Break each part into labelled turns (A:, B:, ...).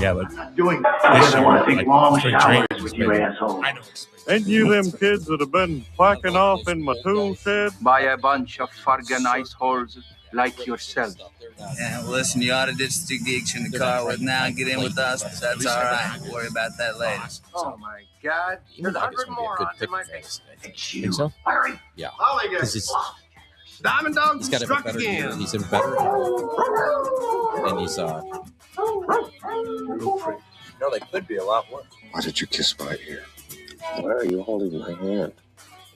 A: Yeah, but
B: I'm not doing that because I want to take long showers with you assholes.
A: I know.
C: Ain't you them kids that have been quacking off in my tool shed?
D: By a bunch of fargan ice holes like yourself.
E: Yeah, well, listen, you ought to ditch the gigs in the car with now and get in with us, but that's all right. We'll worry about that later.
D: Oh, my God. There's 100 morons in my face.
B: It's you,
A: Think so?
B: Larry.
F: Yeah.
B: Lollygator.
F: Because he's
B: Diamond Dog
F: got to have
B: struck
F: a better
B: again.
F: year. He's in better and he's
G: No, they could be a lot worse.
H: Why did you kiss my ear? Why are you holding my hand?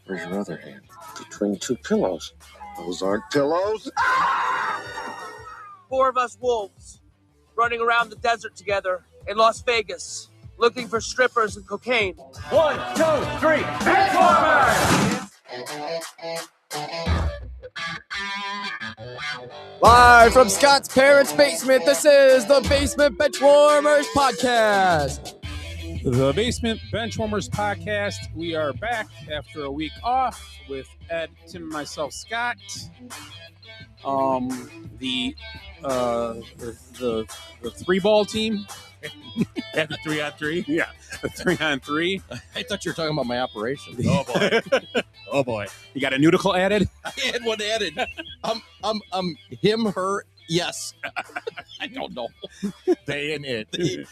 H: Where's your other hand? Between two pillows. Those aren't pillows.
I: 4 of us wolves running around the desert together in Las Vegas, looking for strippers and cocaine.
B: 1, 2, 3. Benchwarmers!
J: Live from Scott's parents' basement, this is the Basement Benchwarmers Podcast.
K: The Basement Benchwarmers Podcast. We are back after a week off with Ed, Tim, and myself, Scott. The 3-ball team.
A: At the 3-on-3?
K: Yeah, the 3-on-3.
F: I thought you were talking about my operation.
A: Oh, boy. Oh, boy.
K: You got a nudicle added?
F: I had one added. Him, her, yes. I don't know.
A: They and it. It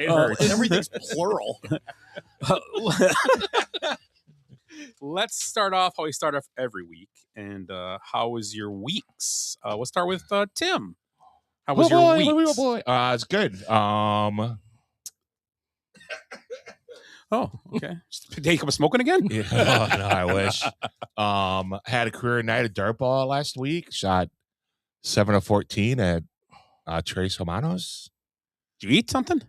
F: hurts. And everything's plural.
K: Let's start off how we start off every week. And how was your weeks? We'll start with Tim. How was your week?
A: Oh, boy. It's good.
K: Oh, okay. Did you come smoking again?
A: Yeah, oh, no, I wish. Had a career night at dartball last week. Shot 7 of 14 at Tres Hermanos.
K: Did you eat something?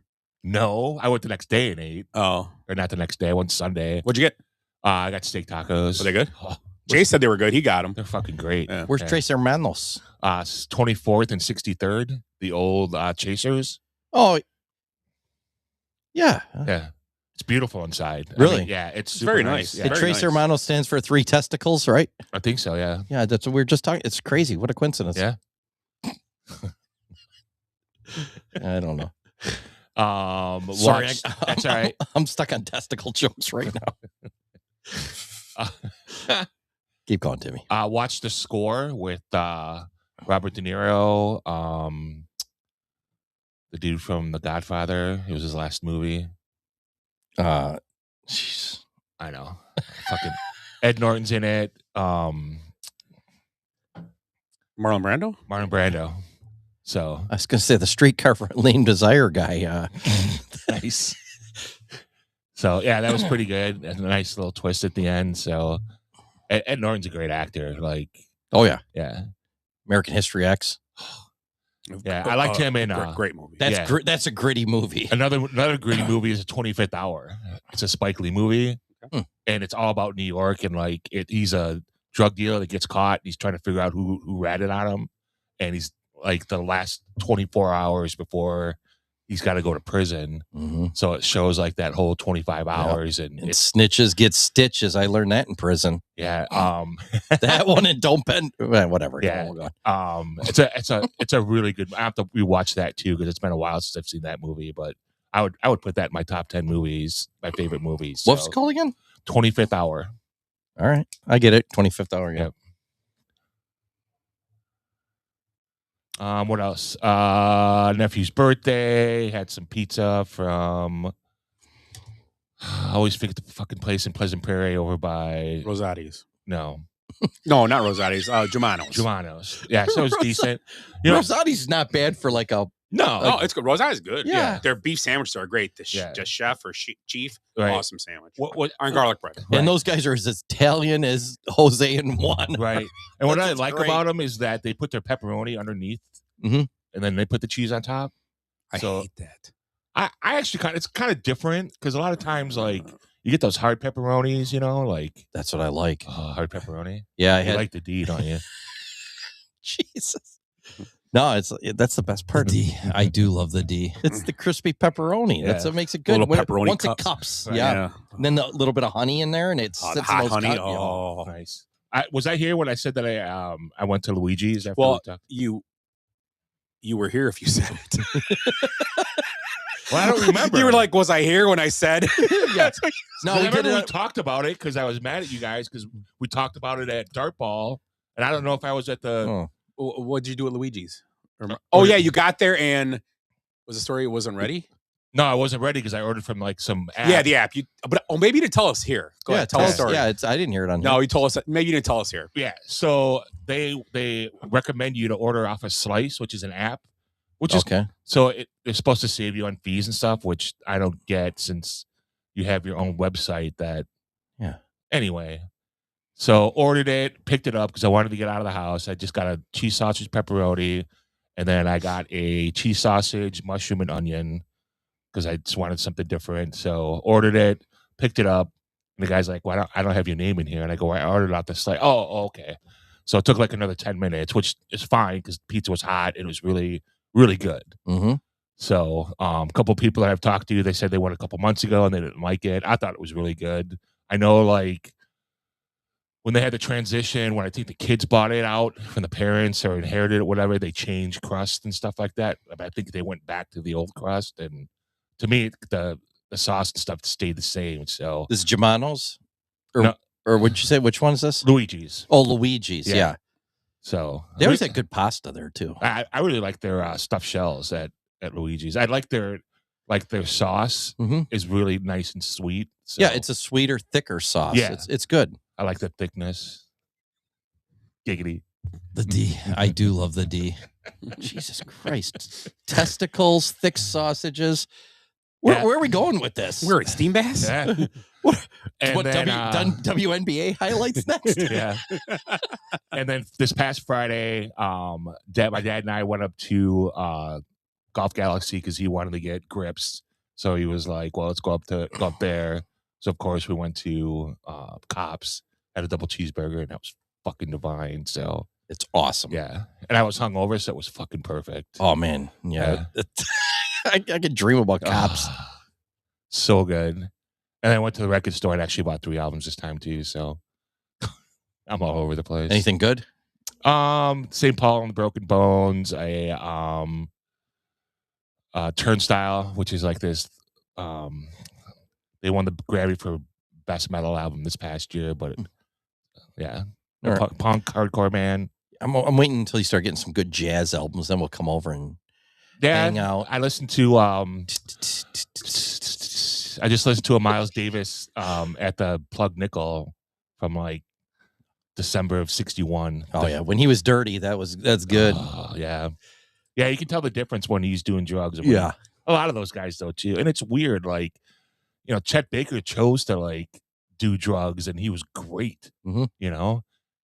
A: No, I went the next day and ate.
K: Oh,
A: or not the next day. I went Sunday.
K: What'd you get?
A: I got steak tacos.
K: Were they good?
A: Oh,
K: Jay said they were good. He got them.
A: They're fucking great.
K: Yeah.
F: Where's Tres Hermanos?
A: 24th and 63rd. The old Chasers.
F: Oh, yeah.
A: Yeah. It's beautiful inside.
F: Really?
A: I mean, yeah, it's super
K: very nice.
A: Yeah.
F: The Tres Hermanos stands for 3 testicles, right?
A: I think so, yeah.
F: Yeah, that's what we were just talking. It's crazy. What a coincidence.
A: Yeah.
F: I don't know.
A: Sorry, that's all right.
F: I'm stuck on testicle jokes right now. Keep going, Timmy.
A: Watch The Score with Robert De Niro, the dude from The Godfather. It was his last movie.
F: Jeez.
A: I know. Fucking Ed Norton's in it.
K: Marlon Brando?
A: Marlon Brando. So
F: I was going to say the streetcar for Lame Desire guy.
A: Nice. So, yeah, that was pretty good. A nice little twist at the end. So, Ed Norton's a great actor. Like,
F: oh, yeah.
A: Yeah.
F: American History X.
A: Yeah, I liked him in
K: great movie.
F: That's a gritty movie.
A: Another gritty movie is a 25th Hour. It's a Spike Lee movie, and it's all about New York and like he's a drug dealer that gets caught. And he's trying to figure out who ratted on him, and he's like the last 24 hours before he's got to go to prison.
F: Mm-hmm.
A: So it shows like that whole 25 hours, and
F: snitches get stitches. I learned that in prison.
A: Yeah,
F: that one and Don't Bend. Whatever.
A: Yeah, it's a really good. I have to rewatch that too because it's been a while since I've seen that movie. But I would put that in my top 10 movies, my favorite movies.
F: What's it called again?
A: 25th Hour.
F: All right, I get it. 25th Hour. Yeah.
A: Yep. What else? Nephew's birthday. Had some pizza from. I always forget the fucking place in Pleasant Prairie over by
K: Rosati's.
A: No,
K: not Rosati's. Germano's.
A: Yeah, so it's decent.
F: Rosati's not bad for like a.
K: No, it's good. Rosati's good.
F: Yeah.
K: Their beef sandwiches are great. The chef or chief,
A: right.
K: Awesome sandwich.
A: What
K: on garlic bread.
F: And those guys are as Italian as Jose and Juan.
A: Right. And what I like about them is that they put their pepperoni underneath, and then they put the cheese on top.
K: I hate that.
A: I actually it's kind of different because a lot of times like you get those hard pepperonis, like
F: that's what I like.
A: Hard pepperoni.
F: Yeah,
A: I like the D, don't you?
F: Jesus. No, that's the best part.
G: The D. I do love the D.
F: It's the crispy pepperoni. That's what makes it good.
K: Pepperoni
F: once
K: cups.
F: it cups,
K: Right,
F: yeah. And then a little bit of honey in there, and it sits in
K: hot
F: those
K: honey.
A: Nice. Was I here when I said that I went to Luigi's? After
K: well, you were here if you said it.
A: Well, I don't remember.
K: You were like, was I here when I said?
F: Yeah. No,
A: I
F: we
A: remember
F: did
A: we
F: it.
A: talked about it because I was mad at you guys because we talked about it at Dart Ball, and I don't know if I was at the.
K: What did you do at Luigi's? Oh yeah, you got there and was the story it wasn't ready?
A: No, I wasn't ready because I ordered from like some app.
K: Yeah, the app. Maybe you didn't tell us here. Go ahead, tell us the story.
F: Yeah, I didn't hear it on.
K: No, you told us. Maybe you didn't tell us here.
A: Yeah, so they recommend you to order off of Slice, which is an app, which is
F: okay.
A: So it's supposed to save you on fees and stuff, which I don't get since you have your own website. That Anyway, so ordered it, picked it up because I wanted to get out of the house. I just got a cheese sausage pepperoni, and then I got a cheese sausage, mushroom, and onion because I just wanted something different. So ordered it, picked it up, and the guy's like, "Well, I don't have your name in here." And I go, "I ordered out this." Like, "Oh, okay." So it took like another 10 minutes, which is fine because pizza was hot and it was really, really good.
F: Mm-hmm.
A: So a couple people that I've talked to, they said they went a couple months ago and they didn't like it. I thought it was really good. I know, like, when they had the transition, when I think the kids bought it out from the parents or inherited it, whatever, they changed crust and stuff like that. But I think they went back to the old crust. And to me, the sauce and stuff stayed the same. So
F: this is Germano's?
A: No.
F: Or would you say, which one is this?
A: Luigi's.
F: Oh, Luigi's, yeah.
A: So
F: they always had good pasta there too.
A: I really like their stuffed shells at Luigi's. I like their sauce is really nice and sweet. So.
F: Yeah, it's a sweeter, thicker sauce.
A: Yeah.
F: It's good.
A: I like the thickness. Giggity.
F: The D. I do love the D. Jesus Christ. Testicles, thick sausages. Where are we going with this?
K: We're at Steam Bass?
A: Yeah.
F: What
A: then,
F: WNBA highlights next?
A: Yeah. And then this past Friday, my dad and I went up to Golf Galaxy because he wanted to get grips. So he was like, "Well, let's go up there." So of course we went to Cops, had a double cheeseburger, and that was fucking divine. So
F: it's awesome.
A: Yeah. And I was hungover, so it was fucking perfect.
F: Oh man, yeah. I could dream about Cops.
A: So good. And I went to the record store and actually bought 3 albums this time too. So I'm all over the place.
F: Anything good?
A: St. Paul and the Broken Bones, Turnstile, which is like this. They won the Grammy for Best Metal Album this past year, but yeah, punk hardcore man.
F: I'm waiting until you start getting some good jazz albums, then we'll come over and hang out.
A: I listened to I just listened to a Miles Davis at the Plug Nickel from like December of '61.
F: Oh yeah, when he was dirty, that's good.
A: Yeah, you can tell the difference when he's doing drugs.
F: Yeah,
A: a lot of those guys though too, and it's weird. Like, Chet Baker chose to like do drugs, and he was great.
F: Mm-hmm.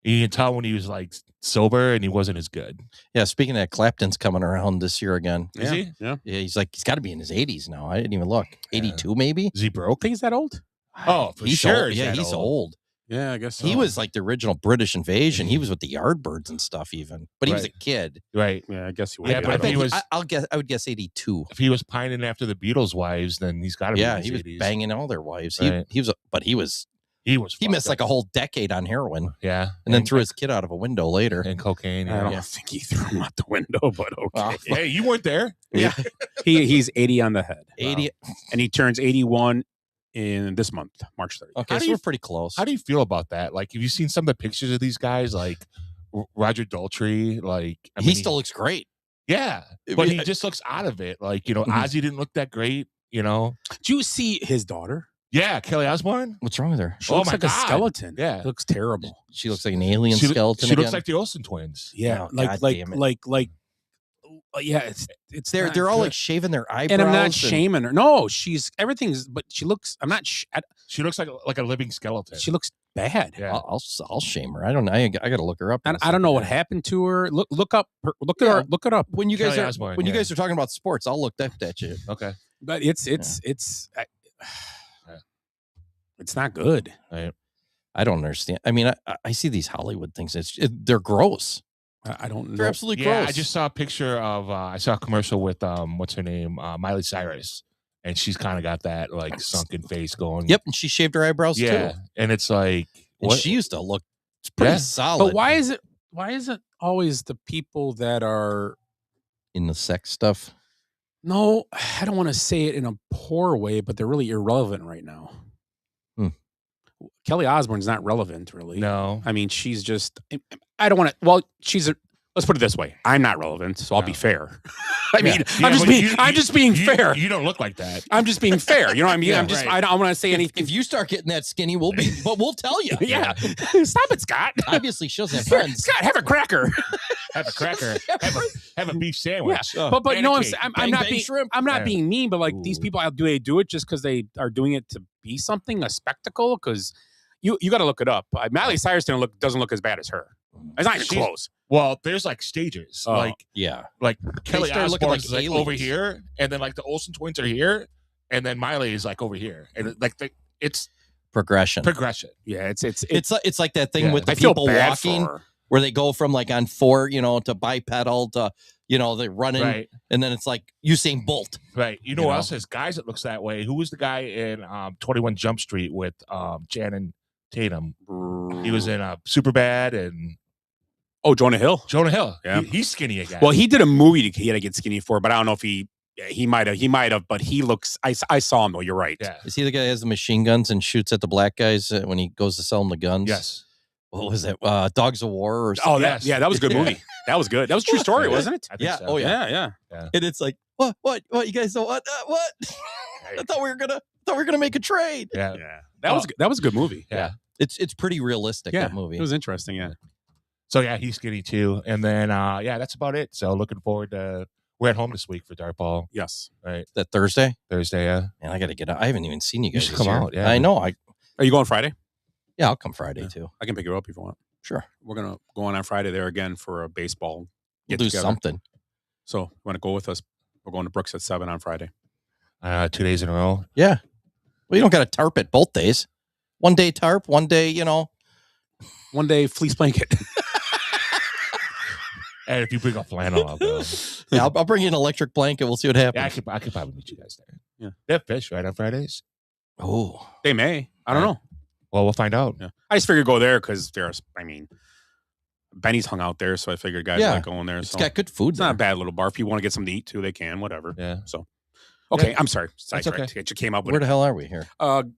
A: You can tell when he was like sober and he wasn't as good.
F: Yeah, speaking of that, Clapton's coming around this year again.
A: Is he?
K: Yeah.
F: He's got to be in his 80s now. I didn't even look. 82 maybe?
A: Is he broke?
K: I think he's that old.
A: Oh, for
F: he's
A: sure.
F: Old. Yeah, he's old.
K: Yeah, I guess so.
F: He was like the original British Invasion. He was with the Yardbirds and stuff even. But he was a kid.
A: Right.
K: Yeah, I guess he was.
A: Yeah, but if he was,
F: I would guess 82.
A: If he was pining after the Beatles' wives, then he's got to be in his
F: he was
A: 80s.
F: banging all their wives.
A: Right.
F: He missed like a whole decade on heroin.
A: Yeah.
F: And then threw his kid out of a window later.
A: And cocaine.
K: I don't think he threw him out the window, but okay.
A: Hey, you weren't there.
F: Yeah.
K: He's 80 on the head.
F: 80.
K: And he turns 81 in this month, March 30th.
F: Okay, so we're pretty close.
A: How do you feel about that? Like, have you seen some of the pictures of these guys? Like Roger Daltrey, like
F: he still looks great.
A: Yeah. But he just looks out of it. Like, Ozzy didn't look that great, Did
K: you see his daughter?
A: Yeah, Kelly Osbourne.
F: What's wrong with her?
K: She looks like a skeleton.
A: Yeah.
K: It looks terrible.
F: She looks like an alien skeleton.
A: She looks like the Olsen twins.
K: Yeah. It's
F: they're all like shaving their eyebrows.
K: And I'm not shaming her. No, but she looks, I'm not.
A: She looks like a living skeleton.
K: She looks bad.
A: Yeah.
F: I'll shame her. I don't know. I got to look her up.
K: And I don't know what happened to her. Look it up.
F: When you guys
A: Kelly
F: are
A: Osbourne,
F: you guys are talking about sports, I'll look that at you.
A: Okay.
K: But it's not good.
F: I don't understand. I mean, I see these Hollywood things. They're gross.
K: I don't know.
F: They're absolutely
A: Yeah,
F: gross.
A: I just saw a picture of I saw a commercial with what's her name, Miley Cyrus, and she's kind of got that like sunken face going.
F: Yep, and she shaved her eyebrows
A: yeah,
F: too.
A: and it's like
F: And she used to look pretty solid.
K: But why is it always the people that are
F: in the sex stuff?
K: No, I don't want to say it in a poor way, but they're really irrelevant right now. Kelly Osbourne's not relevant, really.
A: No.
K: I mean, she's just, I don't want to, well, let's put it this way. I'm not relevant, so I'll be fair. I mean, I'm just being fair.
A: You don't look like that.
K: I'm just being fair. You know what I mean?
A: Yeah,
K: I don't want to say anything.
F: If you start getting that skinny, we'll tell you.
K: Yeah. Stop it, Scott.
F: Obviously, she doesn't have friends.
K: Scott, have a cracker.
A: Have a cracker. have a beef sandwich.
K: Yeah. But you know what I'm not being
F: shrimp.
K: I'm not being mean, but like these people, do they do it just because they are doing it to be something, a spectacle? Because you got to look it up. Miley Cyrus doesn't look as bad as her. It's not even close.
A: Well, there's like stages. Like Kelly Osbourne is like over here, and then like the Olsen twins are here, and then Miley is like over here, and like it's
F: progression.
K: Yeah,
F: it's like that thing with the people walking where they go from like on 4, to bipedal to they're running, and then it's like Usain Bolt.
A: Right. You know who else has guys that looks that way? Who was the guy in 21 Jump Street with Channing Tatum? He was in Superbad and.
K: Oh, Jonah Hill.
A: Yeah, he's skinny again.
K: Well, he did a movie he had to get skinny for, but I don't know if he might have. But he looks. I saw him though. You're right.
A: Yeah.
F: Is he the guy that has the machine guns and shoots at the black guys when he goes to sell them the guns?
A: Yes.
F: What was that? Dogs of War or something?
K: Oh, that was a good movie. That was good. That was a true story, wasn't it?
F: Yeah.
A: So.
F: Oh yeah.
K: Yeah.
F: And it's like, what? You guys know what? What? I thought we were gonna make a trade.
A: Yeah.
K: That was a good movie.
A: Yeah.
F: It's pretty realistic.
K: Yeah,
F: that movie.
K: It was interesting. Yeah.
A: So yeah, he's skinny too. And then that's about it. So looking forward to we're at home this week for dart ball.
K: Yes.
A: Right.
F: That Thursday?
A: Yeah.
F: Man, I gotta get out. I haven't even seen you guys.
A: You should come out. Yeah.
F: I know.
K: Are you going Friday?
F: Yeah, I'll come Friday too.
K: I can pick you up if you want.
F: Sure.
K: We're gonna go on Friday there again for a baseball.
F: We'll do something.
K: So you want to go with us? We're going to Brooks at 7 on Friday.
A: 2 days in a row.
F: Yeah. Well, you don't got to tarp it both days. One day tarp, one day,
K: one day fleece blanket.
A: And if you bring a flannel, I'll go.
F: Yeah, I'll bring you an electric blanket. We'll see what happens.
A: Yeah, I could probably meet you guys there.
K: Yeah.
A: They have fish, right, on Fridays?
F: Oh.
K: They may. I don't know.
A: Well, we'll find out.
K: Yeah. I just figured go there because Benny's hung out there, so I figured guys like going there.
F: It's got good food.
K: It's not a bad little bar. If you want to get something to eat too, they can, whatever.
A: Yeah.
K: So, okay.
A: Yeah.
K: I'm sorry.
A: That's okay.
K: You came up with
F: Where the hell are we here?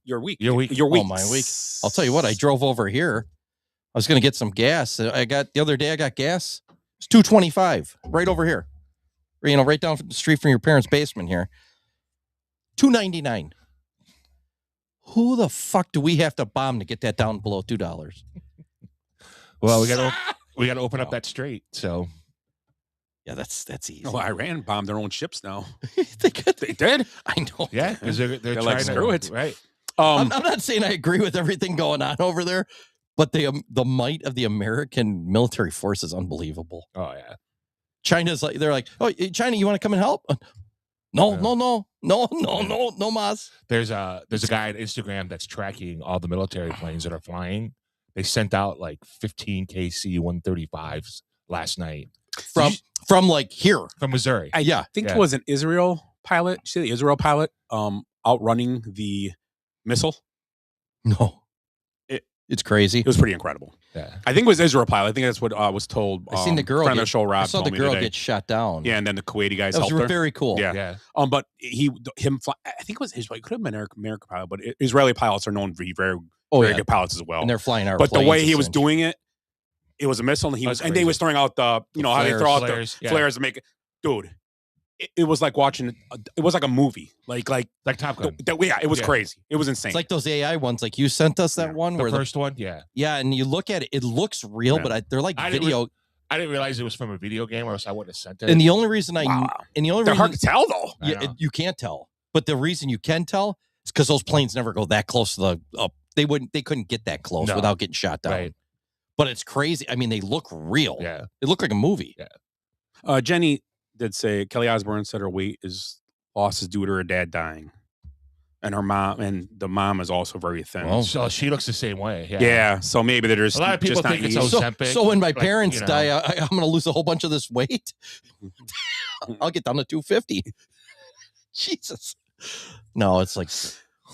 K: Your week.
A: Your week.
F: Oh, my week. I'll tell you what, I drove over here. I was going to get some gas. The other day I got gas. It's $2.25 right over here. Right down the street from your parents' basement here. $2.99. Who the fuck do we have to bomb to get that down below $2?
A: Well, we got to open up that strait. So,
F: yeah, that's easy.
K: Oh, Iran bombed their own ships now.
F: They
K: did.
F: I know.
A: Yeah, because they're trying
K: like, screw
A: to
K: it.
A: Right.
F: I'm not saying I agree with everything going on over there, but the might of the American military force is unbelievable.
A: Oh yeah.
F: China's like they're like, oh, China, you want to come and help? No, mas.
A: There's a guy on Instagram that's tracking all the military planes that are flying. They sent out like 15 KC-135s last night
F: from like here
A: from Missouri.
K: I think it was an Israel pilot. You see the Israel pilot outrunning the missile.
F: No, it's crazy.
K: It was pretty incredible.
A: Yeah,
K: I think it was Israel pilot. I think that's what was told.
F: I seen the girl.
K: Friend of the show, Rob,
F: I saw the girl get shot down.
K: Yeah, and then the Kuwaiti guys
F: that was
K: helped her.
F: Very cool.
K: Yeah. But I think it was Israel. It could have been American pilot, but Israeli pilots are known to be very good pilots as well.
F: And they're flying our
K: But
F: planes,
K: the way he was doing it, it was a missile, and they was throwing out how they throw out the flares to make it. Dude, it was like watching. It was like a movie, like
A: Top Gun.
K: It was crazy. It was insane.
F: It's like those AI ones. Like you sent us that one,
A: the first one.
F: Yeah, and you look at it, it looks real, but they're like video.
A: I didn't realize it was from a video game, or else I wouldn't have sent it.
F: And the only reason
K: they're hard to tell though.
F: Yeah, you can't tell. But the reason you can tell is because those planes never go that close to the. They couldn't get that close without getting shot down.
A: Right.
F: But it's crazy. I mean, they look real.
A: Yeah,
F: they look like a movie.
K: Yeah. Jenny did say Kelly Osbourne said her weight loss is due to her dad dying, and the mom is also very thin.
A: Well, so she looks the same way.
K: Yeah. So maybe there's
A: a lot of people
K: just
A: think
K: not
A: it's
K: used.
A: Ozempic.
F: So when my parents die, I'm going to lose a whole bunch of this weight. I'll get down to 250. Jesus. No, it's like.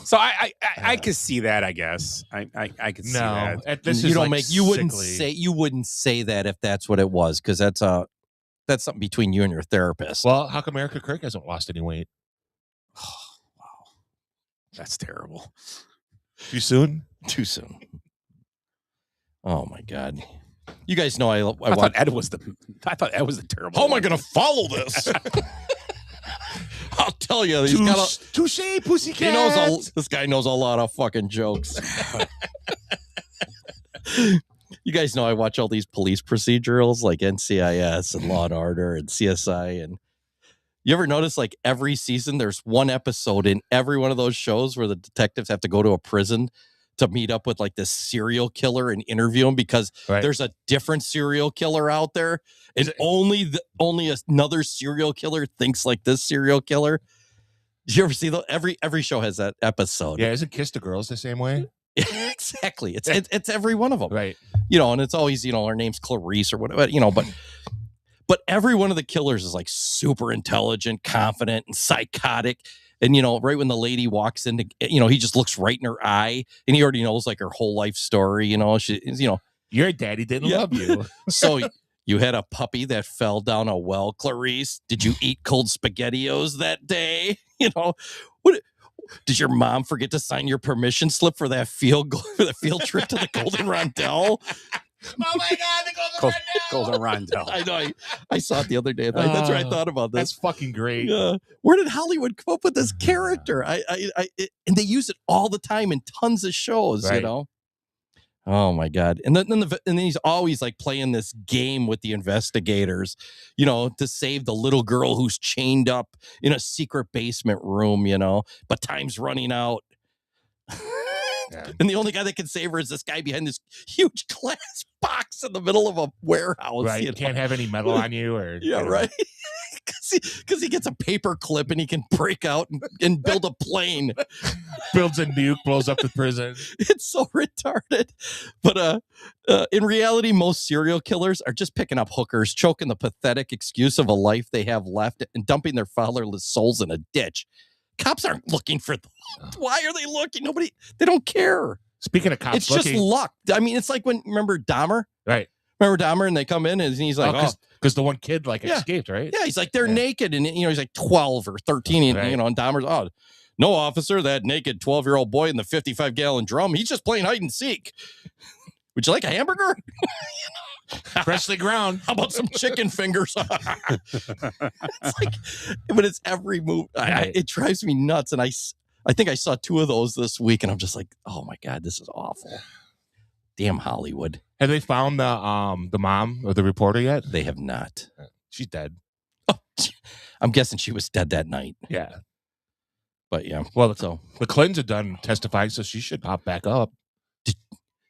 K: So I could see that. I guess I could see that.
A: This
F: you
A: is
F: don't
A: like
F: you wouldn't say that if that's what it was, because that's that's something between you and your therapist.
A: Well, how come Erica Kirk hasn't lost any weight?
K: Oh, wow. That's terrible.
A: Too soon?
F: Too soon. Oh my God. You guys know I
K: thought Ed was the terrible.
F: How am I going to follow this? I'll tell you, he's got
A: touche, pussycat.
F: He knows this guy knows a lot of fucking jokes. You guys know I watch all these police procedurals like NCIS and Law and Order and CSI. And you ever notice like every season there's one episode in every one of those shows where the detectives have to go to a prison to meet up with like this serial killer and interview him because there's a different serial killer out there, and only another serial killer thinks like this serial killer. Did you ever see every show has that episode?
A: Yeah, isn't Kiss the Girls the same way?
F: Exactly. It's every one of them,
A: right?
F: And it's always her name's Clarice or whatever, but every one of the killers is like super intelligent, confident, and psychotic. And, right when the lady walks in, he just looks right in her eye and he already knows like her whole life story.
A: Your daddy didn't love you.
F: So you had a puppy that fell down a well, Clarice. Did you eat cold SpaghettiOs that day? What did your mom forget to sign your permission slip for that field trip to the Golden Rondell?
K: Oh my God, the Golden Rondell.
F: I know. I saw it the other day. That's where I thought about this.
A: That's fucking great.
F: Where did Hollywood come up with this character? And they use it all the time in tons of shows.
A: Right.
F: Oh my God! And then he's always like playing this game with the investigators, to save the little girl who's chained up in a secret basement room. But time's running out. Yeah. And the only guy that can save her is this guy behind this huge glass box in the middle of a warehouse.
A: Right. You can't have any metal on you or.
F: Yeah, right. Because he gets a paper clip and he can break out and build a plane.
A: Builds a nuke, blows up the prison.
F: It's so retarded. But in reality, most serial killers are just picking up hookers, choking the pathetic excuse of a life they have left, and dumping their fatherless souls in a ditch. Cops aren't looking for them. Why are they looking? They don't care.
A: Speaking of cops,
F: it's just luck. I mean, it's like remember Dahmer?
A: Right.
F: Remember Dahmer, and they come in and he's like,
A: because the one kid escaped, right?
F: Yeah, he's like, they're naked, and he's like 12 or 13, and and Dahmer's, no, officer, that naked 12-year-old boy in the 55-gallon drum, he's just playing hide and seek. Would you like a hamburger?
A: Freshly ground.
F: How about some chicken fingers? It's like, but it's every move. It drives me nuts, and I think I saw 2 of those this week, and I'm just like, oh my God, this is awful. Damn Hollywood.
A: Have they found the mom of the reporter yet?
F: They have not.
A: She's dead.
F: Oh, I'm guessing she was dead that night.
A: Yeah.
F: But yeah.
A: Well, so the Clintons are done testifying, so she should pop back up.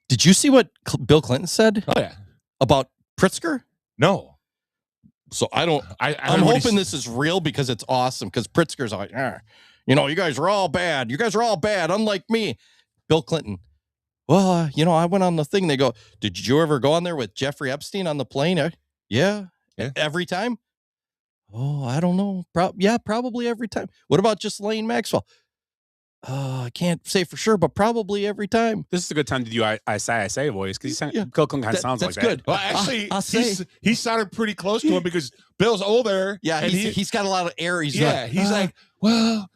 F: Did you see what Bill Clinton said?
A: Oh yeah.
F: About Pritzker?
A: No.
F: So I'm hoping this is real because it's awesome. Because Pritzker's like, you guys are all bad. You guys are all bad, unlike me. Bill Clinton. Well, I went on the thing. They go, did you ever go on there with Jeffrey Epstein on the plane? Yeah. Every time? Oh, I don't know. Probably every time. What about just Ghislaine Maxwell? I can't say for sure, but probably every time.
K: This is a good time to do I say voice because Bill Clinton kind of sounds like that.
F: That's good.
A: Well, actually, he sounded pretty close to him because Bill's older.
F: Yeah, and he's got a lot of air. He's
A: like, well,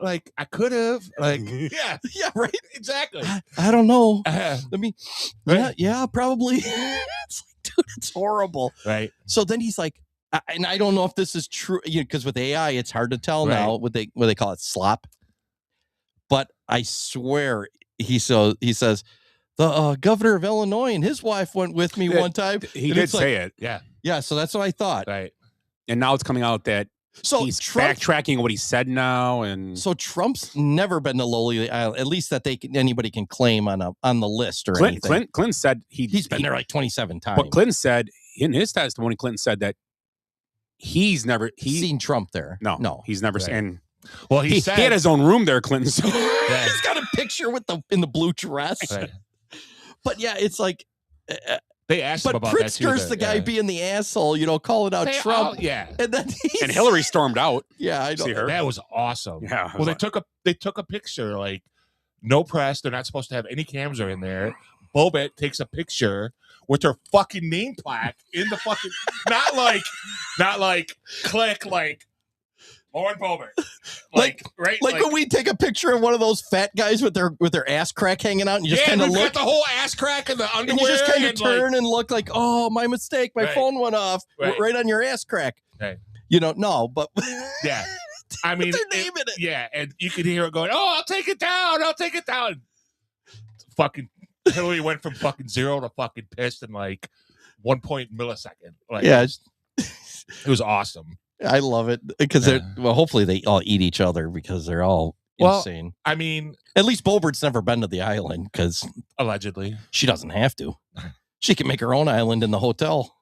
A: like I could have, like, yeah,
F: right,
A: exactly.
F: I don't know. Let me, probably. It's like, dude, it's horrible,
A: right?
F: So then he's like, and I don't know if this is true, because with AI, it's hard to tell now what they call it, slop. But I swear, he says, the governor of Illinois and his wife went with me one time.
K: He did say it,
F: yeah. So that's what I thought,
A: right?
K: And now it's coming out that. So he's backtracking what he said now, and
F: so Trump's never been to Lowly Island, at least that anybody can claim on the list or anything.
K: Clinton said
F: he's been there like 27 times.
K: But Clinton said in his testimony, that he's never
F: seen Trump there.
K: No, he's never seen.
A: Well,
K: he had his own room there, Clinton. So
F: he's got a picture in the blue dress.
A: Right.
F: But yeah, it's like.
A: They asked him about
F: Pritzker's
A: that too.
F: Pritzker's the guy being the asshole, calling out Trump.
A: And
F: then
K: and Hillary stormed out.
F: Yeah, I know.
K: See her.
A: That was awesome.
K: Yeah.
A: Well, they took a picture, like no press. They're not supposed to have any cameras in there. Bobet takes a picture with her fucking name plaque in the fucking not like click like Lauren Bobet. Like right,
F: like when we take a picture of one of those fat guys with their ass crack hanging out, and you just kind of look,
A: got the whole ass crack and the underwear,
F: and you just kind of turn and look like, oh, my mistake, my phone went off, right on your ass crack.
A: Right.
F: You know, no, but
A: yeah, I mean,
F: their name in it.
A: Yeah, and you could hear it going, "Oh, I'll take it down, I'll take it down." Fucking Hillary went from fucking 0 to fucking pissed in like 1 millisecond. Like,
F: yeah,
A: it was awesome.
F: I love it because hopefully they all eat each other because they're all insane.
A: I mean,
F: at least Bobert's never been to the island because
A: allegedly
F: she doesn't have to. She can make her own island in the hotel.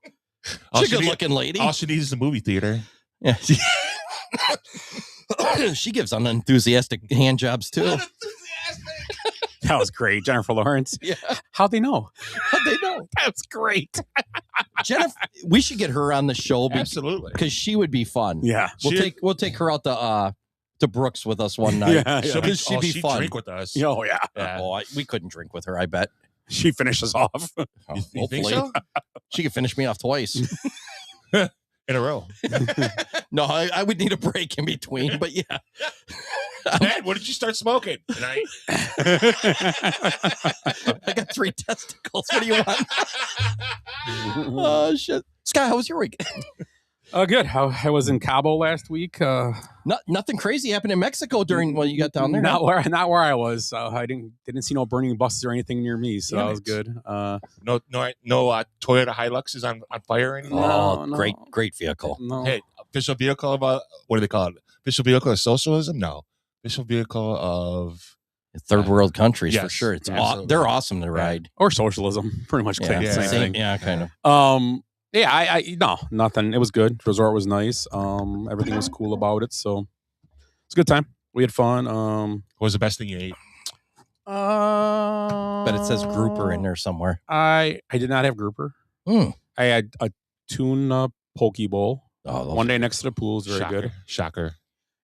F: She's a good-looking lady.
A: All she needs is a movie theater.
F: Yeah, she gives unenthusiastic hand jobs too.
K: That was great, Jennifer Lawrence.
F: Yeah,
K: how'd they know?
F: That's
K: great.
F: Jennifer, we should get her on the show.
A: Absolutely,
F: because she would be fun.
K: Yeah,
F: we'll take her out to Brooks with us one night.
K: Yeah.
F: She'd be fun.
A: Drink with us.
K: Oh yeah.
F: Oh, we couldn't drink with her. I bet
K: she finishes off.
A: You think so?
F: She could finish me off twice
A: in a row.
F: No, I would need a break in between. But yeah.
A: Dad, when did you start smoking? Tonight.
F: I got 3 testicles. What do you want? Oh shit, Scott, how was your week?
K: Good. I was in Cabo last week.
F: Nothing crazy happened in Mexico during you got down there.
K: Not where I was. I didn't see no burning buses or anything near me, so that was good.
A: No Toyota Hilux is on fire anymore.
F: No. Great vehicle.
K: No.
A: Hey, official vehicle of what do they call it? Official vehicle of socialism? No, official vehicle of
F: third world countries,
A: yes,
F: for sure. It's
A: absolutely.
F: they're awesome to ride,
K: or socialism. Pretty much same thing.
F: Yeah, kind of.
K: Yeah, no, nothing. It was good. Resort was nice. Everything was cool about it. So it's a good time. We had fun.
A: What was the best thing you ate?
F: But it says grouper in there somewhere.
K: I did not have grouper. I had a tuna poke bowl. One day next to the pool was very good.
A: Shocker.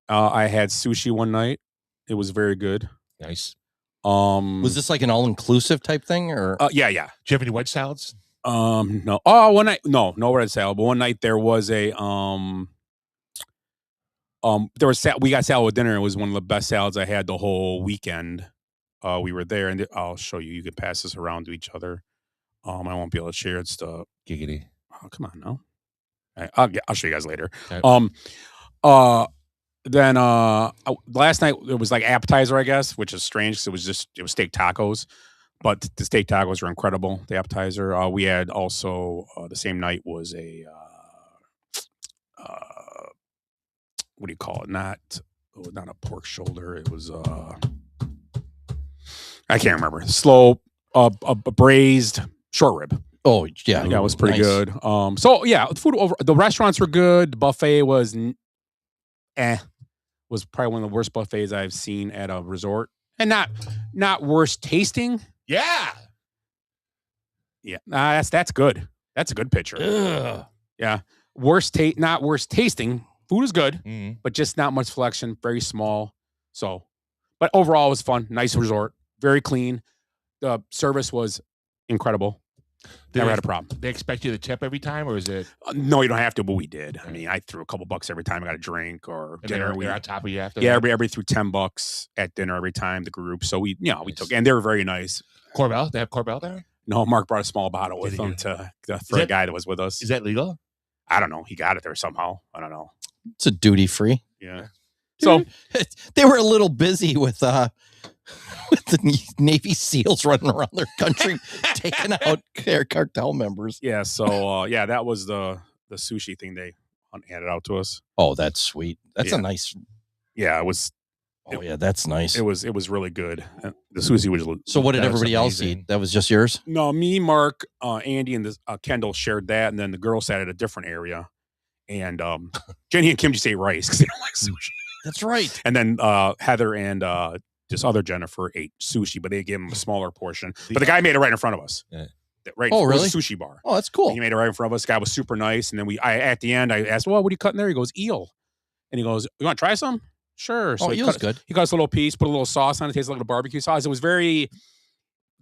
K: I had sushi one night. It was very good.
A: Nice.
F: Was this like an all-inclusive type thing, or?
K: Yeah.
A: Do you have any wedge salads?
K: No. Oh, one night. No red salad. But one night there was a we got salad with dinner. It was one of the best salads I had the whole weekend. We were there, and I'll show you. You can pass this around to each other. I won't be able to share it. Stuff.
A: Giggity.
K: Oh, come on now. I'll show you guys later.
A: Okay.
K: Then last night it was like appetizer, I guess, which is strange because it was steak tacos, but the steak tacos were incredible. The appetizer we had also the same night was a what do you call it? Not a pork shoulder. It was I can't remember. Slow a braised short rib.
F: Oh yeah,
K: it was pretty good. So yeah, food over. The restaurants were good. The buffet was was probably one of the worst buffets I've seen at a resort, and not worst tasting.
A: Yeah,
K: that's good. That's a good picture.
F: Ugh.
K: Yeah, not worst tasting. Food is good, but just not much selection. Very small. So, but overall it was fun. Nice resort. Very clean. The service was incredible. Never had a problem.
A: They expect you to tip every time, or is it?
K: No, you don't have to, but we did. I mean, I threw a couple bucks every time I got a drink or dinner.
A: They're on top of you after.
K: Yeah, everybody threw $10 at dinner every time. The group, so we took, and they were very nice.
A: Corbel, they have Corbel there.
K: No, Mark brought a small bottle with him for a guy that was with us.
A: Is that legal?
K: I don't know. He got it there somehow. I don't know.
F: It's a duty free.
K: Yeah.
F: So they were a little busy with the Navy SEALs running around their country taking out their cartel members.
K: Yeah. So that was the sushi thing they handed out to us.
F: Oh, that's sweet. That's a nice.
K: Yeah, it was.
F: Oh yeah, that's nice.
K: It was really good. The sushi was.
F: So what did everybody else eat? That was just yours?
K: No, me, Mark, Andy, and Kendall shared that, and then the girls sat at a different area. And Jenny and Kim just ate rice because they don't like sushi.
F: That's right.
K: And then Heather and this other Jennifer ate sushi, but they gave them a smaller portion. But the guy made it right in front of us.
A: Yeah.
K: Right.
F: Oh, really?
K: It was a sushi bar.
F: Oh, that's cool.
K: And he made it right in front of us. The guy was super nice. And then at the end, I asked, well, what are you cutting there? He goes, eel. And he goes, you want to try some? Sure. So
F: eel's good.
K: He got us a little piece, put a little sauce on it. Tastes like a barbecue sauce. It was very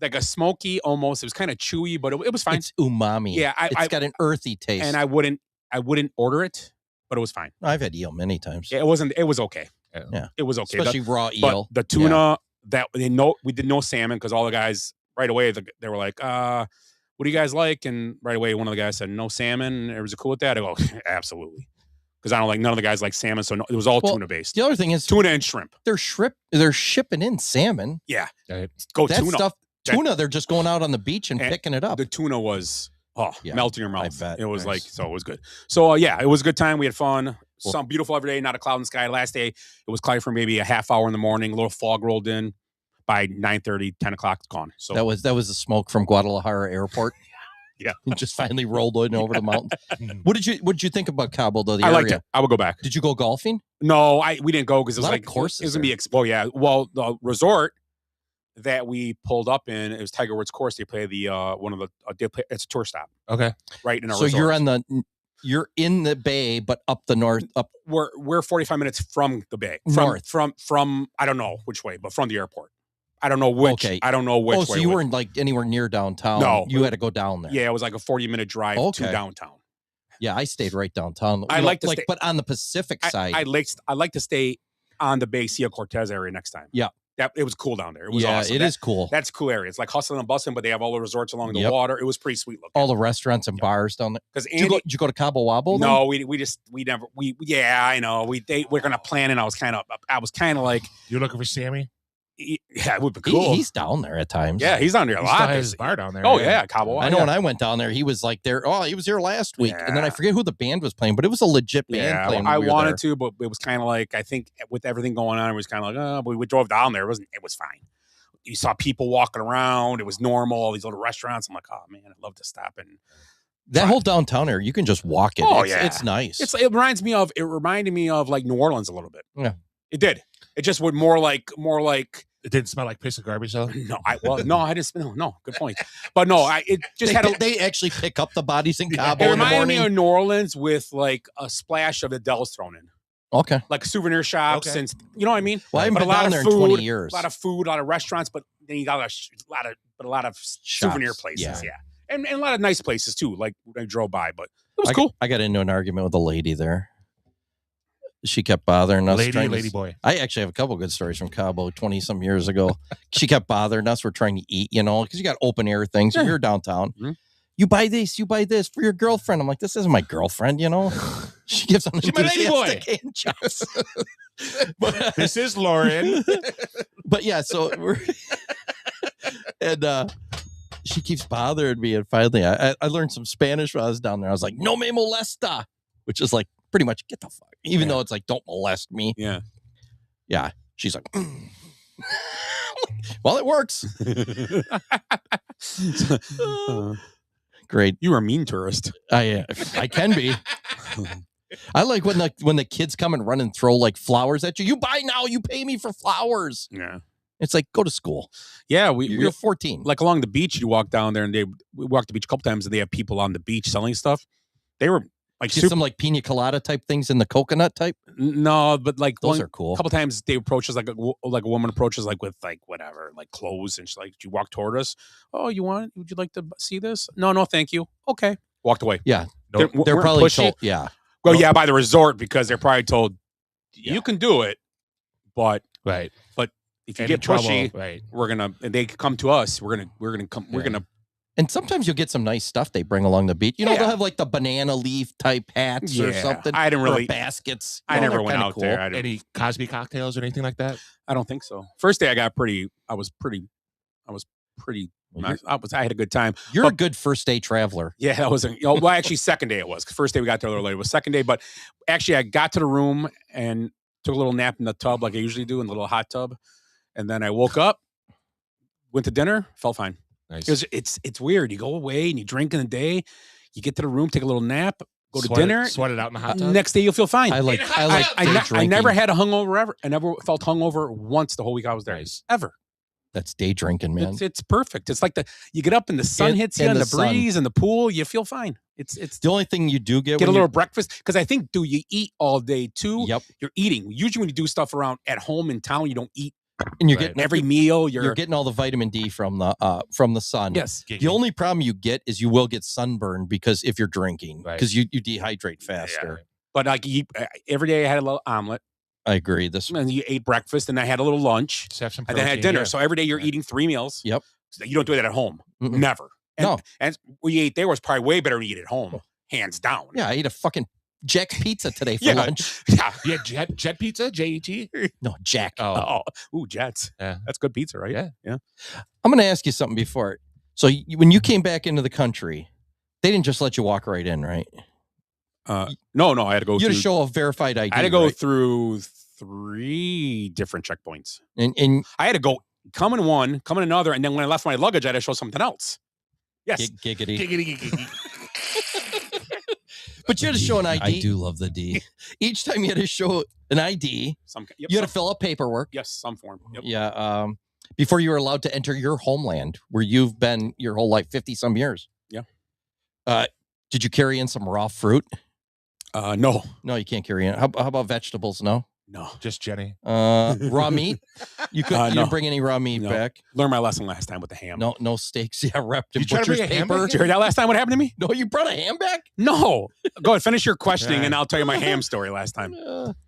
K: like a smoky almost. It was kind of chewy, but it was fine.
F: It's umami.
K: Yeah,
F: it's got an earthy taste,
K: and I wouldn't order it, but it was fine.
F: I've had eel many times.
K: Yeah, it was okay.
F: Yeah,
K: it was okay,
F: especially raw eel.
K: But the tuna we did no salmon because all the guys right away they were like, "What do you guys like?" And right away one of the guys said no salmon. And was cool with that? I go, absolutely. Because I don't like none of the guys like salmon, so it was all tuna based.
F: The other thing is
K: tuna and shrimp.
F: They're shipping in salmon.
K: Yeah,
F: go that tuna. Stuff, tuna. They're just going out on the beach and picking it up.
K: The tuna was melting your mouth.
F: I bet.
K: It was like so. It was good. So it was a good time. We had fun. Some beautiful every day. Not a cloud in the sky. Last day it was cloudy for maybe a half hour in the morning. A little fog rolled in. By 9:30, 10 o'clock, it's gone. So
F: that was the smoke from Guadalajara Airport.
K: Yeah,
F: it just finally rolled in over the mountain. What did you think about Cabo though?
K: I liked it. I would go back.
F: Did you go golfing?
K: No, we didn't go because it was like
F: courses.
K: It was gonna be well, the resort that we pulled up in, it was Tiger Woods course. They play it's a tour stop.
A: Okay,
K: right in our
F: so
K: resort.
F: you're in the bay, but up the north. Up
K: we're 45 minutes from the bay. From I don't know which way, but from the airport. I don't know which. Okay. I don't know which way.
F: So you weren't like anywhere near downtown.
K: No,
F: you had to go down there.
K: Yeah, it was like a 40-minute drive to downtown.
F: Yeah, I stayed right downtown.
K: I like to stay,
F: but on the Pacific side.
K: I like to stay on the Bay Sea Cortez area next time.
F: Yeah,
K: it was cool down there. It was awesome.
F: It is cool.
K: That's a cool area. It's like hustling and bustling, but they have all the resorts along the water. It was pretty sweet looking.
F: All the restaurants and bars down there.
K: Because
F: did you go to Cabo Wabo?
K: No, we never. I know. We're gonna plan, and I was kind of like,
A: you're looking for Sammy.
K: Yeah, it would be cool.
F: He's down there at times.
K: Yeah, he's down there a lot.
A: He still has his bar down there.
K: Oh yeah, Cabo.
F: I know when I went down there, he was like there. Oh, he was here last week, and then I forget who the band was playing, but it was a legit band playing.
K: I wanted to, but it was kind of like I think with everything going on, it was kind of like but we drove down there. It was fine. You saw people walking around. It was normal. All these little restaurants. I'm like, oh man, I'd love to stop and.
F: That whole downtown area, you can just walk it.
K: Oh
F: it's nice.
K: It reminded me of like New Orleans a little bit.
F: Yeah,
K: it did. It just would more like.
A: It didn't smell like piss of garbage though.
K: No, I didn't smell. No, good point. But no, it just
F: they actually pick up the bodies in Cabo.
K: It
F: in the morning.
K: reminded me of New Orleans with like a splash of Adele's thrown in.
F: Okay,
K: like souvenir shops and you know what I mean.
F: Well, I haven't been down there in 20 years.
K: A lot of food, a lot of restaurants, but then you got a lot of souvenir places. Yeah. And a lot of nice places too. Like I drove by, but it was cool.
F: I got into an argument with a lady there. She kept bothering us.
A: Lady boy.
F: I actually have a couple good stories from Cabo 20-some years ago. She kept bothering us. We're trying to eat, because you got open air things. Yeah. You're downtown. Mm-hmm. You buy this for your girlfriend. I'm like, this isn't my girlfriend, She gives an enthusiastic handshakes.
A: But this is Lauren.
F: But yeah, so we're and she keeps bothering me. And finally, I learned some Spanish when I was down there. I was like, no me molesta, which is like pretty much get the fuck. Even though it's like, don't molest me.
K: Yeah.
F: Yeah. She's like, well, it works. Great.
K: You were a mean tourist.
F: I can be. I like when the kids come and run and throw like flowers at you. You buy now, you pay me for flowers.
K: Yeah.
F: It's like, go to school.
K: Yeah.
F: You're 14.
K: Like along the beach, you walk down there and we walked the beach a couple times and they have people on the beach selling stuff. They were like
F: some like pina colada type things in the coconut type.
K: No, but like
F: those are cool.
K: A couple times they approach us like a woman approaches like with like whatever, like clothes, and she's like, "You walk toward us. Oh, would you like to see this? No, thank you. Okay." Walked away.
F: Yeah, they're probably pushy. Told. Yeah.
K: Well, yeah, by the resort because they're probably told you can do it, but
A: right.
K: But if you get pushy,
A: right,
K: and they come to us. We're gonna.
F: And sometimes you'll get some nice stuff they bring along the beach. They'll have like the banana leaf type hats or something.
K: I didn't really
F: baskets.
K: I never went out there.
A: Any Cosby cocktails or anything like that?
K: I don't think so. First day I was pretty. I had a good time.
F: You're a good first day traveler.
K: Yeah, that was actually second day it was. First day we got there a little late. It was second day, but actually I got to the room and took a little nap in the tub like I usually do in the little hot tub, and then I woke up, went to dinner, felt fine.
A: Nice.
K: It's weird. You go away and you drink in the day, you get to the room, take a little nap, go to dinner,
A: sweat it out in the hot tub.
K: Next day you'll feel fine.
F: I
K: never had a hungover ever. I never felt hungover once the whole week I was there.
A: Nice.
K: Ever.
F: That's day drinking, man.
K: It's perfect. It's like you get up and the sun hits you and the breeze and the pool, you feel fine. It's
F: the only thing you do get
K: a little breakfast because I think you eat all day too.
F: Yep.
K: You're eating. Usually when you do stuff around at home in town, you don't eat
F: And you're getting
K: every meal.
F: You're getting all the vitamin D from the sun.
K: Yes.
F: The only problem you get is you will get sunburn because if you're drinking, because you dehydrate faster.
K: Yeah. But like every day I had a little omelet.
F: I agree.
K: And you ate breakfast, and I had a little lunch,
A: Just have some
K: and then I had
A: protein,
K: dinner.
A: yeah.
K: So every day you're eating 3 meals.
F: Yep.
K: So you don't do that at home. Never. And, and what you ate there was probably way better than you eat at home, hands down.
F: Yeah, I ate a fucking Jack's pizza today for lunch.
K: Yeah,
A: Jet Pizza, JET.
F: No, Jack.
K: Ooh, Jets.
A: Yeah,
K: that's good pizza, right?
A: Yeah.
F: I'm going to ask you something before. So when you came back into the country, they didn't just let you walk right in, right?
K: No, I had to go.
F: You had to show a verified ID.
K: I had to go through 3 different checkpoints,
F: and
K: I had to go come in one, come in another, and then when I left my luggage, I had to show something else. Yes,
F: giggity. But you had to show an ID.
G: I do love the D.
F: Each time you had to show an ID, you had to fill out paperwork.
K: Yes, some form. Yep.
F: Yeah. Before you were allowed to enter your homeland, where you've been your whole life, 50 some years.
K: Yeah.
F: Did you carry in some raw fruit?
K: No,
F: you can't carry in. How about vegetables? No,
A: just Jenny.
F: Raw meat. You didn't bring any raw meat back.
K: Learned my lesson last time with the ham.
F: No steaks. Yeah, wrapped in
A: You trying to
F: butcher's
A: bring a ham
F: paper.
A: back?
K: Did you hear that last time? What happened to me?
F: No, you brought a ham back.
K: No. Go ahead, finish your questioning, and I'll tell you my ham story last time.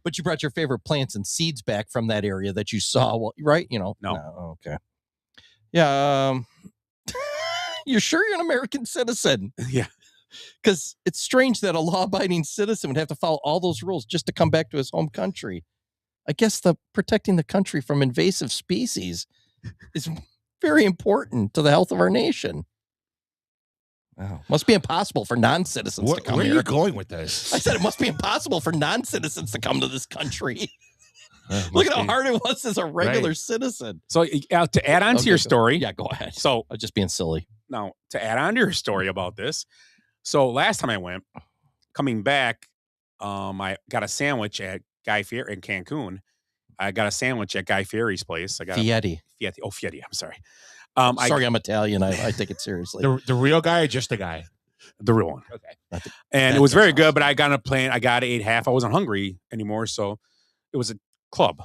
F: But you brought your favorite plants and seeds back from that area that you saw. Well, right?
K: No.
F: Okay. Yeah. You're sure you're an American citizen?
K: Yeah.
F: Because it's strange that a law-abiding citizen would have to follow all those rules just to come back to his home country. I guess protecting the country from invasive species is very important to the health of our nation. Wow. Must be impossible for non-citizens to come
A: Where
F: here.
A: are you going with this?
F: I said it must be impossible for non-citizens to come to this country. Look at how hard it was as a regular citizen.
K: So to add on to your story.
F: Yeah, go ahead.
K: So
F: I'm just being silly.
K: Now, to add on to your story about this. So last time I went, coming back, I got a sandwich at Guy Fieri in Cancun. I got a sandwich at Guy Fieri's place. I got
F: Fieri.
K: Fieri. I'm sorry.
F: I'm Italian. I take it seriously.
A: The real guy or just the guy?
K: The real one.
A: Okay.
K: And it was very good, but I got on a plane. I got to eat half. I wasn't hungry anymore. So it was a club.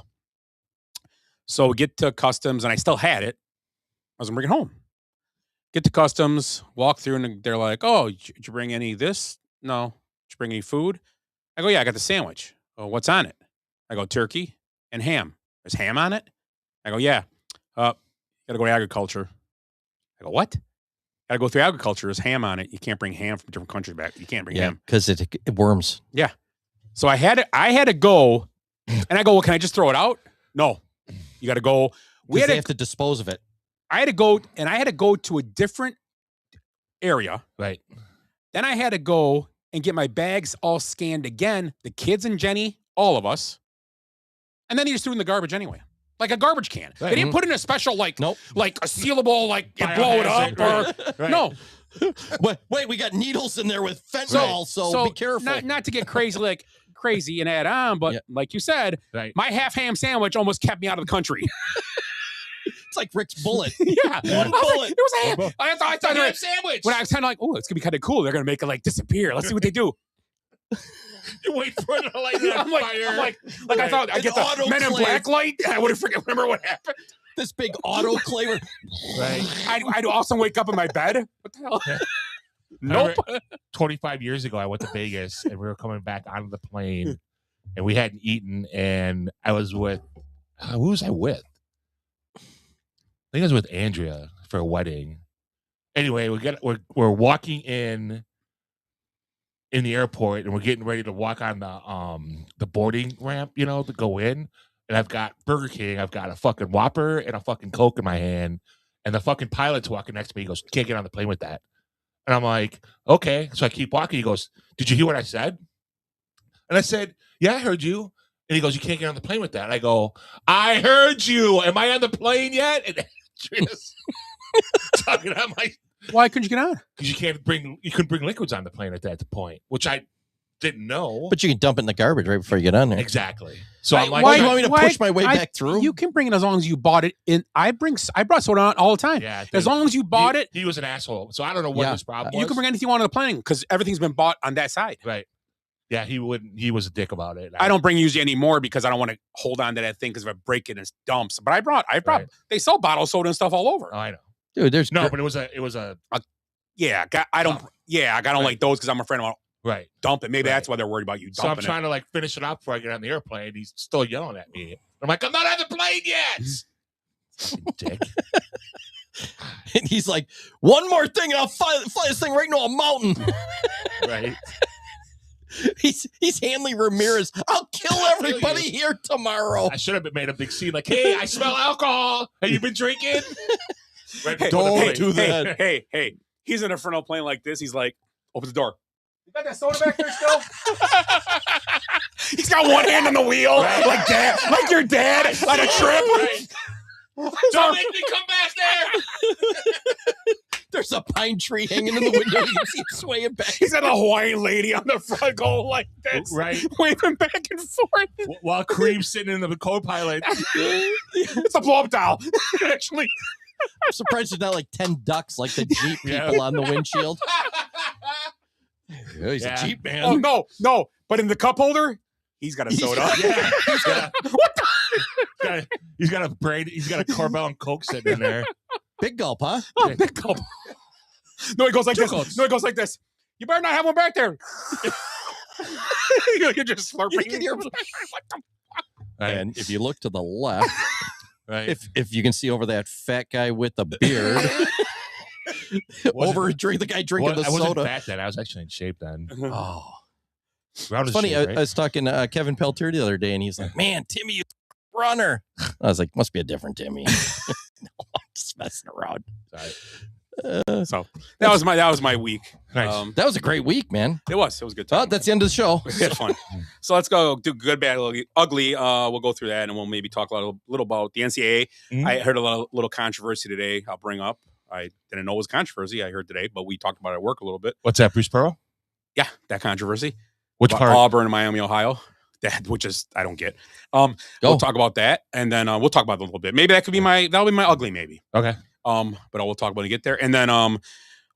K: So we get to customs, and I still had it. I was going to bring it home. Get to customs, walk through, and they're like, "Oh, did you bring any of this? No. Did you bring any food?" I go, "Yeah, I got the sandwich." "Oh, what's on it?" I go, "Turkey and ham." "There's ham on it?" I go, "Yeah." Gotta go to agriculture. I go, "What?" Gotta go through agriculture. There's ham on it. You can't bring ham from different countries back. You can't bring ham.
F: Because it worms.
K: Yeah. So I had to go, and I go, "Well, can I just throw it out?" "No. You got to go."
F: We have to dispose of it.
K: I had to go, and I had to go to a different area.
A: Right.
K: Then I had to go and get my bags all scanned again. The kids and Jenny, all of us. And then they just threw it in the garbage anyway. Like a garbage can.
F: Right.
K: They didn't put in a special, like a sealable, like you blow it up.
A: Right.
K: No.
F: Wait, we got needles in there with fentanyl, so be careful.
K: Not to get crazy and add on, but like you said, my half ham sandwich almost kept me out of the country.
F: It's like Rick's bullet.
K: Yeah.
F: One bullet.
K: It was a ham. I thought
A: a ham sandwich.
K: When I was kind of like, oh, it's going to be kind of cool. They're going to make it like disappear. Let's see what they do.
A: You wait for it to light on
K: I'm
A: fire.
K: like I thought I'd get the Men in Black light. I would have remember what happened.
F: This big autoclaver.
A: Right.
K: I'd also wake up in my bed. What the hell? Nope.
A: 25 years ago, I went to Vegas, and we were coming back onto the plane, and we hadn't eaten, and I was with, who was I with? I think I was with Andrea for a wedding. Anyway, we're walking in the airport, and we're getting ready to walk on the boarding ramp, to go in. And I've got Burger King, I've got a fucking Whopper and a fucking Coke in my hand, and the fucking pilot's walking next to me. He goes, "You can't get on the plane with that." And I'm like, "Okay." So I keep walking. He goes, "Did you hear what I said?" And I said, "Yeah, I heard you." And he goes, "You can't get on the plane with that." And I go, "I heard you. Am I on the plane yet?" And Andrea's talking. I'm like,
K: "Why couldn't you get on?"
A: Because you couldn't bring liquids on the plane at that point, which I didn't know.
F: But you can dump it in the garbage right before you get on there.
A: Exactly. So I'm like,
F: why do you want me to push my way back through?
K: You can bring it as long as you bought it in. I brought soda on all the time.
A: Yeah,
K: as long as you bought it.
A: He was an asshole. So I don't know what his problem was.
K: You can bring anything you want on the plane because everything's been bought on that side.
A: Right. Yeah, he wouldn't. He was a dick about it.
K: I don't bring usually anymore because I don't want to hold on to that thing because if I break it, it's dumps. But I brought.
A: Right.
K: They sell bottle soda and stuff all over.
A: Oh, I know,
F: dude. There's
A: no, but it was a.
K: Yeah, I don't. Yeah, I don't like those because I'm afraid I'll
A: right
K: dump it. Maybe
A: Right.
K: that's why they're worried about you.
A: So I'm trying to like finish it up before I get on the airplane. He's still yelling at me. I'm like, I'm not on the plane yet. Dick.
F: And he's like, one more thing, and I'll fly this thing right into a mountain.
A: Right.
F: He's Hanley Ramirez. I'll kill everybody here tomorrow.
A: I should have made a big scene like, hey, I smell alcohol. Have you been drinking? Right
K: Hey,
F: don't do that.
K: Hey, he's in a front of a plane like this. He's like, open the door. You got that soda back there still? He's got one hand on the wheel,
A: right.
K: like dad, like your dad on a trip.
A: Right. Don't make me come back there.
F: There's a pine tree hanging in the window. You can see it swaying back.
K: He's got a Hawaiian lady on the front going like this,
A: right,
K: waving back and forth.
A: While Cream's sitting in the co-pilot.
K: It's a blow-up doll. Actually,
F: I'm surprised there's not like 10 ducks like the Jeep people on the windshield. Yeah, he's a Jeep man.
K: Oh no! But in the cup holder, he's got a soda. What the?
A: He's got a Carvel and Coke sitting in there.
F: Big gulp, huh?
K: Oh, big gulp. No, he goes like this. No, he goes like this. You better not have one back there. You're just slurping.
F: And if you look to the left,
A: right,
F: if you can see over that fat guy with the beard, the guy drinking the
A: I wasn't
F: soda.
A: fat then. I was actually in shape then.
F: Oh,
A: it's
F: funny. I was talking to Kevin Peltier the other day, and he's like, "Man, Timmy, you runner." I was like, "Must be a different Timmy." No, I'm just messing around.
K: So that was my week.
A: Nice.
F: That was a great week, man.
K: It was good time.
F: Well, that's the end of the show.
K: We had fun. So let's go do good, bad, ugly. We'll go through that, and we'll maybe talk a little about the NCAA.
A: Mm-hmm.
K: I heard a little controversy today. I'll bring up. I didn't know it was controversy. I heard today, but we talked about it at work a little bit.
A: What's that, Bruce Pearl?
K: Yeah, that controversy.
A: Which
K: about
A: part?
K: Auburn, Miami, Ohio. Which is I don't get. We'll talk about that, and then we'll talk about it a little bit. Maybe that'll be my ugly, maybe.
A: Okay.
K: But we'll talk about it when we get there, and then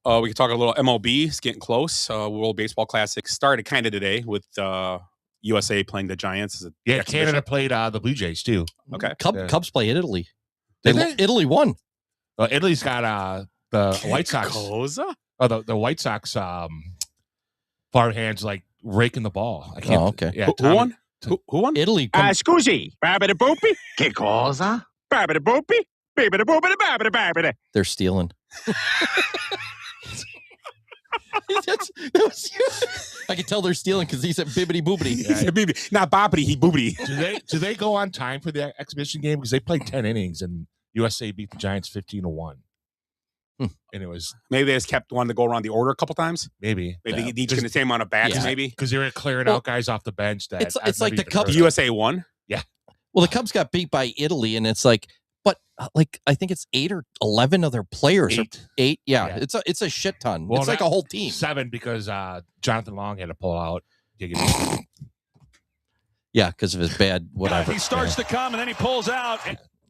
K: we can talk a little MLB. It's getting close. World Baseball Classic started kind of today with USA playing the Giants.
A: Yeah, Canada played the Blue Jays too.
K: Okay.
F: Cubs play Italy.
A: Did they?
F: Italy won.
A: Italy's got the White Sox.
K: Cosa?
A: Oh, the White Sox far hands like raking the ball. I can't.
F: Oh, okay.
A: Yeah.
K: Who won? Who won?
F: Italy.
L: Scusi, babidi boopy. Che cosa? Babidi boopy. Babidi boopity babidi babidi.
F: They're stealing. I can tell they're stealing because he said bibbity boobity.
K: He said bibbity, not boppity. He boobity.
A: Do they go on time for the exhibition game because they played 10 innings and USA beat the Giants 15-1. And it was
K: maybe they just kept wanting to go around the order a couple times.
A: Maybe
K: each getting the same amount of bats. Maybe
A: because they were clearing out guys off the bench. That
F: it's like the Cubs.
K: USA won.
A: Yeah.
F: Well, the Cubs got beat by Italy, and it's like, but like I think it's 8 or 11 of their players. Eight. Yeah. It's a shit ton. Well, it's like a whole team.
A: 7 because Jonathan Long had to pull out.
F: Yeah, because of his bad whatever.
M: He starts to come and then he pulls out.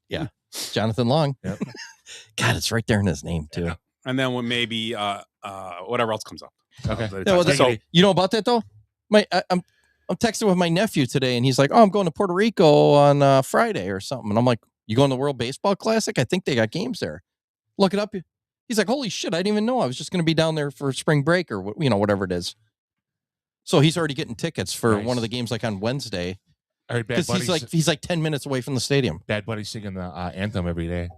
F: Yeah. Jonathan Long.
A: Yep.
F: God, it's right there in his name too.
K: Yeah. And then when maybe whatever else comes up.
A: Okay.
F: So you know about that though? I'm texting with my nephew today, and he's like, "Oh, I'm going to Puerto Rico on Friday or something." And I'm like, "You going to the World Baseball Classic? I think they got games there. Look it up." He's like, "Holy shit! I didn't even know. I was just going to be down there for spring break or whatever it is." So he's already getting tickets for one of the games like on Wednesday. Because he's like 10 minutes away from the stadium.
A: Bad Buddy's singing the anthem every day.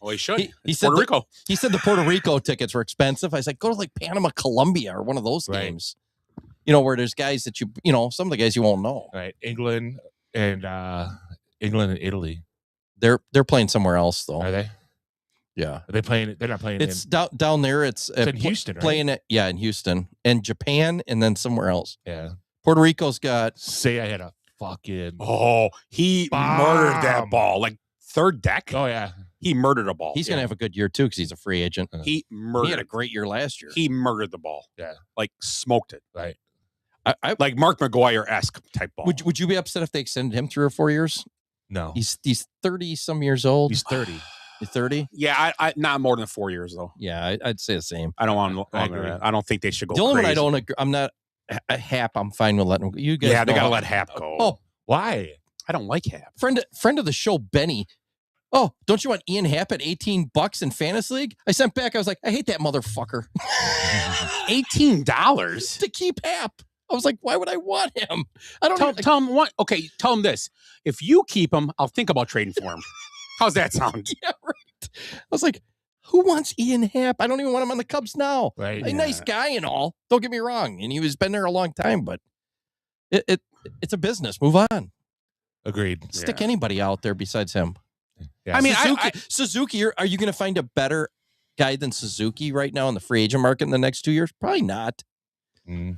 K: Well, he should.
F: He said
K: Puerto Rico.
F: He said the Puerto Rico tickets were expensive. I was like, go to like Panama, Colombia, or one of those games. Where there's guys that some of the guys you won't know.
A: Right, England and Italy.
F: They're playing somewhere else though.
A: Are they?
F: Yeah.
A: Are they playing? They're not playing.
F: It's down there. It's
A: in Houston. Right?
F: Playing it, yeah, in Houston and Japan, and then somewhere else.
A: Yeah.
F: Puerto Rico's got.
A: Say I had a fucking.
K: Oh, he murdered that ball like third deck.
A: Oh yeah,
K: he murdered a ball.
F: He's gonna have a good year too because he's a free agent.
K: He had
F: a great year last year.
K: He murdered the ball.
A: Yeah,
K: like smoked it.
A: Right.
K: I like Mark McGuire-esque type ball.
F: Would you be upset if they extended him 3 or 4 years?
A: No.
F: He's 30 some years old.
A: He's 30.
F: He's 30.
K: Yeah, I not more than 4 years though.
F: Yeah, I'd say the same.
K: I don't want.
F: I agree.
K: I don't think they should go.
F: The only
K: crazy.
F: one I don't agree. Hap, I'm fine with letting him go. You guys,
K: Yeah, they
F: know
K: gotta
F: how-
K: let Hap go.
F: Oh,
A: why?
K: I don't like Hap.
F: Friend of the show, Benny. Oh, don't you want Ian Happ at $18 in Fantasy League? I sent back. I was like, I hate that motherfucker.
K: $18
F: to keep Happ. I was like, why would I want him? I don't
K: tell him what. Okay, tell him this. If you keep him, I'll think about trading for him. How's that sound?
F: Yeah, right. I was like, who wants Ian Happ? I don't even want him on the Cubs now.
A: Right.
F: A nice guy and all. Don't get me wrong. And he was been there a long time, but it's a business. Move on.
A: Agreed.
F: Stick anybody out there besides him.
A: Yeah.
K: I mean,
F: Suzuki, are you going to find a better guy than Suzuki right now in the free agent market in the next 2 years? Probably not.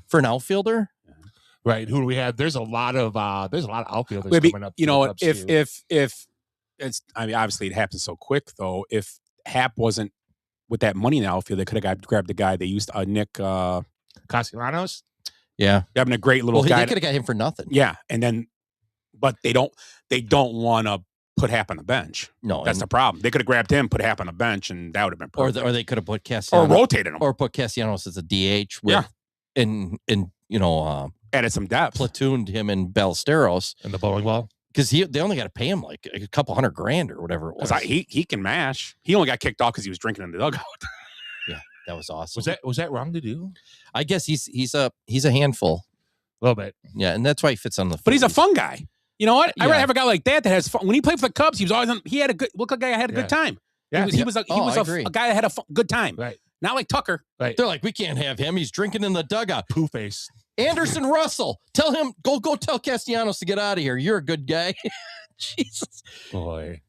F: For an outfielder.
A: Right. Who do we have? There's a lot of outfielders coming up.
K: You know what? If it's, I mean, obviously it happens so quick though. If Hap wasn't with that money in the outfield, they could have grabbed the guy they used, Nick
A: Castellanos.
F: Yeah,
K: having a great little guy.
F: They could have got him for nothing.
K: Yeah, and then, but they don't want to put Hap on the bench.
F: No,
K: that's the problem. They could have grabbed him, put Hap on the bench, and that would have been perfect.
F: Or they could have put Castellanos,
K: or rotated him,
F: or put Castellanos as a DH. With, and you know,
K: added some depth,
F: platooned him in Ballesteros
A: and the bowling ball
F: because they only got to pay him like a couple $100,000 or whatever it was.
K: He can mash. He only got kicked off because he was drinking in the dugout.
F: Yeah, that was awesome.
A: Was that wrong to do?
F: I guess he's a handful,
A: a little bit.
F: Yeah, and that's why he fits on the.
K: But he's a fun guy. You know what?
F: Yeah.
K: I'd rather have a guy like that has fun. When he played for the Cubs, he was always he had a good look. Like a guy had a good time.
A: Yeah,
K: he was a guy that had a good time.
A: Right.
K: Not like Tucker.
A: Right.
F: They're like, we can't have him. He's drinking in the dugout.
A: Pooh face.
F: Anderson Russell, tell him go tell Castellanos to get out of here. You're a good guy. Jesus,
A: boy,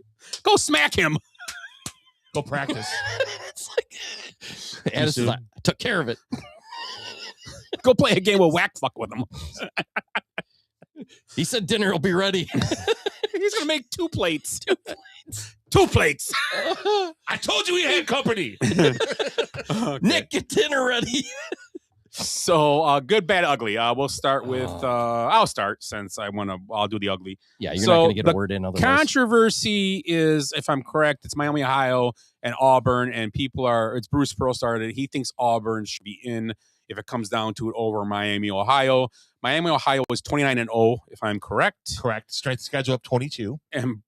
K: go smack him.
A: Go practice.
F: It's like Anderson's like, I took care of it.
K: Go play a game of whack fuck with him.
F: He said dinner will be ready.
K: He's gonna make 2 plates. 2 plates.
A: I told you we had company.
K: Okay.
F: Nick, get dinner ready.
K: So good, bad, ugly. We'll start with I'll start since I'll do the ugly.
F: Yeah, you're not gonna get a word in otherwise.
K: Controversy is, if I'm correct, it's Miami, Ohio, and Auburn, and it's Bruce Pearl started. He thinks Auburn should be in if it comes down to it over Miami, Ohio. Miami, Ohio was 29-0, if I'm correct.
A: Correct. Strength schedule up 22.
K: And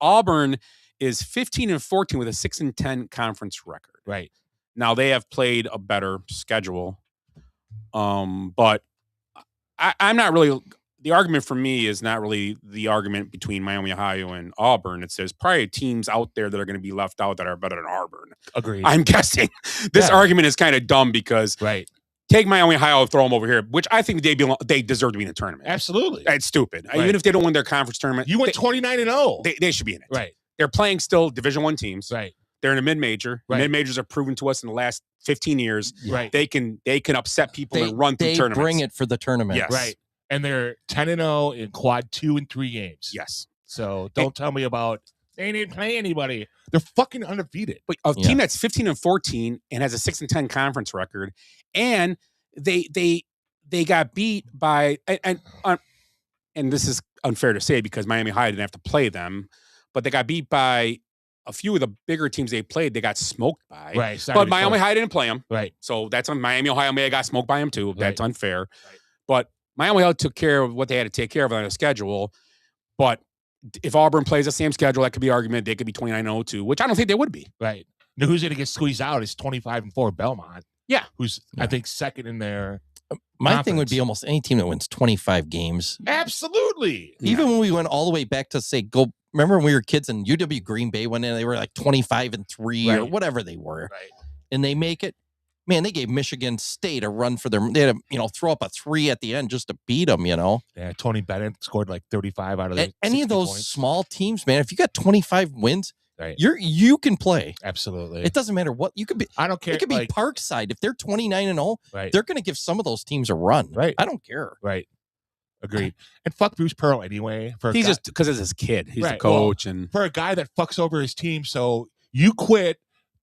K: Auburn is 15-14 with a 6-10 conference record.
A: Right.
K: Now they have played a better schedule, but I'm not really. The argument for me is not really the argument between Miami, Ohio, and Auburn. It says probably teams out there that are going to be left out that are better than Auburn.
A: Agreed.
K: I'm guessing this argument is kind of dumb because take Miami, Ohio, throw them over here, which I think they deserve to be in the tournament.
A: Absolutely,
K: it's stupid. Right. Even if they don't win their conference tournament,
A: you went 29-0.
K: They should be in it.
A: Right.
K: They're playing still Division I teams.
A: Right.
K: They're in a mid-major.
A: Right.
K: Mid-majors have proven to us in the last 15 years they can upset people and run through tournaments.
F: They bring it for the tournament.
K: Yes.
A: Right. And they're 10-0 in quad 2 and 3 games.
K: Yes.
A: So don't tell me about they didn't play anybody. They're fucking undefeated.
K: But a team that's 15-14 and has a 6-10 conference record, and they got beat by and this is unfair to say because Miami High didn't have to play them, but they got beat by a few of the bigger teams they played. They got smoked by.
A: Right.
K: But Miami High didn't play them.
A: Right.
K: So that's on Miami, Ohio may have got smoked by them too. That's unfair.
A: Right.
K: But Miami Ohio took care of what they had to take care of on the schedule. But if Auburn plays the same schedule, that could be argument. They could be 29-0 too, which I don't think they would be.
A: Right. Now who's going to get squeezed out is 25-4 Belmont.
K: Yeah.
A: Who's I think second in their
F: My thing would be almost any team that wins 25 games.
A: Absolutely.
F: Even when we went all the way back to remember when we were kids and UW Green Bay went in, they were like 25-3 or whatever they were.
A: Right.
F: And they make it. Man, they gave Michigan State a run for their. They had to, throw up a 3 at the end just to beat them.
A: Yeah, Tony Bennett scored like 35 out of the
F: any of those
A: points.
F: Small teams, man. If you got 25 wins,
A: right,
F: you can play.
A: Absolutely.
F: It doesn't matter what you could be.
A: I don't care.
F: It could be Parkside. If they're 29-0,
A: right,
F: they're going to give some of those teams a run.
A: Right.
F: I don't care.
A: Right. Agreed. And fuck Bruce Pearl anyway.
K: He's just because it's his kid. He's the coach, and
A: for a guy that fucks over his team, so you quit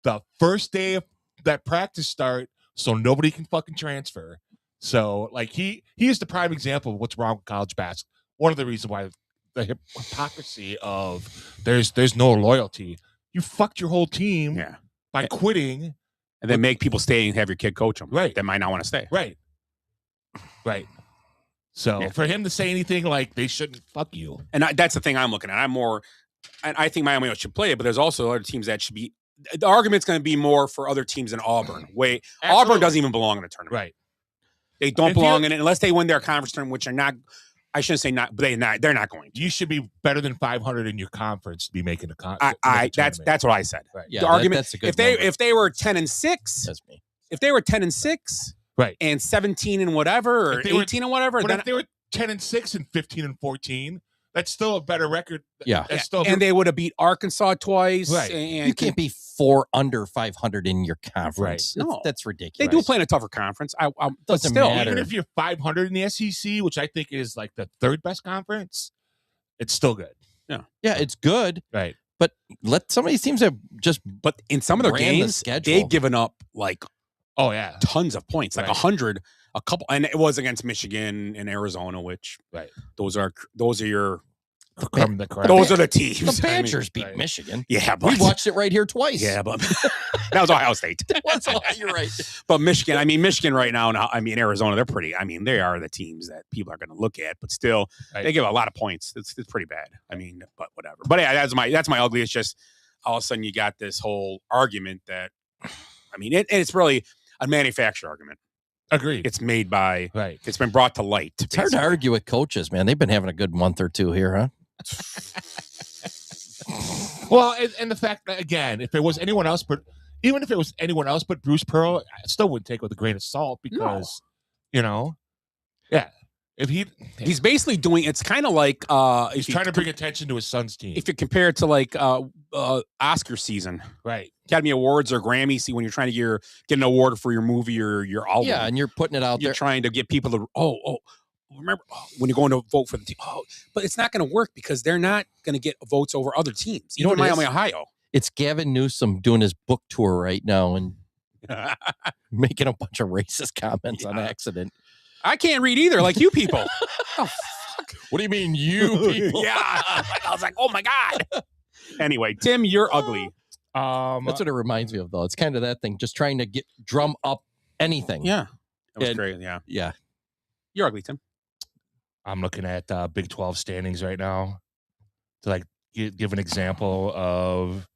A: the first day of that practice start. So nobody can fucking transfer. So like he is the prime example of what's wrong with college basketball. One of the reasons why the hypocrisy of there's no loyalty. You fucked your whole team by quitting,
K: and then make people stay and have your kid coach them.
A: Right.
K: That might not want to stay.
A: Right. Right. So for him to say anything like they shouldn't fuck you.
K: And that's the thing I'm looking at. I think Miami should play it, but there's also other teams that should be. The argument's going to be more for other teams than Auburn. Auburn doesn't even belong in the tournament.
A: Right.
K: They don't belong in it unless they win their conference tournament, which are not. I shouldn't say not, but they're not going to.
A: You should be better than 500 in your conference to be making the
K: that's what I said.
A: Right.
K: Yeah, the argument that's a good if they were 10-6,
F: that's me.
K: If they were 10-6,
A: right,
K: and 17 and whatever, or 18 and whatever,
A: then if they were 10-6 and 15-14, that's still a better record.
F: Yeah,
A: that's still
K: and they would have beat Arkansas twice.
A: Right.
K: And
F: you can't be 4 under 500 in your conference.
A: Right.
F: No, that's ridiculous.
K: They do play in a tougher conference.
F: Doesn't
K: still,
F: matter.
A: Even if you're 500 in the SEC, which I think is like the 3rd best conference, it's still good.
K: Yeah,
F: it's good.
A: Right.
F: But let some of these teams have just.
K: But in some of their games, they've given up like tons of points, like 100, a couple, and it was against Michigan and Arizona, which those are your. Those are the teams.
F: The Badgers beat Michigan.
K: Yeah, but
F: we watched it right here twice.
K: Yeah, but that was Ohio State.
F: You're right.
K: But Michigan right now, Arizona, they're pretty. They are the teams that people are going to look at. But still, they give a lot of points. It's pretty bad. But whatever. But yeah, that's my ugly. It's just all of a sudden you got this whole argument that, it's really a manufactured argument.
A: Agreed.
K: It's made by
A: It's
K: been brought to light.
F: It's hard to argue with coaches, man. They've been having a good month or two here, huh?
A: Well, and the fact that, again, if it was anyone else, but even if it was anyone else but Bruce Pearl, I still wouldn't take it with a grain of salt because, if
K: he's basically doing, it's kind of like
A: he's trying to bring attention to his son's team.
K: If you compare it to like Oscar season,
A: right?
K: Academy Awards or Grammy, see when you're trying to get an award for your movie or your album,
F: yeah, and you're putting it out
K: you're
F: there,
K: trying to get people to remember when you're going to vote for the team. But it's not going to work because they're not going to get votes over other teams.
F: You know what
K: Miami, Ohio.
F: It's Gavin Newsom doing his book tour right now and making a bunch of racist comments on accident.
K: I can't read either, like you people. Oh, fuck.
F: What do you mean, you people?
K: Yeah, I was like, oh my god. Anyway, Tim, you're ugly.
F: That's what it reminds me of, though. It's kind of that thing, just trying to drum up anything.
K: Yeah, that was great. Yeah, you're ugly, Tim.
A: I'm looking at Big 12 standings right now to give an example of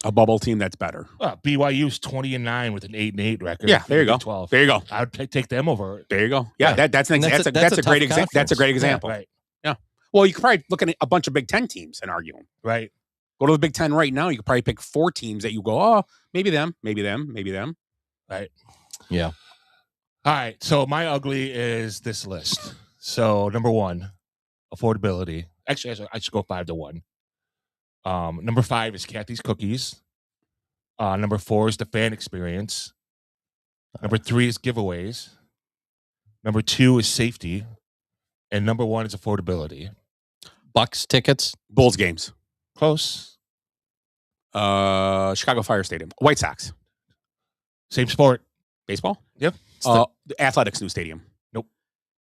K: a bubble team that's better.
A: BYU's 20-9 with an 8-8 record.
K: Yeah, there you go.
A: 12.
K: There you go.
A: I would take them over.
K: There you go. Yeah, that's a great example. That's a great example.
A: Yeah, right.
K: Yeah. Well, you could probably look at a bunch of Big Ten teams and argue them.
A: Right.
K: Go to the Big Ten right now. You could probably pick 4 teams that you go, maybe them, maybe them, maybe them.
A: Right.
F: Yeah.
A: All right. So my ugly is this list. So number 1, affordability. Actually, I should go 5 to 1. Number 5 is Kathy's Cookies. Number 4 is the fan experience. Number 3 is giveaways. Number 2 is safety. And number 1 is affordability.
F: Bucks tickets.
K: Bulls games.
A: Close.
K: Chicago Fire Stadium. White Sox.
A: Same sport.
K: Baseball?
A: Yep.
K: The Athletics new stadium.
A: Nope.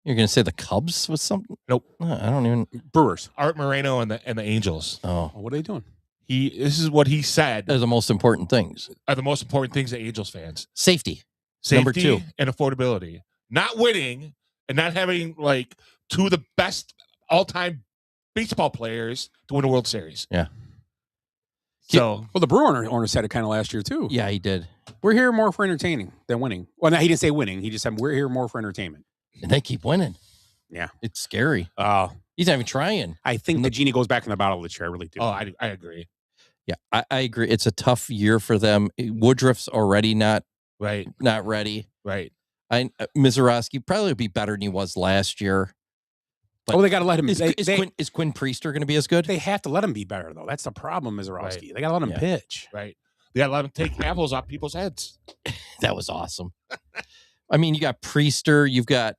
F: You're going to say the Cubs with something?
A: Nope.
F: I don't even.
K: Brewers.
A: Art Moreno and the Angels.
F: Oh.
K: What are they doing?
A: This is what he said.
F: They're the most important things.
A: Are the most important things to Angels fans.
F: Safety.
A: Number
F: 2.
A: And affordability. Not winning and not having 2 of the best all-time baseball players to win a World Series.
F: Yeah.
K: So, the Brewer owner said it kind of last year too.
F: Yeah, he did.
K: We're here more for entertaining than winning. Well, no, he didn't say winning. He just said we're here more for entertainment.
F: And they keep winning.
K: Yeah,
F: it's scary. He's not even trying.
K: I think the genie goes back in the bottle this year. I really do.
A: Oh, I agree.
F: Yeah, I agree. It's a tough year for them. Woodruff's already not ready.
A: Right.
F: Mizorowski probably would be better than he was last year.
K: But they got to let him.
F: Is Quinn Priester going to be as good?
K: They have to let him be better, though. That's the problem, Mizorowski. Right. They got to let him pitch.
A: Right. They got to let him take apples off people's heads.
F: That was awesome. You got Priester. You've got,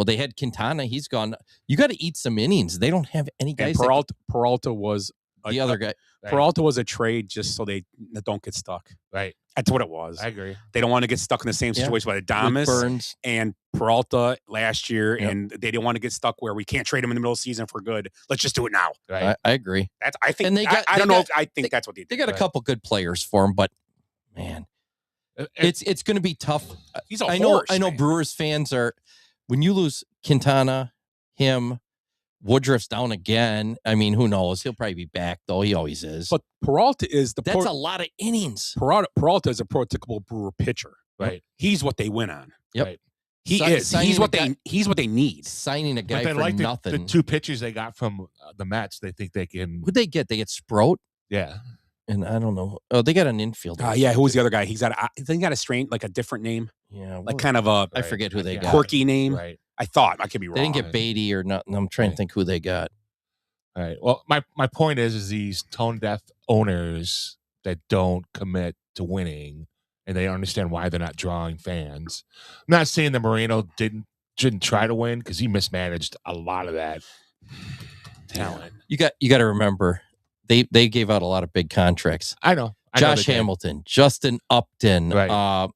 F: they had Quintana. He's gone. You got to eat some innings. They don't have any guys.
K: And Peralta was
F: the other guy.
A: Right.
K: Peralta was a trade just so they don't get stuck.
A: Right.
K: That's what it was.
A: I agree.
K: They don't want to get stuck in the same situation with Adames
F: Burns
K: and Peralta last year, and they didn't want to get stuck where we can't trade them in the middle of the season for good. Let's just do it now.
A: Right.
F: I agree.
K: I think. And I think that's what they did.
F: They got a couple good players for him, but man, it's going to be tough.
K: He's a
F: I
K: horse,
F: know
K: man.
F: Brewers fans are. when you lose Quintana, him, Woodruff's down again. I mean, who knows? He'll probably be back, though. He always is.
K: But Peralta is
F: that's a lot of innings.
K: Peralta is a prototypical Brewer pitcher.
A: Right.
K: He's what they win on.
F: Yep.
A: Right.
K: He's what they need.
F: Signing a guy
A: but
F: for
A: like
F: nothing.
A: The two pitchers they got from the Mets, they think they can.
F: Who'd they get? They get Sprout.
A: Yeah.
F: And I don't know. Oh, they got an infielder.
K: Yeah. Who was the other guy? He's got a strain, like a different name.
F: Yeah.
K: Like kind of a.
F: I forget who they got.
K: Quirky name.
A: Right.
K: I thought. I could be wrong.
F: They didn't get Beatty or nothing. I'm trying to think who they got.
A: All right. Well, my point is these tone deaf owners that don't commit to winning and they understand why they're not drawing fans. I'm not saying that Moreno didn't try to win because he mismanaged a lot of that talent.
F: You got to remember they gave out a lot of big contracts.
A: I know.
F: Josh Hamilton, Justin Upton,
A: right.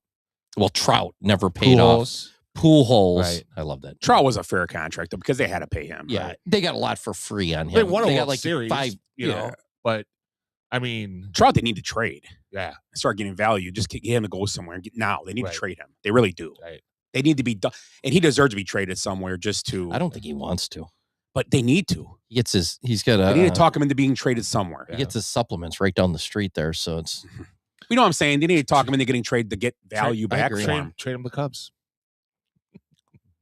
F: Trout never paid off. Pujols.
A: Right.
F: I love that.
K: Trout was a fair contract though, because they had to pay him.
F: Yeah.
K: Right?
F: They got a lot for free on him.
A: They won a
F: got
A: World
F: like
A: Series,
F: 5,
A: you know. But I mean,
K: Trout, they need to trade.
A: Yeah.
K: Start getting value. Just get him to go somewhere and now. They need
A: Right.
K: to trade him. They really do.
A: Right.
K: They need to be done, and he deserves to be traded somewhere just to.
F: I don't think he wants to.
K: But they need to.
F: He's got
K: They need to talk him into being traded somewhere.
F: He gets his supplements right down the street there, so it's.
K: You know what I'm saying? They need to talk him into getting traded to get value back for him.
A: Trade him the Cubs.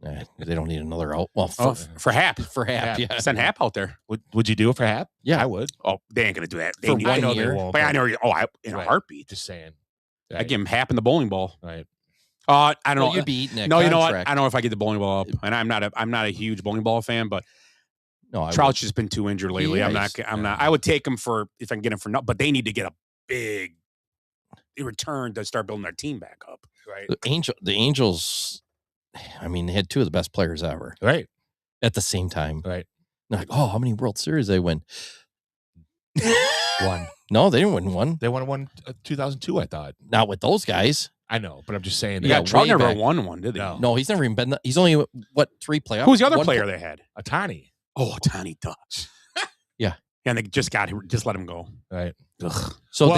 F: They don't need another out. Well,
K: for Hap.
F: For Hap, yeah.
K: Send Hap out there.
A: Would you do it for Hap?
F: Yeah,
A: I would.
K: Oh, they ain't gonna do that. They
F: For
K: need
F: 1
K: I know
F: year.
K: they won't. But I know. In a heartbeat.
A: Just saying.
K: I give him Hap in the bowling ball.
A: Right.
K: I don't know.
F: You'd be eating that
K: No, you know what?
F: contract.
K: I don't know if I get the bowling ball up, and I'm not a huge bowling ball fan, but
F: no,
K: Trout's just been too injured lately.
F: He
K: I'm
F: is.
K: not. I would take him if I can get him for no, but they need to get a big return to start building their team back up. Right.
F: The Angels. I mean, they had 2 of the best players ever.
A: Right.
F: At the same time.
A: Right.
F: They're like, oh, how many World Series they win?
A: One.
F: No, they didn't win one.
A: They won one 2002, I thought.
F: Not with those guys.
A: I know, but I'm just saying.
K: Yeah, Trout never
F: back.
K: won one, did he?
F: No, he's never even been. He's only 3 playoffs.
K: Who's the other player they had?
A: Ohtani.
K: Oh, Ohtani Dutch.
F: Yeah,
K: and they just let him go.
A: Right.
K: Ugh.
F: So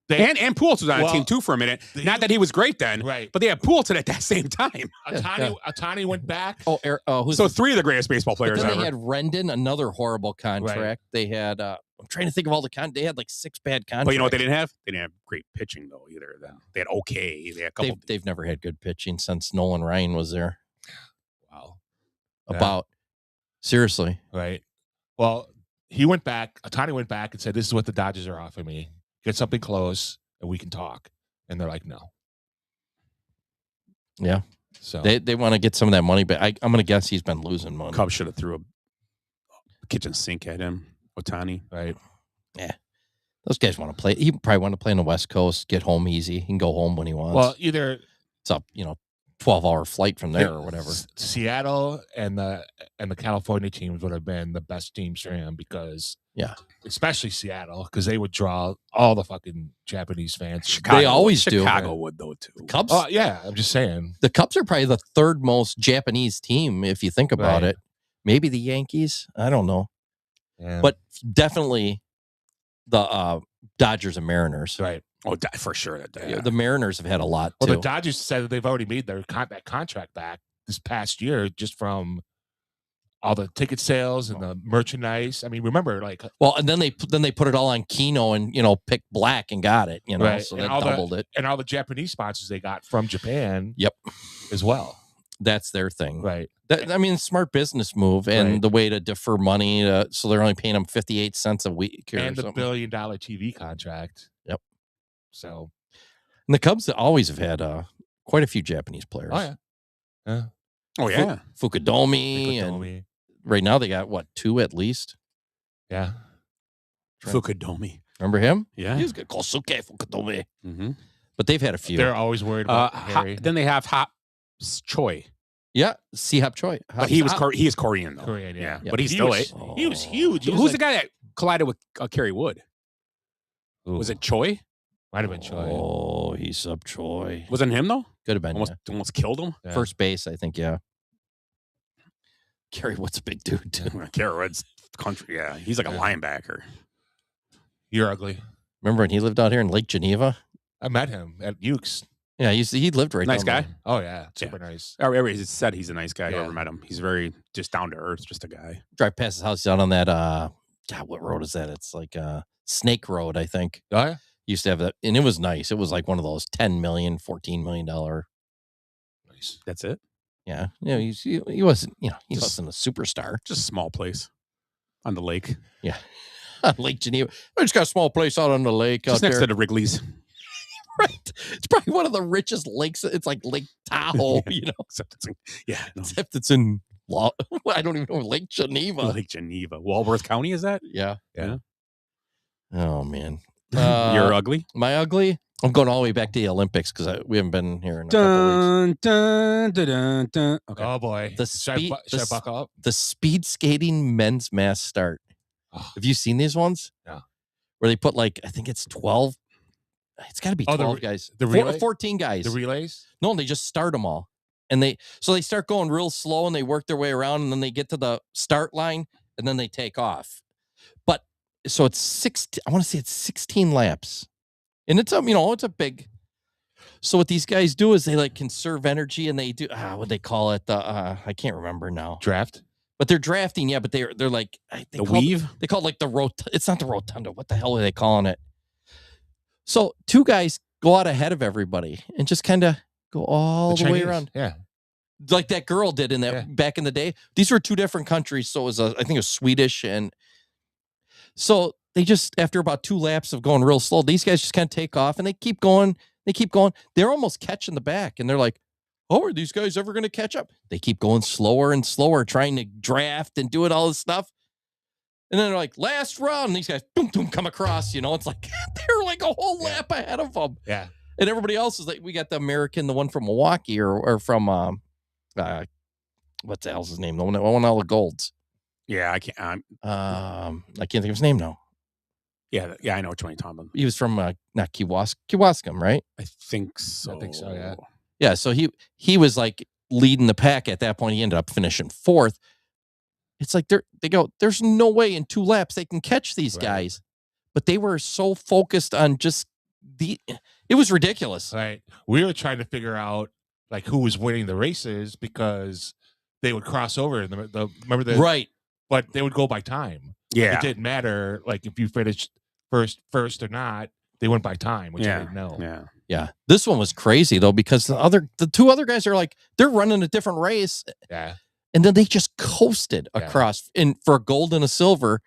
K: and Pujols was on a team too for a minute. Not that he was great then,
A: right?
K: But they had Pujols at that same time.
A: Ohtani went back.
K: So 3 of the greatest baseball players
F: then
K: ever.
F: They had Rendon, another horrible contract.
A: Right.
F: They had. I'm trying to think of all the they had like 6 bad contracts.
K: But you know what they didn't have? They didn't have great pitching though either. They had okay. They had a couple.
F: They've never had good pitching since Nolan Ryan was there.
A: Wow.
F: Seriously.
A: Right. Well, Ohtani went back and said, "This is what the Dodgers are offering me. Get something close, and we can talk." And they're like, "No."
F: Yeah.
A: So
F: they want to get some of that money, but I'm going to guess he's been losing money.
K: Cubs should have threw a kitchen sink at him. Ohtani.
A: Right.
F: Yeah. Those guys want to play. He probably want to play on the West Coast, get home easy. He can go home when he wants.
A: Well, either
F: it's up, 12-hour flight from there or whatever.
A: Seattle and the California teams would have been the best teams for him because, especially Seattle, because they would draw all the fucking Japanese fans.
F: Chicago, they always do.
K: Chicago would though too.
F: Cubs.
A: Oh yeah, I'm just saying.
F: The Cubs are probably the 3rd most Japanese team if you think about it. Maybe the Yankees. I don't know.
A: Yeah.
F: But definitely the Dodgers and Mariners.
A: Right.
K: Oh, for sure.
F: The Mariners have had a lot, too.
A: Well, the Dodgers said that they've already made that contract back this past year just from all the ticket sales and the merchandise. I mean, remember,
F: and then they put it all on Keno and, picked black and got it,
A: right.
F: So
A: and
F: that doubled it.
A: And all the Japanese sponsors they got from Japan.
F: Yep.
A: As well.
F: That's their thing.
A: Right.
F: Smart business move and the way to defer money. So they're only paying them 58 cents a week.
A: And the $1 billion TV contract.
F: Yep.
A: So.
F: And the Cubs always have had quite a few Japanese players.
A: Oh, yeah.
K: Oh, yeah.
F: Fukudomi. And right now they got, 2 at least?
A: Yeah.
K: Fukudomi.
F: Remember him?
K: Yeah.
F: He was good. Kosuke Fukudomi.
K: Mm-hmm.
F: But they've had a few.
A: They're always worried about Harry.
K: Then they have Hop Choi.
F: Yeah, Sihop Choi.
K: But he is Korean, though.
A: Korean, yeah.
K: But he's
A: he
K: still
A: He was huge.
K: Who's the guy that collided with Kerry Wood?
A: Ooh.
K: Was it Choi?
A: Might have been Choi.
F: Oh, he's up Choi.
K: Wasn't him, though?
F: Could have been.
K: Almost killed him?
A: Yeah.
F: First base, I think, yeah. Kerry Wood's a big dude, too.
K: Kerry Wood's country, yeah. He's like a linebacker.
A: You're ugly.
F: Remember when he lived out here in Lake Geneva?
A: I met him at Ukes.
F: Yeah, he lived right
K: Nice
F: down
K: guy.
F: there.
A: Oh yeah, super nice.
K: Everybody said he's a nice guy.
A: Yeah.
K: I never met him. He's very just down to earth, just a guy.
F: Drive past his house out on that. God, what road is that? It's like Snake Road, I think.
A: Oh yeah.
F: Used to have that, and it was nice. It was like one of those $10 million, $14 million.
A: Nice.
K: That's it.
F: Yeah, he wasn't. He wasn't a superstar.
K: Just a small place on the lake.
F: Yeah, Lake Geneva. I just got a small place out on the lake,
K: just
F: out
K: next
F: there.
K: to the Wrigley's.
F: Right. It's probably one of the richest lakes. It's like Lake Tahoe, Except it's in I don't even know, Lake Geneva.
K: Lake Geneva. Walworth County, is that?
F: Yeah. Oh man.
K: You're ugly?
F: My ugly? I'm going all the way back to the Olympics because we haven't been here in a couple weeks.
K: Dun, dun, dun, dun. Okay.
A: Oh boy. Should I buckle up?
F: The speed skating men's mass start. Have you seen these ones?
A: Yeah.
F: Where they put like, I think it's 12. It's got to be 12 guys.
A: The relay?
F: 14 guys.
A: The relays?
F: No, they just start them all. And they start going real slow and they work their way around and then they get to the start line and then they take off. But so it's 16, I want to say it's 16 laps. And it's it's a big. So what these guys do is they like conserve energy and they do what they call it, I can't remember now.
A: Draft?
F: But they're drafting, yeah, but they're like
K: the weave?
F: They call it like the it's not the rotunda. What the hell are they calling it? So two guys go out ahead of everybody and just kind of go all the way around.
A: Yeah.
F: Like that girl did in that back in the day. These were two different countries. So it was I think it was Swedish. And so they just, after about 2 laps of going real slow, these guys just kind of take off and they keep going. They're almost catching the back. And they're like, oh, are these guys ever going to catch up? They keep going slower and slower, trying to draft and doing all this stuff. And then they're like, last round. And these guys, boom, boom, come across. It's like they're like a whole lap ahead of them.
A: Yeah.
F: And everybody else is like, we got the American, the one from Milwaukee or from, what the hell's his name? The one that won all the golds.
K: Yeah, I can't.
F: I can't think of his name now.
K: Yeah, I know what you're talking about.
F: He was from not Kewaskum, right?
K: I think so.
A: Yeah.
F: Yeah, so he was like leading the pack at that point. He ended up finishing 4th. It's like there's no way in 2 laps they can catch these guys. But they were so focused on just it was ridiculous.
A: Right. We were trying to figure out like who was winning the races because they would cross over remember the
F: right.
A: But they would go by time.
K: Yeah.
A: It didn't matter like if you finished first or not, they went by time, which I didn't know.
K: Yeah.
F: Yeah. This one was crazy though, because the 2 other guys are like, they're running a different race.
A: Yeah.
F: And then they just coasted across for a gold and a silver.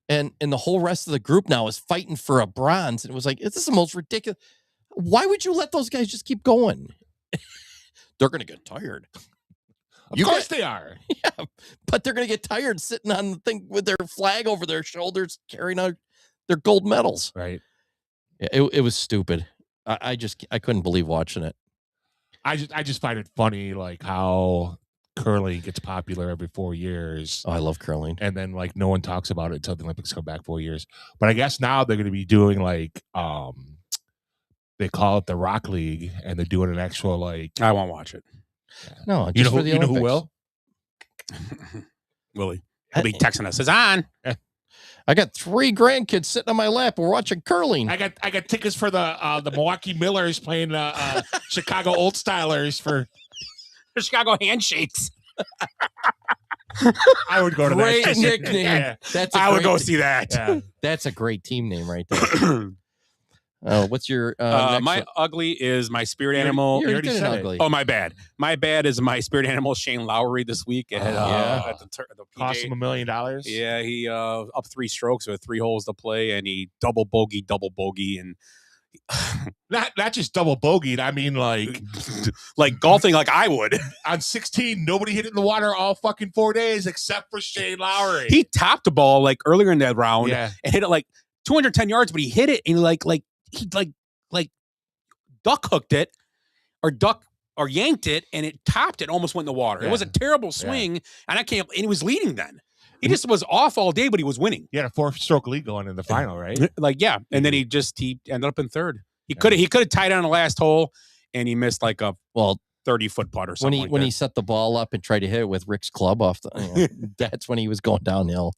F: And the whole rest of the group now is fighting for a bronze. And it was like, this is the most ridiculous. Why would you let those guys just keep going? They're going to get tired.
A: Of course they are.
F: Yeah, but they're going to get tired sitting on the thing with their flag over their shoulders, carrying out their gold medals.
A: Right.
F: Yeah, it was stupid. I couldn't believe watching it.
A: I just find it funny, like how curling gets popular every 4 years.
F: Oh, I love curling.
A: And then like no one talks about it until the Olympics come back 4 years. But I guess now they're going to be doing like they call it the Rock League, and they're doing an actual like.
K: I won't watch it.
F: No, just for the
A: you know who
F: Olympics.
K: will? Willie. He'll be texting us. It's on.
F: I got 3 grandkids sitting on my lap. We're watching curling.
A: I got tickets for the Milwaukee Millers playing Chicago Old Stylers for
K: the Chicago Handshakes.
A: I would go to
F: great
A: that.
F: Great nickname. Yeah.
K: I would go see that.
F: Yeah. That's a great team name right there. What's your
K: my ugly is my spirit animal.
F: You already said ugly.
K: Oh, my bad. My bad is my spirit animal, Shane Lowry, this week at the
A: cost him $1 million.
K: Yeah, he up 3 strokes with 3 holes to play, and he double bogey, and
A: not just double bogeyed. I mean,
K: like golfing, like I would
A: on 16. Nobody hit it in the water all fucking 4 days except for Shane Lowry.
K: He topped the ball like earlier in that round
A: and
K: hit it like 210 yards, but he hit it and he duck hooked it or yanked it, and it topped it, almost went in the water.
A: Yeah.
K: It was a terrible swing, and and he was leading then. He just was off all day, but he was winning.
A: He had a 4-stroke lead going in the final, right?
K: And then he ended up in 3rd. He could have tied on the last hole, and he missed like a 30-foot putt or something.
F: When he set the ball up and tried to hit it with Rick's club off that's when he was going downhill.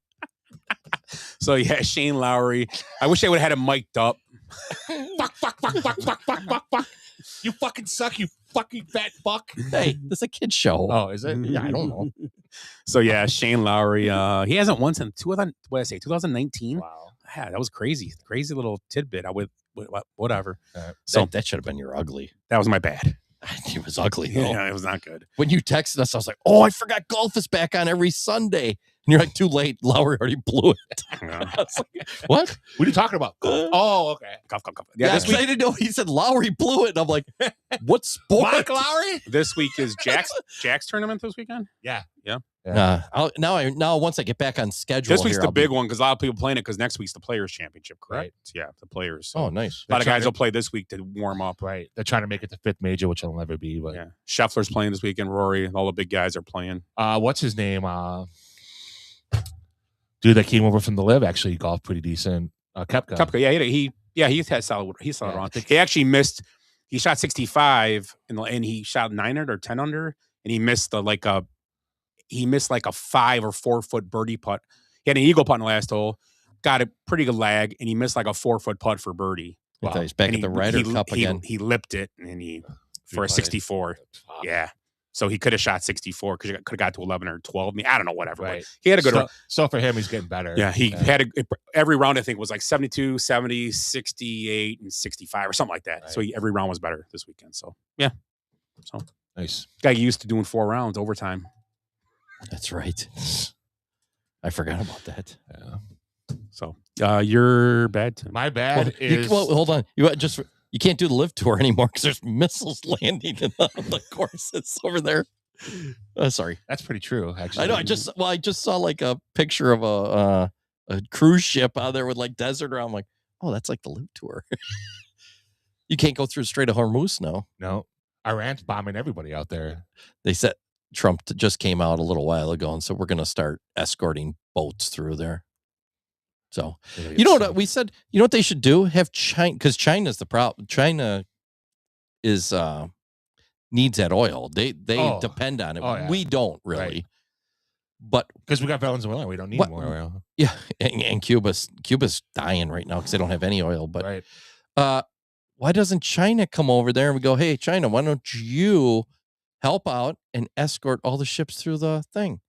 K: So yeah, Shane Lowry. I wish I would have had him mic'd up.
A: fuck. You fucking suck, you fucking fat fuck.
F: Hey, this is a kid's show.
A: Oh, is it?
F: Yeah, I don't know.
K: So yeah, Shane Lowry, he hasn't won since 2019.
A: Wow.
K: Yeah, that was crazy. Crazy little tidbit. I would whatever.
F: So that should have been your ugly.
K: That was my bad.
F: It was ugly. Though.
K: Yeah, it was not good.
F: When you texted us, I was like, "Oh, I forgot golf is back on every Sunday." And you're like, "Too late. Lowry already blew it." I was like, "What?
A: What are you talking about?" Oh, okay.
K: Golf.
F: Yeah, this week I didn't know. He said Lowry blew it. And I'm like, "What sport?"
A: Mike Lowry.
K: This week is Jack's tournament this weekend.
A: Yeah.
F: Now once I get back on schedule,
K: this week's the big one because a lot of people playing it because next week's the Players Championship, correct?
A: Right.
K: Yeah, the Players. So
F: oh, nice.
K: A lot of guys will play this week to warm up.
A: Right. They're trying to make it the 5th major, which it'll never be. But
K: yeah, Scheffler's playing this weekend. Rory, all the big guys are playing.
A: What's his name? Dude that came over from the Live actually golfed pretty decent. Koepka.
K: Yeah, he had solid. He's solid round. He actually missed. He shot 65 and he shot 9 under or 10 under, and he missed like a 5 or 4 foot birdie putt. He had an eagle putt in the last hole, got a pretty good lag, and he missed like a 4 foot putt for birdie.
F: Wow. He's back at the Ryder Cup again.
K: He lipped it and for a 64. Wow. Yeah. So he could have shot 64 because he could have got to 11 or 12. I don't know, whatever.
A: Right.
K: He had a good round.
A: So for him, he's getting better.
K: Yeah, he had every round, I think, was like 72, 70, 68, and 65 or something like that. Right. So every round was better this weekend. So, yeah. So
A: nice.
K: Got used to doing 4 rounds overtime.
F: That's right. I forgot about that.
K: Yeah. So, your bad.
A: My bad is...
F: hold on. You can't do the Live Tour anymore because there's missiles landing in the courses over there. Sorry.
A: That's pretty true, actually.
F: I know. I just saw like a picture of a cruise ship out there with like desert around. I'm like, oh, that's like the Live Tour. You can't go through the Strait of Hormuz now.
A: No. Iran's bombing everybody out there.
F: They said Trump just came out a little while ago and said we're going to start escorting boats through there. So, you know what we said? You know what they should do? Have China, because China's the problem. China is needs that oil. They depend on it.
A: Oh, yeah.
F: We don't really,
A: right.
F: But
A: because we got Venezuela, we don't need more oil.
F: Yeah, and Cuba's dying right now because they don't have any oil. But why doesn't China come over there and we go, hey, China, why don't you help out and escort all the ships through the thing?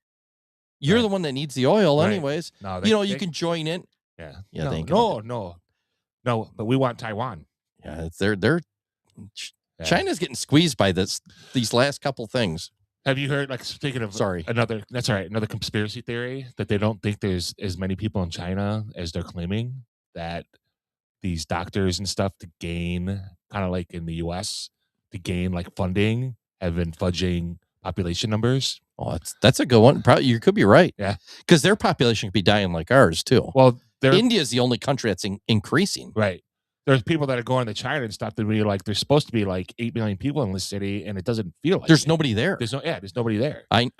F: You're the one that needs the oil, anyways. No, you can join in.
A: Yeah. No. But we want Taiwan.
F: Yeah, they're China's getting squeezed by these last couple things.
A: Have you heard? Like, speaking of, another conspiracy theory that they don't think there's as many people in China as they're claiming. That these doctors and stuff to gain, kind of like in the U.S., to gain like funding, have been fudging population numbers.
F: Oh, that's a good one. Probably you could be right.
A: Yeah,
F: because their population could be dying like ours too.
A: Well,
F: India is the only country that's increasing.
A: Right. There's people that are going to China and stuff that be like there's supposed to be like 8 million people in this city, and it doesn't feel like
F: there's nobody there.
A: There's nobody there.
F: I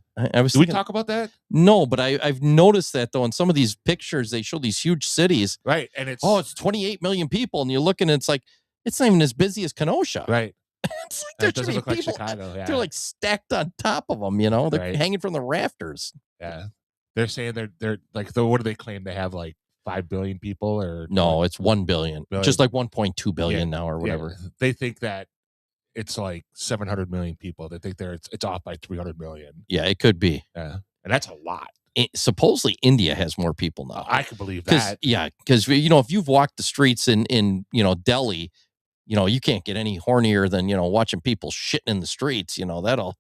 F: was.
A: Did we talk about that?
F: No, but I've noticed that though. In some of these pictures, they show these huge cities.
A: Right, and it's
F: 28 million people, and you're looking, and it's like it's not even as busy as Kenosha.
A: Right.
F: It's like there's
A: look
F: people.
A: Like Chicago, yeah.
F: They're like stacked on top of them. They're hanging from the rafters.
A: Yeah, they're saying they're like what do they claim they have like 5 billion people or
F: no? It's 1 billion, just like 1.2 billion now or whatever.
A: Yeah. They think that it's like 700 million people. They think it's off by 300 million.
F: Yeah, it could be.
A: Yeah, and that's a lot.
F: Supposedly India has more people now.
A: I can believe that.
F: Yeah, because if you've walked the streets in Delhi. You can't get any hornier than, watching people shitting in the streets. That'll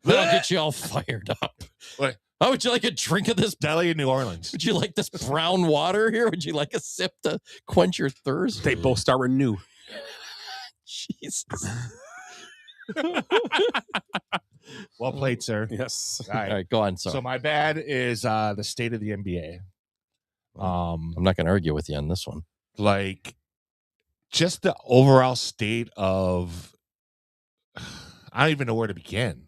F: get you all fired up.
A: What?
F: How would you like a drink of this?
A: Delhi in New Orleans.
F: Would you like this brown water here? Would you like a sip to quench your thirst?
K: They both start with new.
F: Jesus.
A: Well played, sir.
K: Yes.
F: All right, go on.
A: So my bad is the state of the NBA.
F: I'm not going to argue with you on this one.
A: Like, just the overall state of, I don't even know where to begin.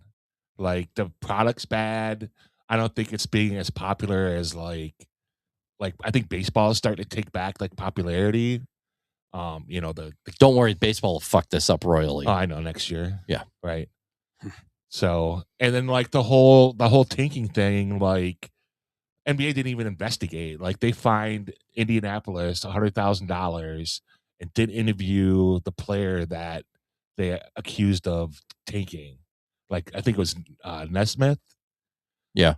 A: Like, the product's bad. I don't think it's being as popular as like I think baseball is starting to take back like popularity.
F: Don't worry, baseball will fuck this up royally.
A: Oh, I know, next year.
F: Yeah.
A: Right. So, and then like the whole tanking thing, like NBA didn't even investigate. Like they fined Indianapolis $100,000 and did interview the player that they accused of tanking. Like I think it was Nesmith.
F: Yeah.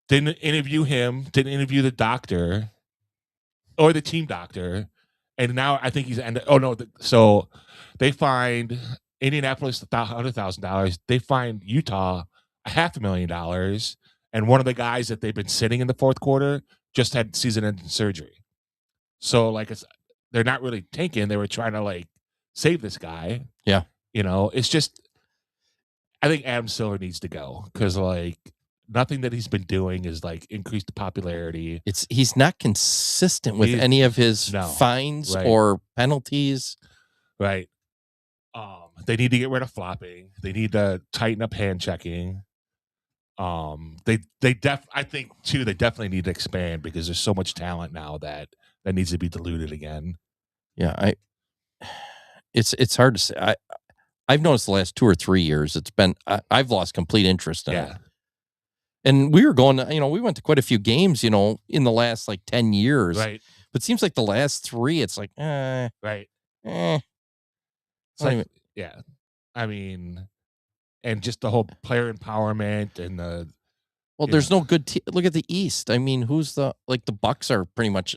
A: Didn't interview him. Didn't interview the doctor or the team doctor. And now I think he's so they fined Indianapolis $100,000. They fined Utah $500,000. And one of the guys that they've been sitting in the fourth quarter just had season-ending surgery. So like they're not really tanking. They were trying to like save this guy.
F: Yeah.
A: It's just I think Adam Silver needs to go because like nothing that he's been doing is like increased the popularity.
F: He's not consistent with any of his fines or penalties.
A: Right. They need to get rid of flopping. They need to tighten up hand checking. I think too, they definitely need to expand because there's so much talent now that needs to be diluted again.
F: Yeah, it's hard to say. I've noticed the last 2 or 3 years, I've lost complete interest in it. And we were going, we went to quite a few games, in the last like 10 years.
A: Right.
F: But it seems like the last 3, it's like,
A: right.
F: It's
A: like, yeah. I mean, and just the whole player empowerment and
F: there's no good look at the East. I mean, who's the Bucks are pretty much.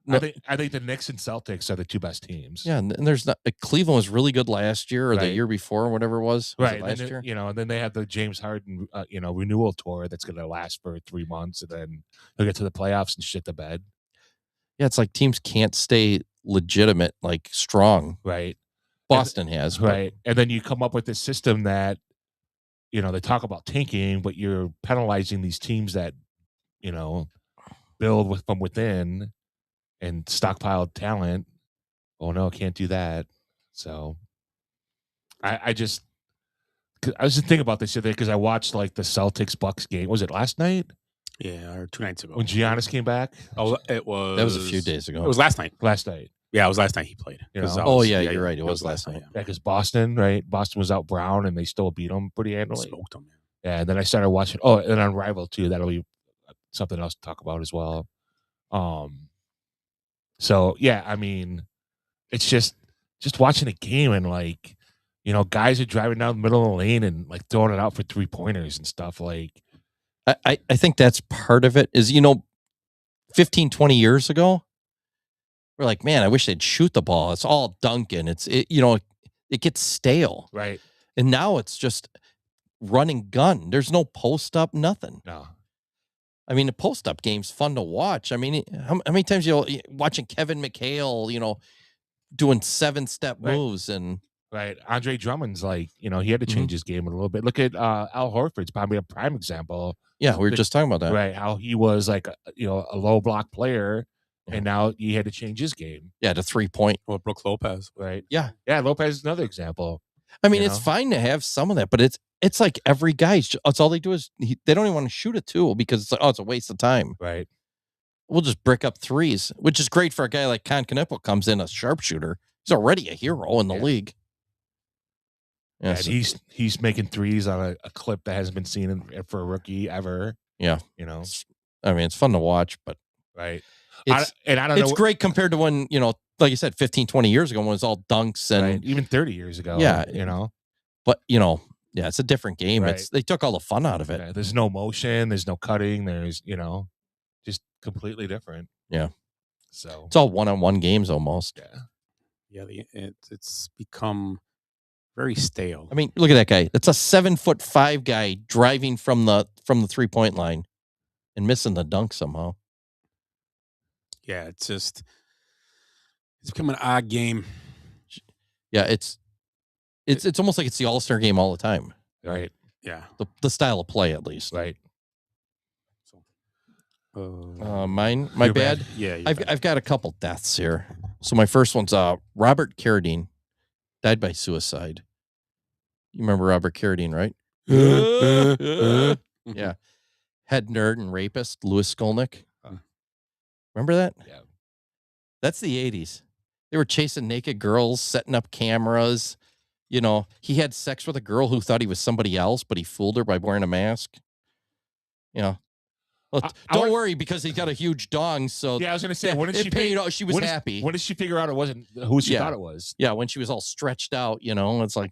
A: I think the Knicks and Celtics are the 2 best teams.
F: Yeah, and there's not Cleveland was really good last year or the year before, whatever it was.
A: Right.
F: Last year?
A: And then they have the James Harden, renewal tour that's going to last for 3 months, and then they'll get to the playoffs and shit the bed.
F: Yeah, it's like teams can't stay legitimate, like strong.
A: Right.
F: Boston has.
A: Right. And then you come up with this system that, they talk about tanking, but you're penalizing these teams that, build from within and stockpiled talent. Oh no, can't do that. So I was just thinking about this today because I watched like the Celtics Bucks game. Was it last night?
K: Yeah, or 2 nights ago.
A: When Giannis came back?
K: Oh, it was.
F: That was a few days ago.
K: It was last night.
A: Last night.
K: Yeah, it was last night he played.
F: You're right. It was last night.
A: Yeah, because Boston, right? Boston was out Brown and they still beat them pretty handily.
K: Smoked them.
A: Yeah, and then I started watching. Oh, and on Rival too. That'll be something else to talk about as well. So yeah, I mean, it's just watching a game and like, guys are driving down the middle of the lane and like throwing it out for 3-pointers and stuff. Like,
F: I think that's part of it. Is 15, 20 years ago, we're like, man, I wish they'd shoot the ball. It's all dunking. It gets stale.
A: Right.
F: And now it's just run and gun. There's no post up, nothing.
A: No.
F: I mean, the post up game's fun to watch. I mean, how many times watching Kevin McHale, doing 7-step moves and
A: right. Andre Drummond's like, he had to change his game a little bit. Look at Al Horford's probably a prime example.
F: Yeah, we were just talking about that.
A: Right. How he was like, a low block player. And now he had to change his game.
F: Yeah, to 3-point.
K: Or Brooke Lopez.
A: Right.
F: Yeah.
A: Yeah, Lopez is another example.
F: I mean, it's fine to have some of that, but it's like every guy, that's all they do is they don't even want to shoot a 2 because it's like, it's a waste of time.
A: Right.
F: We'll just brick up 3s, which is great for a guy like Con Knippel comes in, a sharpshooter. He's already a hero in the league.
A: Yeah, and he's making 3s on a clip that hasn't been seen for a rookie ever.
F: Yeah.
A: I
F: mean, it's fun to watch, but
A: right.
F: I don't know. It's great compared to when, like you said, 15, 20 years ago when it was all dunks and
A: even 30 years ago.
F: Yeah. But,
A: Yeah,
F: it's a different game.
A: Right.
F: They took all the fun out of it.
A: Yeah, there's no motion. There's no cutting. There's, just completely different.
F: Yeah.
A: So
F: it's all one-on-one games almost.
A: Yeah.
K: Yeah. It's become very stale.
F: I mean, look at that guy. That's a 7'5" guy driving from the 3-point line and missing the dunk somehow.
K: Yeah. It's become an odd game.
F: Yeah. It's almost like it's the All-Star game all the time.
A: Right.
K: Yeah.
F: The style of play, at least.
A: Right.
F: My bad.
K: Yeah.
F: I've got a couple deaths here. So my first one's Robert Carradine died by suicide. You remember Robert Carradine, right? Yeah. Head nerd and rapist, Louis Skolnick. Remember that?
A: Yeah.
F: That's the 80s. They were chasing naked girls, setting up cameras. He had sex with a girl who thought he was somebody else, but he fooled her by wearing a mask. Well, don't worry, because he's got a huge dong. So
A: yeah, I was gonna say, when did she
F: paid off? She was happy.
A: When did she figure out it wasn't who she thought it was?
F: Yeah, when she was all stretched out, it's like,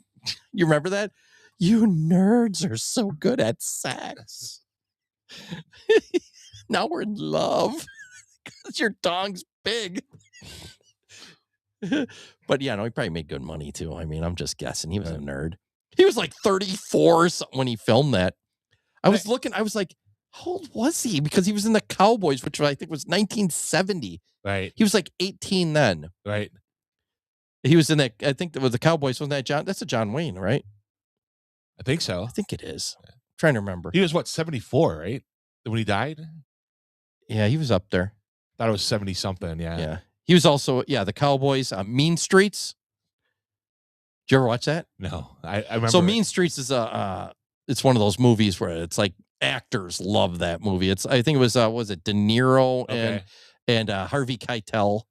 F: you remember that? You nerds are so good at sex. Now we're in love because your dong's big. But yeah, no, he probably made good money too. I mean, I'm just guessing. He was a nerd. He was like 34 or something when he filmed that. I was looking, I was like, how old was he? Because he was in the Cowboys, which I think was 1970.
A: Right.
F: He was like 18 then.
A: Right.
F: He was in that, I think that was the Cowboys. Wasn't that John? That's a John Wayne, right?
A: I think so.
F: I think it is. I'm trying to remember.
A: He was 74, right? When he died?
F: Yeah, he was up there.
A: Thought it was 70 something. Yeah.
F: Yeah. He was also, the Cowboys, Mean Streets. Did you ever watch that?
A: No, I remember.
F: So Mean Streets is it's one of those movies where it's like actors love that movie. I think it was it De Niro and Harvey Keitel,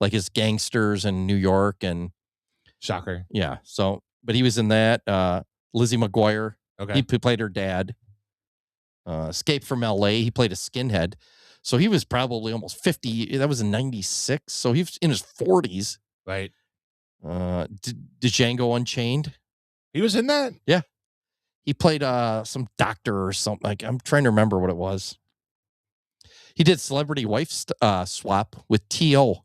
F: like his gangsters in New York and
A: Shocker.
F: Yeah. So, but he was in that. Lizzie McGuire.
A: Okay.
F: He played her dad. Escape from L.A. He played a skinhead. So he was probably almost 50. That was in 96. So he was in his 40s.
A: Right.
F: Django Unchained.
A: He was in that?
F: Yeah. He played some doctor or something. Like, I'm trying to remember what it was. He did Celebrity Wife Swap with T.O.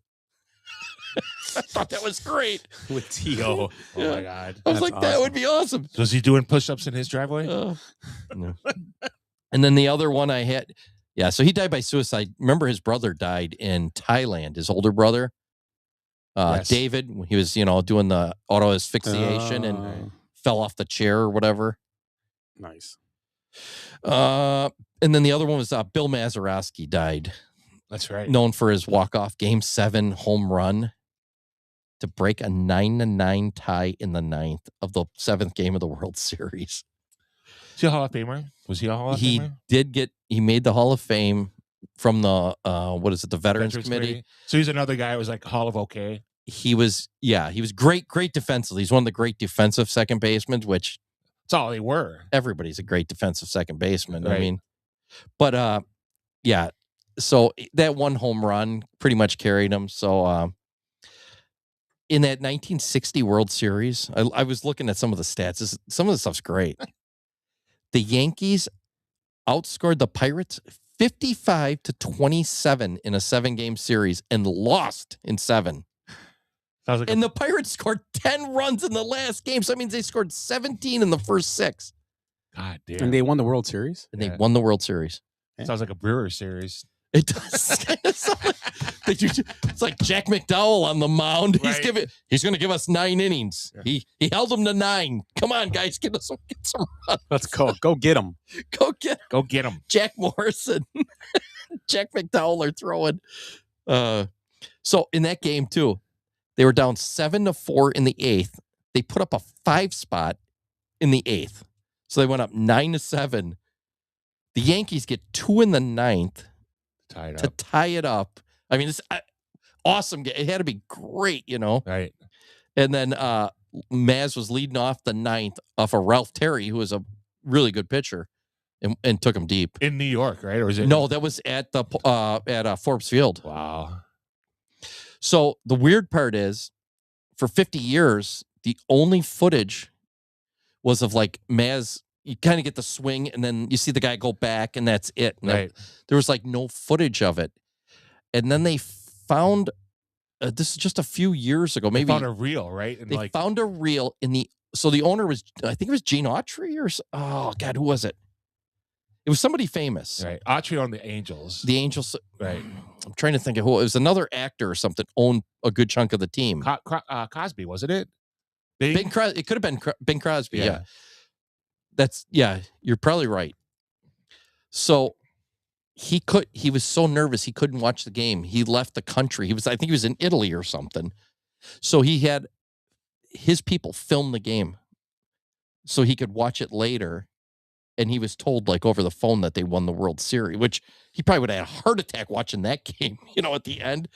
F: I thought that was great.
A: With T.O. Oh, my God.
F: I was like, awesome. That would be awesome.
A: So was he doing push-ups in his driveway?
F: No. And then the other one I had, so he died by suicide. Remember, his brother died in Thailand, his older brother. Yes. David, he was, doing the auto asphyxiation and fell off the chair or whatever.
K: Nice.
F: And then the other one was Bill Mazeroski died.
A: That's right.
F: Known for his walk-off Game 7 home run to break a 9-9 tie in the 9th of the 7th game of the World Series.
A: Is he a Hall of Famer? Was he a Hall of Famer?
F: He made the Hall of Fame from the, the Veterans Committee.
A: So he's another guy who was like Hall of OK.
F: He was great defensive. He's one of the great defensive second basemen, which
A: that's all they were.
F: Everybody's a great defensive second baseman.
A: Right.
F: I mean, but so that one home run pretty much carried him. So in that 1960 World Series, I was looking at some of the stats. Some of the stuff's great. The Yankees outscored the Pirates 55-27 in a 7-game series and lost in 7. And the Pirates scored 10 runs in the last game. So that means they scored 17 in the first 6.
A: God damn.
K: And they won the World Series?
F: And they won the World Series.
A: Sounds like a Brewers series.
F: It does. It's like Jack McDowell on the mound. Right. He's going to give us 9 innings. Yeah. He held them to 9. Come on, guys, get some runs.
K: Let's go. Go get him.
F: Go get
A: him.
F: Jack Morrison, Jack McDowell are throwing. So in that game too, they were down 7-4 in the 8th. They put up a 5 spot in the 8th, so they went up 9-7. The Yankees get 2 in the 9th to tie it up. I mean, it's awesome. It had to be great,
A: Right.
F: And then Maz was leading off the 9th off of Ralph Terry, who was a really good pitcher, and took him deep.
A: In New York, right? Or was it?
F: No, that was at the Forbes Field.
A: Wow.
F: So the weird part is, for 50 years, the only footage was of like Maz. You kind of get the swing, and then you see the guy go back, and that's it. And
A: right.
F: There was like no footage of it. And then they found, this is just a few years ago, maybe.
A: They found a reel, right? And
F: they found a reel so the owner was, I think it was Gene Autry oh God, who was it? It was somebody famous.
A: Right. Autry on the Angels.
F: The Angels.
A: Right.
F: I'm trying to think of who. It was another actor or something owned a good chunk of the team.
A: Cosby, wasn't it?
F: Bing Crosby. It could have been Bing Crosby.
A: Yeah.
F: You're probably right. So he was so nervous he couldn't watch the game. He left the country. I think he was in Italy or something. So he had his people film the game so he could watch it later. And he was told, like, over the phone that they won the World Series, which he probably would have had a heart attack watching that game, at the end.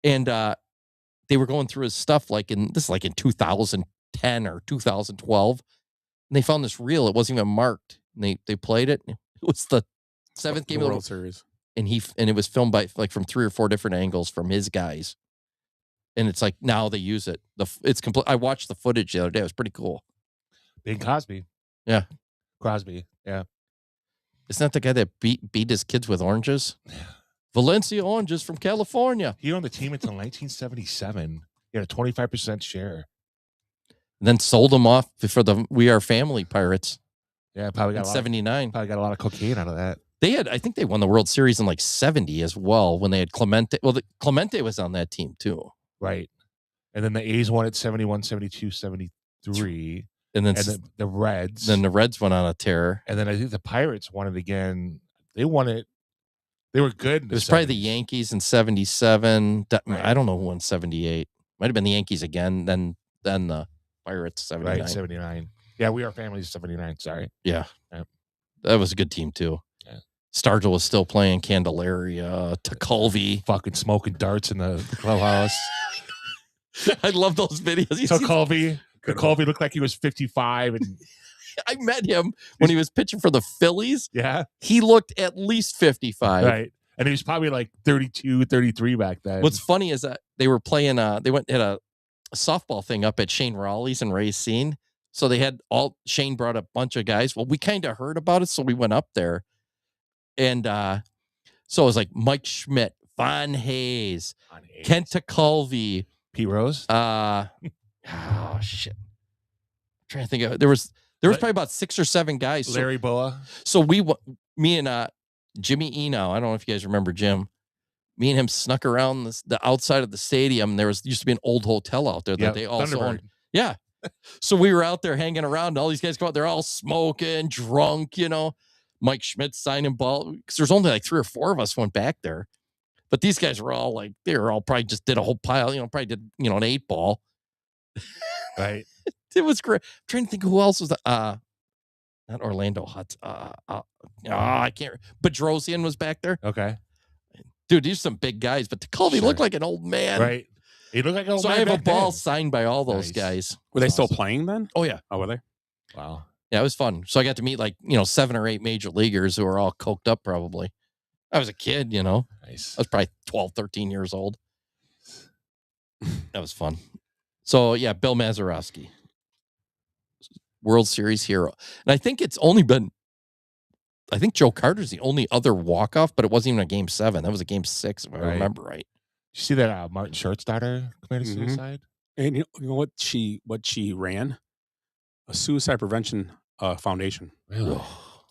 F: And they were going through his stuff in 2010 or 2012. And they found this reel. It wasn't even marked. And they played it. It was the 7th game
K: the
F: of the
K: World Series.
F: And it was filmed by like from 3 or 4 different angles from his guys. And it's like now they use it. It's complete. I watched the footage the other day. It was pretty cool.
A: Bing Crosby.
F: Yeah.
A: Crosby. Yeah.
F: Isn't that the guy that beat his kids with oranges? Valencia oranges from California.
A: He owned the team until 1977. He had a 25% share.
F: And then sold them off for the We Are Family Pirates.
A: Yeah, probably got
F: in 79.
A: Probably got a lot of cocaine out of that.
F: I think they won the World Series in like 70 as well when they had Clemente. Well, Clemente was on that team too.
A: Right. And then the A's won at 71, 72, 73.
F: And then
A: the Reds.
F: Then the Reds went on a tear.
A: And then I think the Pirates won it again. They won it. They were good.
F: It was probably the Yankees in 77.
A: Right.
F: I don't know who won 78. Might have been the Yankees again. Then the Pirates 79.
A: Right, 79. Yeah, We Are Family 79. Sorry.
F: Yeah. That was a good team too.
A: Yeah.
F: Stargell was still playing Candelaria, Tekulve.
A: Fucking smoking darts in the clubhouse.
F: I love those videos.
A: Tekulve looked like he was 55. And
F: I met him when he was pitching for the Phillies.
A: Yeah.
F: He looked at least 55.
A: Right. And he was probably like 32, 33 back then.
F: What's funny is that they were playing, they went had a softball thing up at Shane Raleigh's in Racine. So they had Shane brought a bunch of guys. Well, we kind of heard about it. So we went up there. And so it was like Mike Schmidt, Von Hayes, Kent Tekulve,
A: Pete Rose.
F: Oh shit! I'm trying to think of there was probably about 6 or 7 guys.
A: Larry Boa.
F: So me and Jimmy Eno. I don't know if you guys remember Jim. Me and him snuck around the outside of the stadium. There used to be an old hotel out there that they also owned. Yeah. So we were out there hanging around. And all these guys go out there all smoking, drunk, Mike Schmidt signing ball. Because there's only like 3 or 4 of us went back there. But these guys were all like, they were all probably just did a whole pile, probably did, an 8 ball.
A: Right.
F: It was great. I'm trying to think who else was not Orlando Hutz. I can't. Bedrosian was back there.
A: Okay.
F: Dude, these are some big guys, but Tekulve looked like an old man.
A: Right. He looked like an old man.
F: So I have a ball
A: then.
F: signed by all those guys.
K: Were they still playing then?
F: Oh, yeah.
K: Oh, were they?
A: Wow.
F: Yeah, it was fun. So I got to meet 7 or 8 major leaguers who were all coked up probably. I was a kid,
A: Nice.
F: I was probably 12, 13 years old. That was fun. So, yeah, Bill Mazeroski. World Series hero. And I think it's only been, Joe Carter's the only other walk-off, but it wasn't even a game 7. That was a game 6, if I remember right.
A: You see that Martin Short's daughter committed suicide?
K: And you know what she ran? A suicide prevention foundation.
A: Really?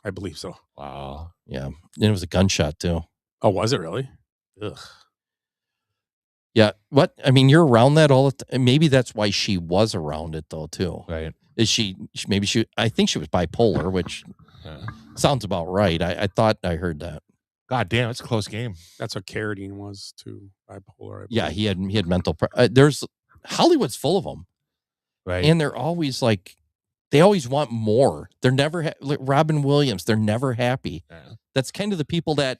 K: I believe so.
A: Wow.
F: Yeah. And it was a gunshot, too.
K: Oh, was it really?
A: Ugh.
F: Yeah. What? I mean, you're around that all the time. Maybe that's why she was around it, though, too.
A: Right.
F: I think she was bipolar, which sounds about right. I thought I heard that.
A: God damn, it's a close game.
K: That's what Carradine was too. Bipolar.
F: Yeah, he had mental. There's Hollywood's full of them,
A: right?
F: And they're always like, they always want more. They're never like Robin Williams. They're never happy.
A: Yeah.
F: That's kind of the people that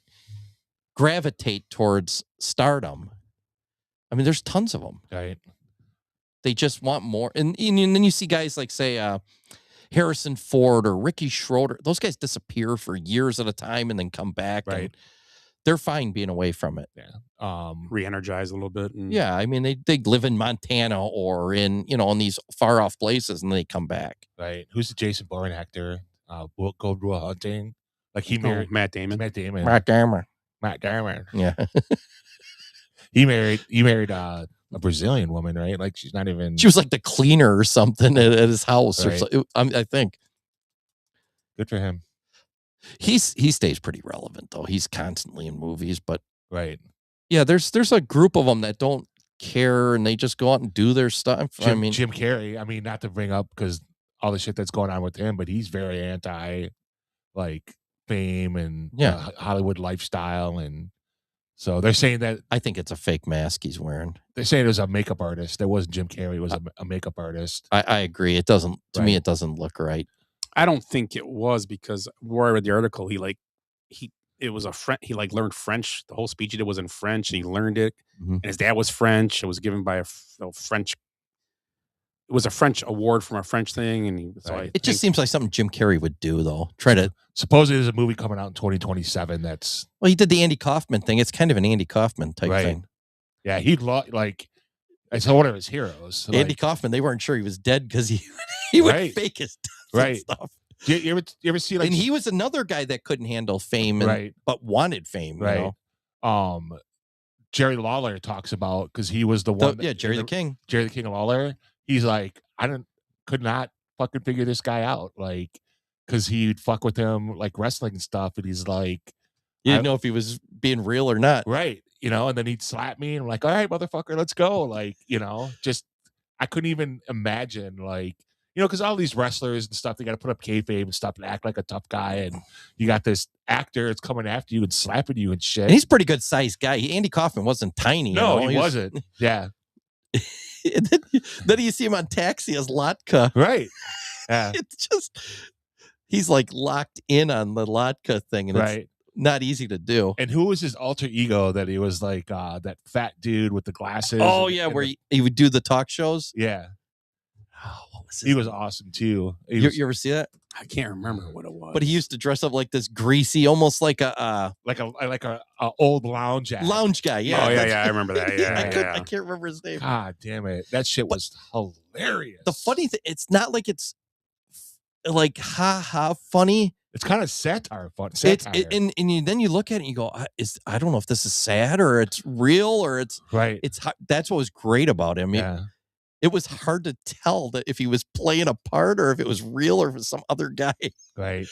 F: gravitate towards stardom. I mean, there's tons of them.
A: Right.
F: They just want more, and then you see guys like say Harrison Ford or Ricky Schroeder. Those guys disappear for years at a time and then come back.
A: Right.
F: And they're fine being away from it.
A: Yeah.
K: Re-energize a little bit. And...
F: Yeah. I mean, they live in Montana or in these far off places and they come back.
A: Right. Who's the Jason Bourne actor? Gold Rule Hunting. Like he married
K: Matt Damon.
A: Matt Damon.
F: Yeah.
A: He married a Brazilian woman, right? Like she's not even.
F: She was like the cleaner or something at his house.
A: Right.
F: Or so, I think.
A: Good for him.
F: He stays pretty relevant though. He's constantly in movies, but
A: right.
F: Yeah, there's a group of them that don't care and they just go out and do their stuff.
A: Jim Carrey. I mean, not to bring up because all the shit that's going on with him, but he's very anti, like fame and Hollywood lifestyle, and so they're saying that.
F: I think it's a fake mask he's wearing.
A: They're saying it was a makeup artist. It wasn't Jim Carrey. It was a makeup artist.
F: I agree. It doesn't. To me, it doesn't look right.
K: I don't think it was because where I read the article, it was a French. He learned French. The whole speech he did was in French. And he learned it, and his dad was French. It was given by a French. was a French award from a French thing, and
F: it just seems like something Jim Carrey would do, though. Try to
A: supposedly there's a movie coming out in 2027 that's
F: he did the Andy Kaufman thing. It's kind of an Andy Kaufman type thing.
A: Yeah, he'd like it's one of his heroes.
F: Andy Kaufman, they weren't sure he was dead because he would fake his death and stuff.
A: You ever see like?
F: And he was another guy that couldn't handle fame, but wanted fame. You
A: know? Jerry Lawler talks about because he was the one.
F: Jerry the King
A: Lawler. He's like, could not fucking figure this guy out, like, because he'd fuck with him like wrestling and stuff, and he's like,
F: you didn't know if he was being real or not,
A: right? You know, and then he'd slap me, and I'm like, all right, motherfucker, let's go, like, you know, just I couldn't even imagine, like, you know, because all these wrestlers and stuff, they got to put up kayfabe and stuff and act like a tough guy, and you got this actor that's coming after you and slapping you and shit.
F: And he's a pretty good sized guy. Andy Kaufman wasn't tiny.
A: No,
F: you know?
A: he wasn't. Yeah.
F: Then you see him on Taxi as Latka.
A: Right. Yeah.
F: It's just he's like locked in on the Latka thing, and it's not easy to do.
A: And who was his alter ego that he was like that fat dude with the glasses?
F: Oh, where he would do the talk shows.
A: Yeah.
F: Oh, what was
A: he was awesome too.
F: You ever see that?
K: I can't remember what it was.
F: But he used to dress up like this greasy, almost like a
A: old lounge
F: guy. Yeah.
K: Oh yeah, I remember that. Yeah,
F: I can't remember his name.
A: God damn it, that shit was hilarious.
F: The funny thing, it's not like it's like ha funny.
A: It's kind of satire fun.
F: And then you look at it and you go, I don't know if this is sad or it's real or it's
A: right.
F: That's what was great about him.
A: Yeah.
F: It was hard to tell that if he was playing a part or if it was real or if it was some other guy.
A: Right.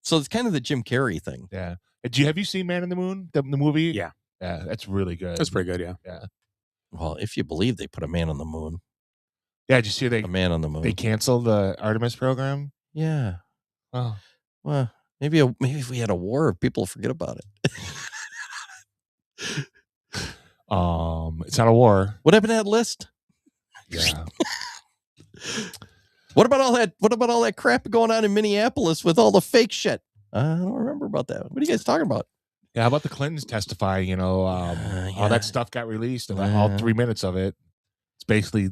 F: So it's kind of the Jim Carrey thing.
A: Yeah. Have you seen Man in the Moon, the movie?
K: Yeah.
A: Yeah, that's really good.
K: That's pretty good. Yeah.
A: Yeah.
F: Well, if you believe they put a man on the moon.
A: Yeah. Did you see
F: a man on the moon?
A: They canceled the Artemis program.
F: Yeah.
A: Oh.
F: Well, maybe if we had a war, people forget about it.
A: It's not a war.
F: What happened to that list?
A: Yeah.
F: What about all that crap going on in Minneapolis with all the fake shit? I don't remember about that. What are you guys talking about?
A: Yeah, how about the Clintons testifying? You know, all that stuff got released, and all 3 minutes of it. It's basically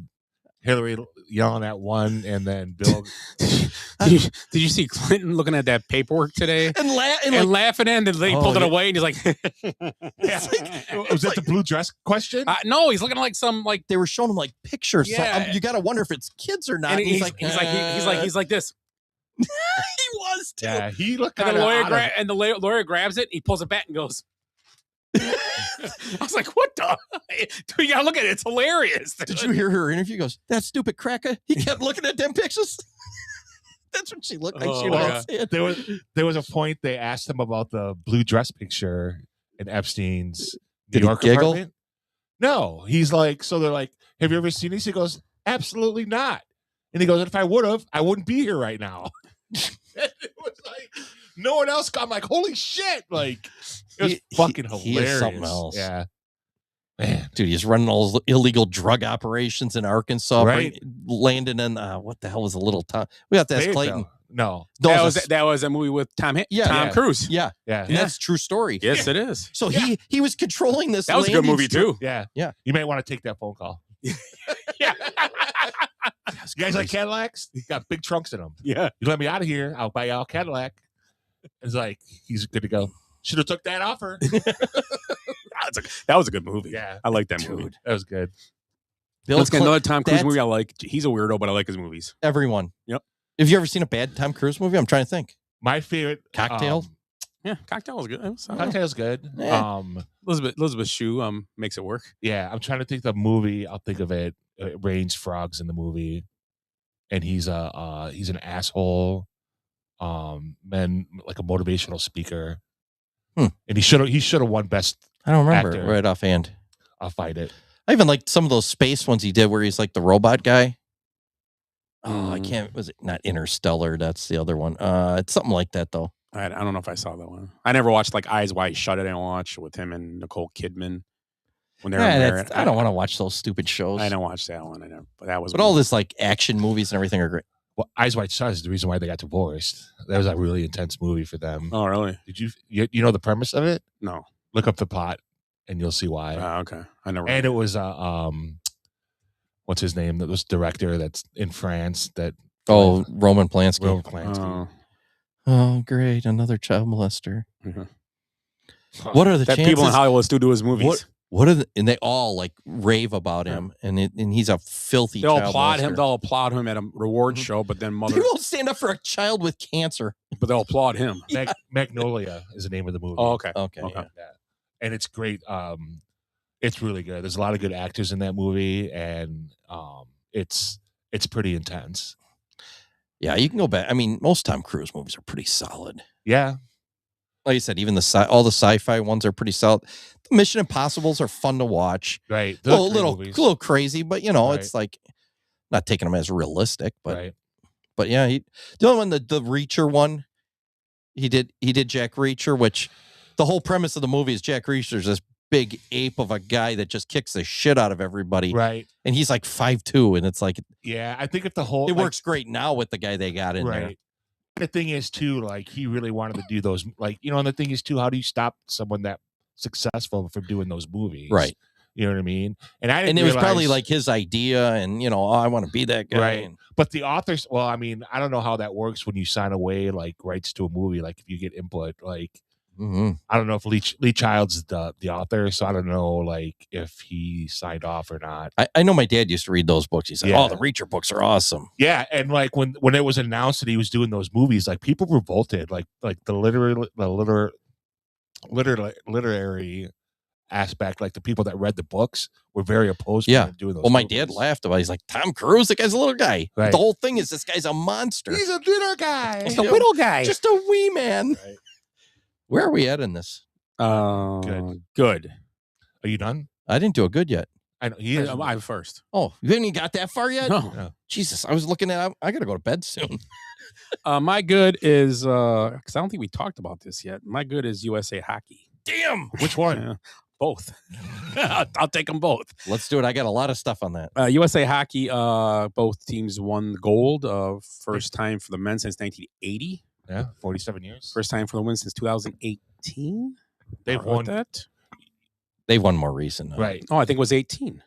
A: Hillary yelling at one, and then Bill.
K: Did you see Clinton looking at that paperwork today
F: and
K: laughing, and then they pulled it away, and he's like,
A: "Was that the blue dress question?"
K: No, he's looking like some
F: they were showing him like pictures.
K: Yeah.
F: So, you got to wonder if it's kids or not.
K: And
F: And
K: he's like this.
F: He was too.
A: Yeah, he looked.
K: And the lawyer grabs it, he pulls it back and goes. I was like, what the? Dude, you gotta look at it. It's hilarious.
F: Did you hear her interview? He goes, that stupid cracker. He kept looking at them pictures. That's what she looked like. She was
A: there was a point they asked him about the blue dress picture in Epstein's
F: New York
A: apartment. No, he's like, so they're like, have you ever seen this? He goes, absolutely not. And he goes, if I would have, I wouldn't be here right now. It was like no one else. I'm like, holy shit! Like it was fucking hilarious.
F: He is something else.
A: Yeah, man,
F: dude, he's running all those illegal drug operations in Arkansas.
A: Right.
F: Landing in what the hell was a little town? We have to ask Clayton.
A: No,
K: that was a movie with Tom Cruise.
F: Yeah. And that's a true story.
K: Yes, it is.
F: So he was controlling this.
K: That was a good movie too.
A: Yeah.
F: You
A: may want to take that phone call.
K: Yeah.
A: You guys like Cadillacs? You got big trunks in them.
K: Yeah.
A: You let me out of here, I'll buy y'all a Cadillac. It's like, he's good to go. Should have took that offer.
K: That was a good movie.
A: Yeah.
K: I like that movie.
A: That was good.
K: Let's get another Tom Cruise movie I like. He's a weirdo, but I like his movies.
F: Everyone.
K: Yep.
F: Have you ever seen a bad Tom Cruise movie? I'm trying to think.
A: My favorite.
F: Cocktail?
K: Yeah, Cocktail was good.
A: Cocktail's good.
F: Yeah.
K: Elizabeth Shue makes it work.
A: Yeah, I'm trying to think the movie. I'll think of it. It rains frogs in the movie, and he's an asshole, man, like a motivational speaker, and he should have won best.
F: I don't remember
A: actor.
F: right offhand.
A: I'll find it.
F: I even liked some of those space ones he did where he's like the robot guy. Oh, I can't. Was it not Interstellar? That's the other one. It's something like that though.
K: I don't know if I saw that one. I never watched like Eyes Wide Shut. I didn't watch with him and Nicole Kidman when they were married.
F: I don't want to watch those stupid shows.
K: I didn't watch that one. I never. But that was.
F: But all this like action movies and everything are great.
A: Well, Eyes Wide Shut is the reason why they got divorced. That was a really intense movie for them.
K: Oh, really?
A: Did you know the premise of it?
K: No.
A: Look up the plot, and you'll see why.
K: Okay. I never.
A: And it was what what's his name? That was director that's in France. That
F: Roman Polanski.
A: Roman Polanski.
F: Oh, great! Another child molester.
K: Mm-hmm.
F: What are the
K: that
F: chances
K: people in Hollywood still do his movies?
F: What are and they all like rave about him, and he's a filthy.
K: They'll
F: child
K: applaud
F: molester.
K: him. They'll applaud him at a reward show, but then
F: They won't stand up for a child with cancer.
K: But they'll applaud him.
A: Magnolia is the name of the movie.
K: Oh, okay.
A: Yeah. And it's great. It's really good. There's a lot of good actors in that movie, and it's pretty intense.
F: Yeah, you can go back. I mean, most Tom Cruise movies are pretty solid.
A: Yeah.
F: Like you said, even all the sci-fi ones are pretty solid. The Mission Impossibles are fun to watch.
A: Right.
F: A little crazy, but it's like not taking them as realistic, but but yeah, the only one, the Reacher one, he did Jack Reacher, which the whole premise of the movie is Jack Reacher's this big ape of a guy that just kicks the shit out of everybody.
A: Right.
F: And he's like 5'2", and it's like,
A: yeah, I think if the whole
F: it works great now with the guy they got in there.
A: The thing is too, like he really wanted to do those, like, and the thing is too, how do you stop someone that successful from doing those movies?
F: Right.
A: You know what I mean? And
F: it was probably like his idea, and I want to be that guy.
A: Right. But the authors, well, I mean, I don't know how that works when you sign away like rights to a movie, like if you get input, like I don't know if Lee Child's the author, so I don't know like if he signed off or not.
F: I know my dad used to read those books. He said, "Oh, the Reacher books are awesome."
A: Yeah, and like when it was announced that he was doing those movies, like people revolted, like the literary aspect, like the people that read the books were very opposed to him doing those.
F: Well, my dad laughed about it. He's like, Tom Cruise, the guy's a little guy.
A: Right.
F: The whole thing is this guy's a monster.
A: He's a little guy.
F: Just a little guy. Just a wee man.
A: Right.
F: Where are we at in this?
K: Good.
A: Are you done?
F: I didn't do a good yet.
A: I know he is.
K: I'm first.
F: Oh, you haven't even got that far yet?
K: No.
F: Jesus, I was looking at. I gotta go to bed soon.
K: My good is because I don't think we talked about this yet. My good is USA Hockey.
F: Damn.
A: Which one?
K: Both. I'll take them both.
F: Let's do it. I got a lot of stuff on that.
K: USA Hockey. Both teams won the gold. First time for the men since 1980.
A: Yeah, 47 years.
K: First time for the women since 2018.
A: They've won
K: that.
F: They've won more recent.
A: Right.
K: Oh, I think it was 18.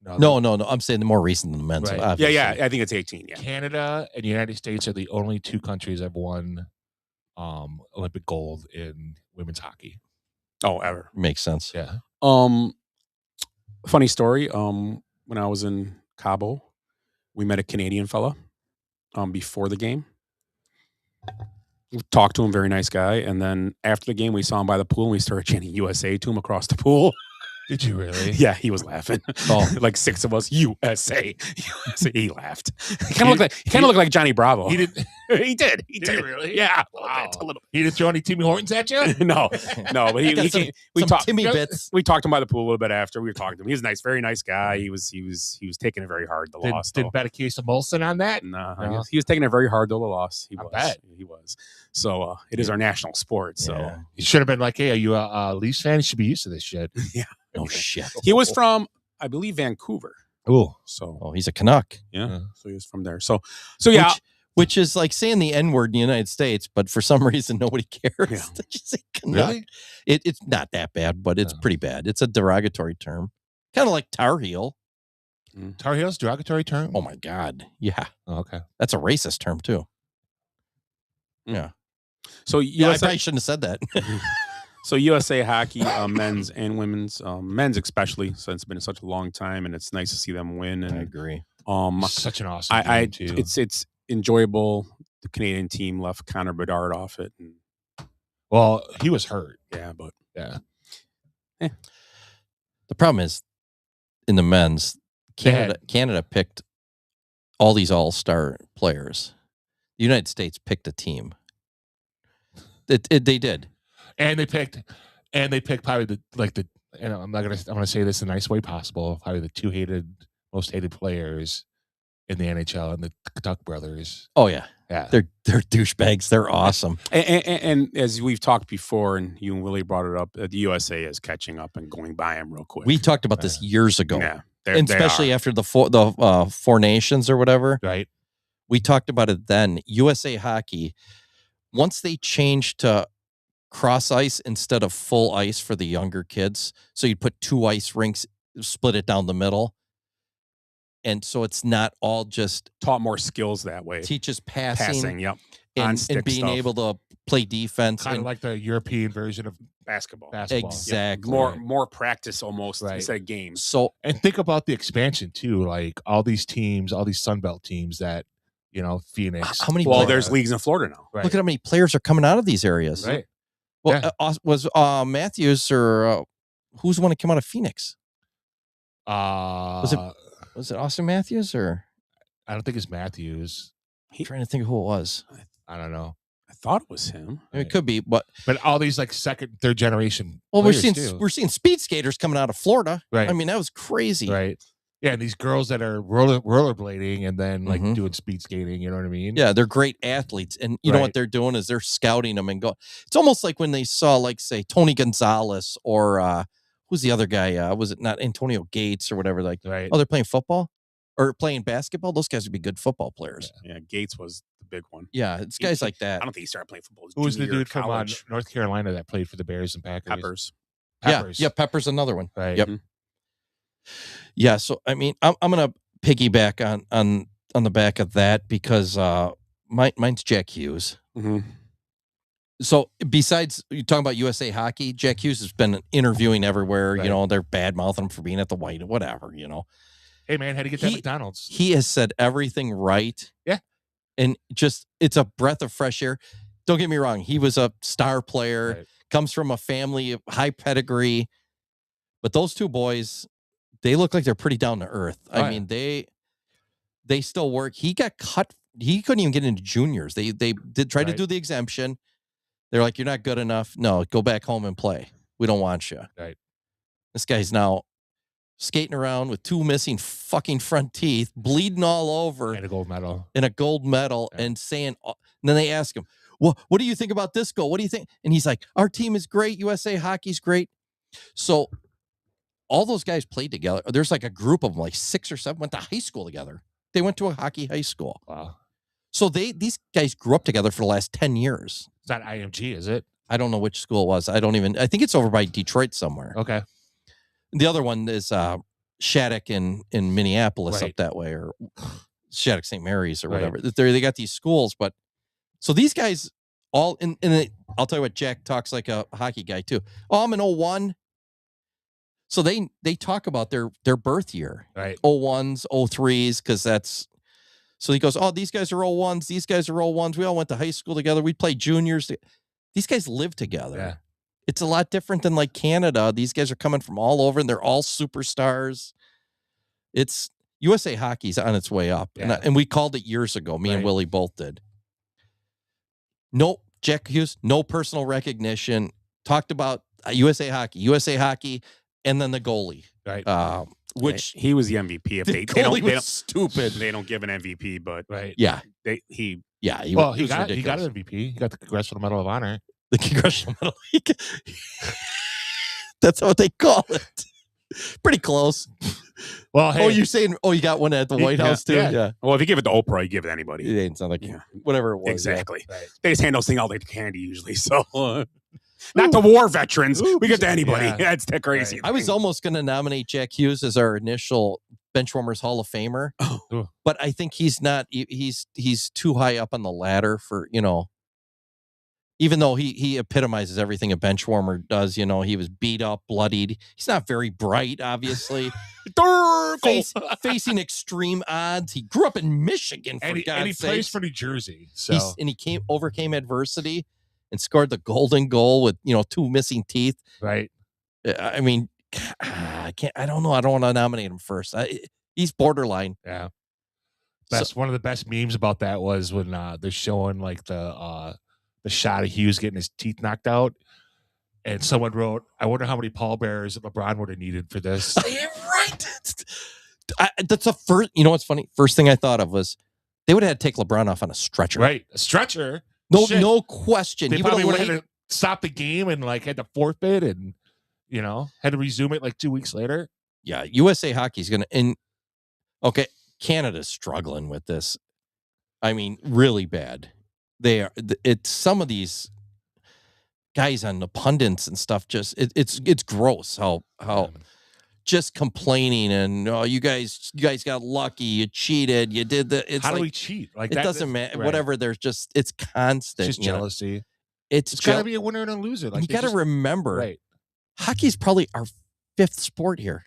F: No. I'm saying the more recent than the men's.
A: Right.
K: Yeah. I think it's 18. Yeah.
A: Canada and the United States are the only two countries that have won Olympic gold in women's hockey.
K: Oh, ever.
F: Makes sense.
A: Yeah.
K: Funny story. When I was in Cabo, we met a Canadian fella before the game. We talked to him, very nice guy. And then after the game, we saw him by the pool and we started chanting USA to him across the pool.
A: Did you really?
K: Yeah, he was laughing.
F: Oh,
K: like six of us, USA. He laughed. He kind of looked like Johnny Bravo.
A: He did.
K: He did. He
A: Did he really?
K: Yeah.
A: Wow.
K: A little.
A: He didn't throw any Timmy Hortons at you?
K: No. But we talked.
F: Timmy bits.
K: We talked to him by the pool a little bit after. We were talking to him. He was nice, very nice guy. He was taking it very hard. The loss.
A: Didn't bet a case of Molson on that.
K: No. He was taking it very hard though. The loss. He was. So it is our national sport. So
A: yeah. He should have been like, "Hey, are you a Leafs fan? You should be used to this shit."
K: Yeah.
F: No shit.
K: He was from, I believe, Vancouver.
A: Oh,
K: so
F: he's a Canuck.
K: Yeah. So he was from there. So yeah.
F: Which is like saying the N-word in the United States, but for some reason nobody cares.
K: Yeah.
F: They just say Canuck.
A: Really?
F: It's not that bad, but it's pretty bad. It's a derogatory term, kind of like Tar Heel.
A: Tar Heel's derogatory term?
F: Oh my God, yeah.
A: Oh, okay,
F: that's a racist term too. Yeah.
K: So
F: I probably shouldn't have said that.
K: So USA Hockey, men's and women's, men's especially, since it's been such a long time, and it's nice to see them win. And
F: I agree.
A: Such an awesome game too.
K: It's enjoyable. The Canadian team left Connor Bedard off it. And,
A: well, he was hurt.
K: Yeah, but
A: yeah.
F: The problem is in the men's, Canada picked all these all-star players. The United States picked a team. They did. And they picked probably I'm gonna say this in the nice way possible, probably the two most hated players in the NHL, and the Tuck brothers. Oh yeah. Yeah. They're douchebags. They're awesome.
K: And as we've talked before, and you and Willie brought it up, the USA is catching up and going by them real quick.
F: We talked about this years ago.
K: Yeah.
F: And especially after the Four Nations or whatever.
A: Right.
F: We talked about it then. USA Hockey, once they changed to cross ice instead of full ice for the younger kids, so you'd put two ice rinks, split it down the middle. And so it's not all just
K: taught more skills that way.
F: Teaches passing.
K: Yep.
F: And being able to play defense.
A: Kind of like the European version of
K: basketball.
F: Exactly.
K: Yep. More practice almost instead of games.
F: So,
A: and think about the expansion too. Like all these teams, all these Sunbelt teams that, Phoenix.
F: How many?
K: Well, there's leagues in Florida now.
F: Right. Look at how many players are coming out of these areas.
A: Right.
F: Well, was Matthews or who's the one that came out of Phoenix? Was it Austin Matthews or?
A: I don't think it's Matthews.
F: I'm trying to think of who it was.
A: I don't know.
K: I thought it was him.
F: It could be, but
A: all these like second, third generation.
F: Well, we're seeing speed skaters coming out of Florida.
A: Right.
F: I mean, that was crazy.
A: Right. Yeah, and these girls that are rollerblading and then like doing speed skating, you know what I mean?
F: Yeah, they're great athletes. And you know what they're doing is they're scouting them and go. It's almost like when they saw, like, say, Tony Gonzalez or who's the other guy? Was it not Antonio Gates or whatever? Like, oh, they're playing football or playing basketball. Those guys would be good football players.
K: Yeah, Gates was the big one.
F: Yeah, it's guys like that.
K: I don't think he started playing football.
A: Who was the dude from North Carolina that played for the Bears and Packers?
K: Peppers.
F: Yeah, Pepper's another one.
A: Right.
F: Yep. Yeah, so I mean, I'm gonna piggyback on the back of that because mine's Jack Hughes. So besides you talking about USA Hockey, Jack Hughes has been interviewing everywhere.
A: Right.
F: You know, they're bad mouthing him for being at the White, whatever. You know,
A: hey man, how to get that McDonald's?
F: He has said everything right.
A: Yeah,
F: and just it's a breath of fresh air. Don't get me wrong; he was a star player, comes from a family of high pedigree, but those two boys. They look like they're pretty down to earth. I mean, they still work. He got cut. He couldn't even get into juniors. They did try to do the exemption. They're like, you're not good enough. No, go back home and play. We don't want you.
A: Right.
F: This guy's now skating around with 2 missing fucking front teeth, bleeding all over.
A: And a gold medal.
F: And saying, and then they ask him, well, what do you think about this goal? What do you think? And he's like, our team is great. USA Hockey's great. So all those guys played together. There's like a group of them, like 6 or 7, went to high school together. They went to a hockey high school.
A: Wow.
F: So these guys grew up together for the last 10 years.
A: It's not IMG, is it?
F: I don't know which school it was. I think it's over by Detroit somewhere.
A: Okay.
F: The other one is Shattuck in Minneapolis up that way, or Shattuck St. Mary's or whatever. They got these schools, but so these guys all I'll tell you what, Jack talks like a hockey guy too. Oh, I'm an 01. So they talk about their birth year,
A: right?
F: 01s, 03s, because that's. So he goes, oh, these guys are 01s. These guys are 01s. We all went to high school together. We played juniors. These guys live together.
A: Yeah.
F: It's a lot different than like Canada. These guys are coming from all over, and they're all superstars. It's USA Hockey's on its way up, and we called it years ago. Me and Willie both did. No, Jack Hughes, no personal recognition. Talked about USA Hockey. And then the goalie,
A: right?
K: Which he was the MVP. If they don't
F: stupid.
K: They don't give an MVP, but
F: yeah,
K: he
A: got an MVP. He got the Congressional Medal of Honor.
F: The Congressional Medal. That's what they call it. Pretty close.
A: Well, hey,
F: you're saying you got one at the White House too? Yeah.
K: Well, if you give it to Oprah, you give it to anybody.
F: It ain't not like whatever it was.
K: Exactly. Yeah. They just hand those things out like candy usually. So. Not the war veterans. We get to anybody. Yeah. That's that crazy.
F: Right. I was almost going to nominate Jack Hughes as our initial Benchwarmers Hall of Famer, but I think he's not. He's too high up on the ladder for Even though he epitomizes everything a benchwarmer does, he was beat up, bloodied. He's not very bright, obviously. Facing extreme odds. He grew up in Michigan, for God's sake. And he
A: plays for New Jersey. So
F: he overcame adversity. And scored the golden goal with 2 missing teeth.
A: Right.
F: I mean, I can't. I don't know. I don't want to nominate him first. He's borderline.
A: Yeah. One of the best memes about that was when they're showing like the shot of Hughes getting his teeth knocked out, and someone wrote, "I wonder how many pallbearers LeBron would have needed for this."
F: Right. That's a first. You know what's funny? First thing I thought of was they would have had to take LeBron off on a stretcher.
A: Right. A stretcher.
F: No question.
A: They probably would have had to stop the game and like had to forfeit and had to resume it like 2 weeks later.
F: Yeah, USA Hockey's gonna Canada's struggling with this. I mean, really bad. They are. It's some of these guys on the pundits and stuff. Just it's gross how just complaining and you guys got lucky, you cheated, you did the. It's
A: how do
F: like,
A: we cheat? Like
F: it
A: that
F: doesn't matter.
A: right.
F: Whatever. There's just it's constant.
A: It's just jealousy.
F: It's
A: got to be a winner and a loser. Like
F: you got to remember,
A: right.
F: Hockey's probably our 5th sport here.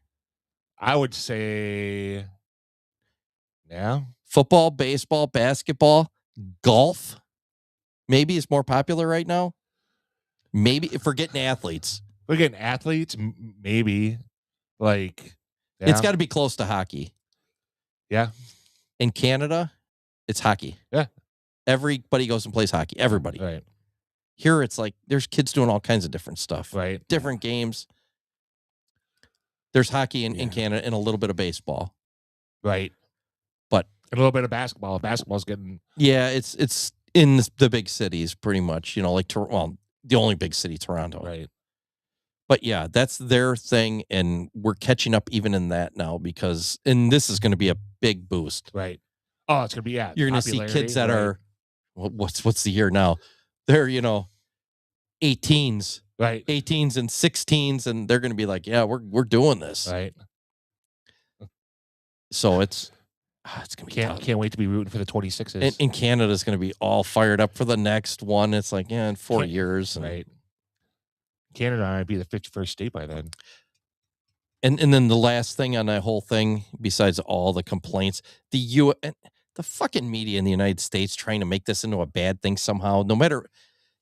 A: I would say, yeah,
F: football, baseball, basketball, golf. Maybe is more popular right now. Maybe if we're getting athletes.
A: Maybe like
F: it's got to be close to hockey.
A: Yeah.
F: In Canada, it's hockey.
A: Yeah.
F: Everybody goes and plays hockey. Everybody.
A: Right.
F: Here it's like there's kids doing all kinds of different stuff.
A: Right.
F: Different games. There's hockey in Canada and a little bit of baseball.
A: Right.
F: But
A: a little bit of basketball. Basketball's getting
F: it's in the big cities pretty much, like the only big city, Toronto.
A: Right.
F: But yeah, that's their thing, and we're catching up even in that now and this is going to be a big boost.
A: Right. Oh, it's going to be
F: You're going to see kids that are what's the year now? They're 18s,
A: right?
F: 18s and 16s, and they're going to be like, yeah, we're doing this,
A: right?
F: So it's going to be
A: can't wait to be rooting for the 26s.
F: And Canada's going to be all fired up for the next one. It's like, in 4 years.
A: Right. Canada might be the 51st state by then.
F: And then the last thing on that whole thing, besides all the complaints, the fucking media in the United States trying to make this into a bad thing somehow. No matter,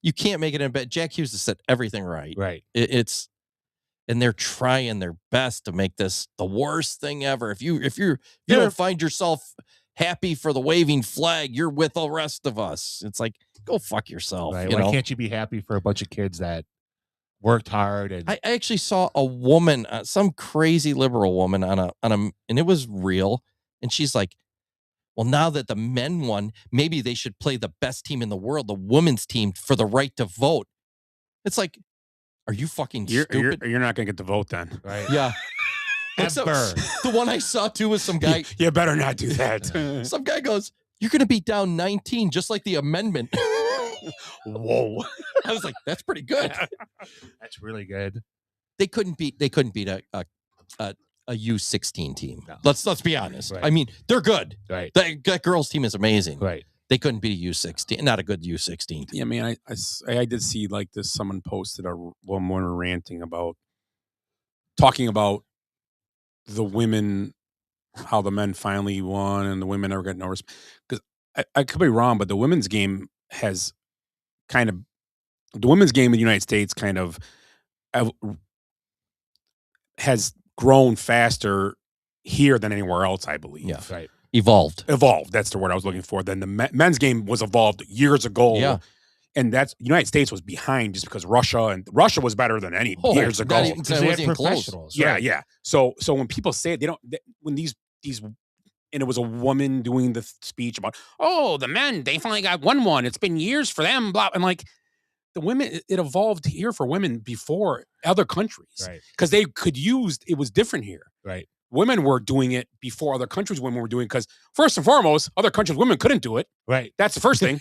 F: you can't make it in a bad. Jack Hughes has said everything right.
A: Right.
F: And they're trying their best to make this the worst thing ever. If you don't find yourself happy for the waving flag, you're with the rest of us. It's like, go fuck yourself.
A: Right. Why can't you be happy for a bunch of kids that worked hard? And
F: I actually saw a woman, some crazy liberal woman and it was real. And she's like, well, now that the men won, maybe they should play the best team in the world, the women's team, for the right to vote. It's like, are you fucking stupid?
K: You're not going to get the vote then.
A: Right.
F: Yeah. The one I saw too was some guy.
K: You better not do that.
F: Some guy goes, you're going to be down 19, just like the amendment.
K: Whoa.
F: I was like, that's pretty good.
A: That's really good.
F: They couldn't beat a U16 team.
A: No.
F: Let's be honest.
A: Right.
F: I mean, they're good.
A: Right.
F: That girls team is amazing.
A: Right.
F: They couldn't beat a U16. Not a good U16 team.
K: Yeah, man, I did see like this. Someone posted a woman ranting about talking about the women, how the men finally won and the women never got no respect. Because I could be wrong, but the women's game has the women's game in the United States has grown faster here than anywhere else, I believe.
F: Yeah.
A: Right.
F: Evolved.
K: That's the word I was looking for. Then the men's game was evolved years ago.
F: Yeah.
K: And that's United States was behind just because Russia was better than any years ago.
F: They wasn't close.
K: Yeah, yeah. So when people say it, when these and it was a woman doing the speech about, oh, the men, they finally got one. It's been years for them, blah. And like the women, it evolved here for women before other countries.
A: Right.
K: Because they could use, it was different here.
A: Right.
K: Women were doing it before other countries women were doing it because first and foremost, other countries women couldn't do it.
A: Right.
K: That's the first thing.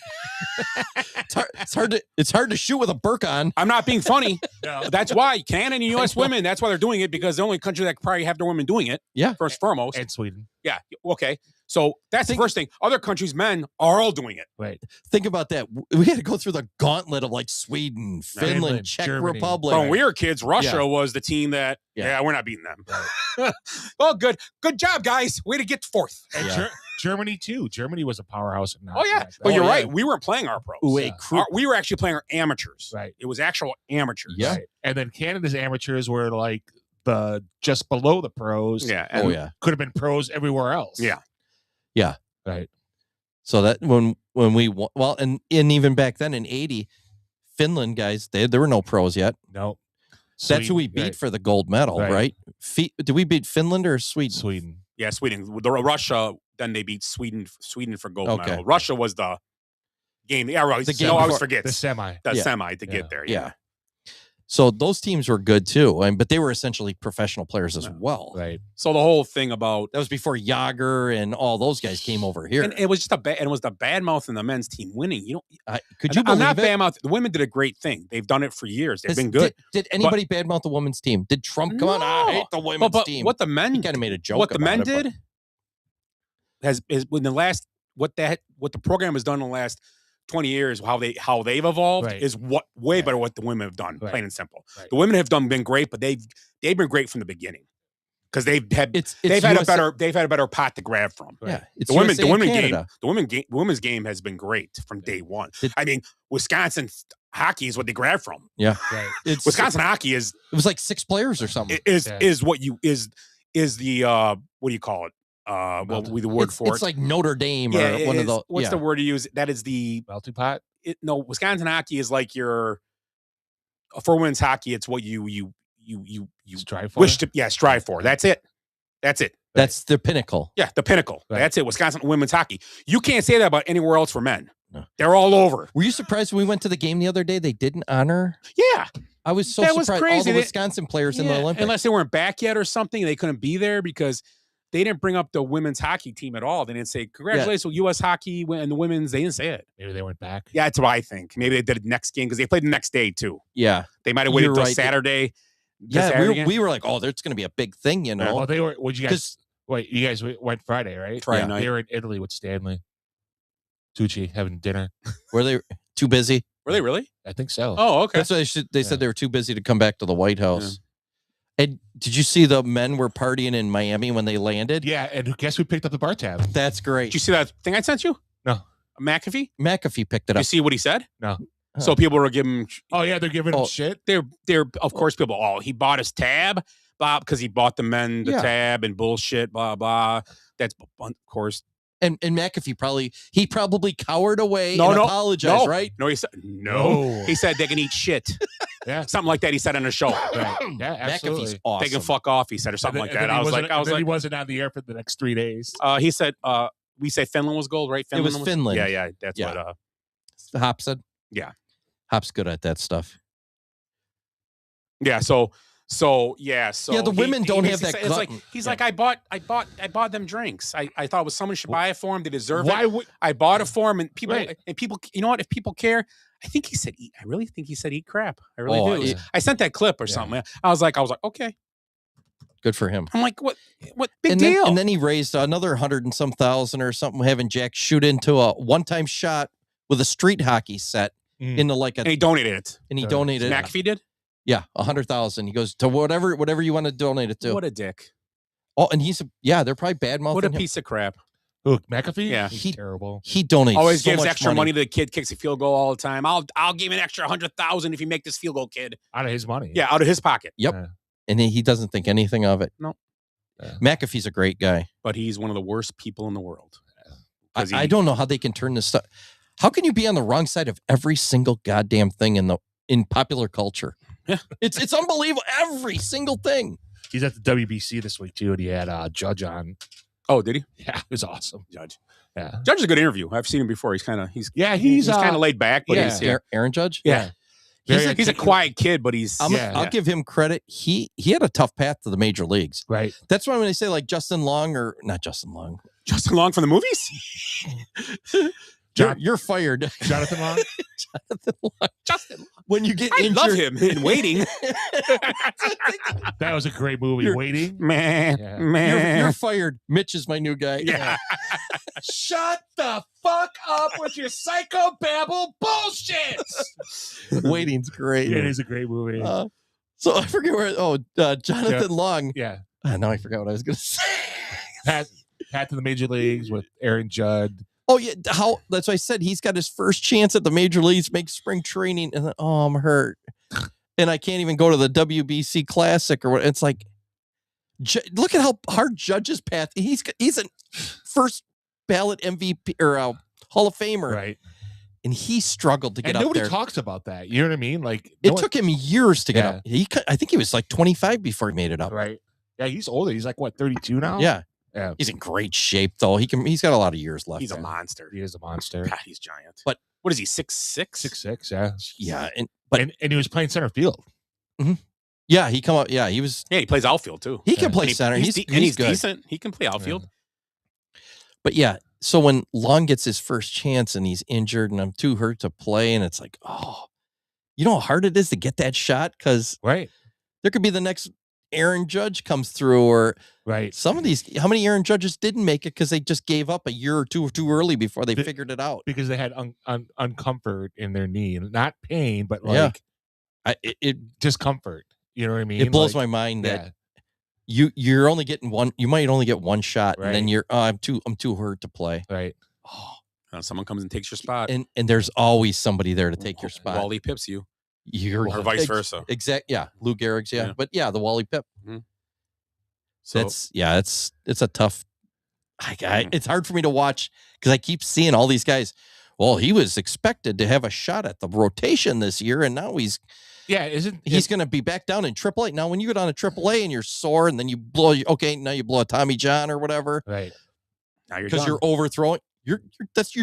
F: It's hard to shoot with a burqa on.
K: I'm not being funny.
A: No.
K: That's why Canada and U.S. women, that's why they're doing it, because the only country that probably have their women doing it.
F: Yeah.
K: First and foremost.
A: And Sweden.
K: Yeah. Okay. So that's the first thing. Other countries' men are all doing it.
A: Right.
F: Think about that. We had to go through the gauntlet of like Sweden, Finland, Czech
A: Germany.
F: Republic.
K: When we were kids, Russia was the team that, we're not beating them.
A: Right.
K: Well, good job, guys. Way to get fourth.
A: And Germany, too. Germany was a powerhouse.
K: Oh, yeah. But you're right. We weren't playing our pros. We were actually playing our amateurs.
A: Right.
K: It was actual amateurs.
F: Yeah.
A: Right. And then Canada's amateurs were like the just below the pros.
K: Yeah.
A: And could have been pros everywhere else.
K: Yeah.
F: Yeah.
A: Right.
F: So that when we and even back then in 80, Finland guys, there were no pros yet.
A: No.
F: That's who we beat for the gold medal, right? Did we beat Finland or Sweden?
A: Sweden.
K: Yeah, Sweden. Russia, then they beat Sweden for gold medal. Russia was the game. Yeah, right.
F: The game
K: I always forget.
A: The semi.
K: Semi to get there. Yeah.
F: So those teams were good too, but they were essentially professional players as well.
A: Right.
K: So the whole thing about
F: that was before Yager and all those guys came over here.
K: And it was just it was the bad mouth in the men's team winning. You know,
F: could you believe
K: I'm not
F: it?
K: bad mouth. The women did a great thing. They've done it for years. They've been good.
F: Did anybody bad mouth the women's team? Did Trump come on? I hate the women's team.
K: What the men
F: kind of made a joke.
K: What the men
F: about it,
K: did has in the last what the program has done in the last 20 years, how they've evolved is way better what the women have done, plain and simple. Right. The women have been great, but they've been great from the beginning because they've had a better pot to grab from.
F: Yeah,
K: the women's game has been great from day one. I mean, Wisconsin hockey is what they grab from.
F: Yeah,
K: Wisconsin hockey is
F: it was like 6 players or something.
K: Is the what do you call it? What would be the word for it?
F: It's like Notre Dame or one of the.
K: What's the word you use? That is the
A: melting pot.
K: No, Wisconsin hockey is like your for women's hockey. It's what you
A: strive for.
K: Strive for. That's it.
F: That's the pinnacle.
K: Yeah, the pinnacle. Right. That's it. Wisconsin women's hockey. You can't say that about anywhere else for men. No. They're all over.
F: Were you surprised when we went to the game the other day? They didn't honor.
K: Yeah,
F: I was so surprised.
K: Was crazy.
F: All the Wisconsin players in the Olympics,
K: unless they weren't back yet or something, they couldn't be there because they didn't bring up the women's hockey team at all. They didn't say congratulations with U.S. hockey and the women's. They didn't say it.
A: Maybe they went back.
K: Yeah, that's what I think. Maybe they did it next game because they played the next day too.
F: Yeah,
K: they might have waited until Saturday.
F: Yeah, we were like, oh, there's going to be a big thing, you know.
A: Well, they were. Would you guys? Wait, you guys went Friday, right?
K: Friday night.
A: They were in Italy with Stanley Tucci having dinner.
F: Were they too busy?
K: Were they really?
A: I think so.
K: Oh, okay.
F: That's why they said they were too busy to come back to the White House. Yeah. And did you see the men were partying in Miami when they landed?
A: Yeah, and guess who picked up the bar tab?
F: That's great.
K: Did you see that thing I sent you?
A: No.
K: McAfee?
F: McAfee picked it up.
K: You see what he said?
A: No.
K: So people were giving him.
A: Oh yeah, they're giving him shit.
K: They're of course people. Oh, he bought his tab, blah, because he bought the men the tab and bullshit, blah blah. That's of course.
F: And McAfee probably cowered away and apologized, right?
K: No, he said no. He said they can eat shit.
A: Yeah,
K: something like that. He said on a show.
A: Right. Yeah, absolutely.
F: McAfee's awesome.
K: They can fuck off. He said or something like that. I was like,
A: he wasn't on the air for the next 3 days.
K: He said, we say Finland was gold, right?
F: It was Finland.
K: Yeah. That's what.
F: Hop said.
K: Yeah,
F: Hop's good at that stuff.
K: Yeah. So the
F: women don't have that.
K: It's like he's like I bought them drinks. I thought someone should buy it for them. They deserve it. I bought it for them, and people you know what? If people care, I think he said eat. I really think he said eat crap. I really do. I sent that clip or something. I was like okay,
F: good for him.
K: I'm like what big deal?
F: And then he raised another 100 and some thousand or something, having Jack shoot into a one-time shot with a street hockey set into like a.
K: And he donated it.
F: And he donated.
K: McAfee did.
F: Yeah, 100,000. He goes to whatever you want to donate it to.
K: What a dick.
F: Oh, and they're probably bad mouthing.
K: What a piece of crap.
A: Who, McAfee?
K: Yeah,
A: he's terrible.
F: He donates.
K: Always
F: so
K: gives
F: much
K: extra money to the kid, kicks a field goal all the time. I'll give him an extra 100,000 if you make this field goal, kid.
A: Out of his money.
K: Yeah, out of his pocket.
F: Yep. Yeah. And he doesn't think anything of it.
K: No.
A: Yeah.
F: McAfee's a great guy,
K: but he's one of the worst people in the world.
F: I don't know how they can turn this stuff. How can you be on the wrong side of every single goddamn thing in popular culture?
K: Yeah,
F: it's unbelievable. Every single thing.
A: He's at the WBC this week too, and he had Judge on.
K: Oh, did he?
A: Yeah, it was awesome.
K: Judge.
A: Yeah,
K: Judge is a good interview. I've seen him before. He's kind of kind of laid back, but he's
F: Aaron Judge.
K: Yeah, he's a quiet kid, but
F: I'll give him credit. He had a tough path to the major leagues.
A: Right.
F: That's why when they say like Justin Long or not Justin Long
K: from the movies.
F: You're fired.
A: Jonathan Long?
K: Justin Long.
F: When you get injured.
K: I love him in Waiting.
A: That was a great movie. Waiting?
K: Man.
F: You're fired. Mitch is my new guy.
K: Yeah.
A: Shut the fuck up with your psychobabble bullshit.
F: Waiting's great.
A: It is a great movie.
F: So I forget where. Jonathan Long.
A: Yeah.
F: Now I forgot what I was going to say.
A: Pat to the major leagues with Aaron Judd.
F: Oh yeah, that's why I said he's got his first chance at the major leagues, make spring training, and then, I'm hurt, and I can't even go to the WBC Classic or what. It's like, look at how hard Judge's path. He's a first ballot MVP or Hall of Famer,
A: right?
F: And he struggled to get up there.
A: Nobody talks about that. You know what I mean? Like
F: it took him years to get up. I think he was like 25 before he made it up.
A: Right? Yeah, he's older. He's like what, 32 now?
F: Yeah.
A: Yeah,
F: he's in great shape though. He's got a lot of years left.
K: He's a monster.
A: He is a monster.
K: God, he's giant.
F: But
K: what is he? 6'6"?
A: 6'6", yeah.
F: Yeah,
A: and he was playing center field.
F: Mm-hmm. Yeah, he come up. Yeah, he was.
K: Yeah, he plays outfield too.
F: He can play center. He's
K: he's
F: good.
K: decent. He can play outfield.
F: Yeah. But yeah, so when Long gets his first chance and he's injured and I'm too hurt to play, and it's like, oh, you know how hard it is to get that shot? Because there could be the next Aaron Judge comes through, or some of these. How many Aaron Judges didn't make it because they just gave up a year or two too early before they figured it out?
A: Because they had uncomfort in their knee, not pain, but like discomfort. You know what I mean?
F: It blows my mind that you're only getting one. You might only get one shot, and then you're I'm too hurt to play.
A: Right.
K: Oh, someone comes and takes your spot,
F: and there's always somebody there to take your spot.
K: Wally pips you.
F: Or
K: vice versa.
F: Exactly. Yeah. Lou Gehrig's. Yeah. But yeah, the Wally Pip.
K: Mm-hmm.
F: So it's a tough. It's hard for me to watch because I keep seeing all these guys. Well, he was expected to have a shot at the rotation this year, and now he's going to be back down in AAA. Now, when you go down to AAA and you're sore, and then you blow, now you blow a Tommy John or whatever,
A: right?
K: Now
F: because you're overthrowing. You're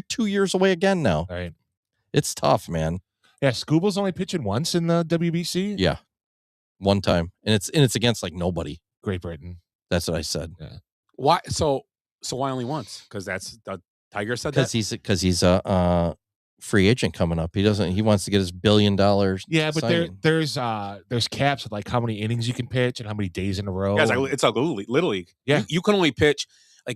F: 2 years away again now.
A: Right.
F: It's tough, man.
A: Yeah, Scooble's only pitching once in the WBC.
F: Yeah, one time, and it's against like nobody.
A: Great Britain.
F: That's what I said.
A: Yeah.
K: Why? So why only once? Because that's the Tiger said that.
F: Because he's a free agent coming up. He wants to get his $1 billion.
A: Yeah, but
F: signing.
A: there's caps of like how many innings you can pitch and how many days in a row.
K: Yeah, it's like Little League.
A: Yeah,
K: you can only pitch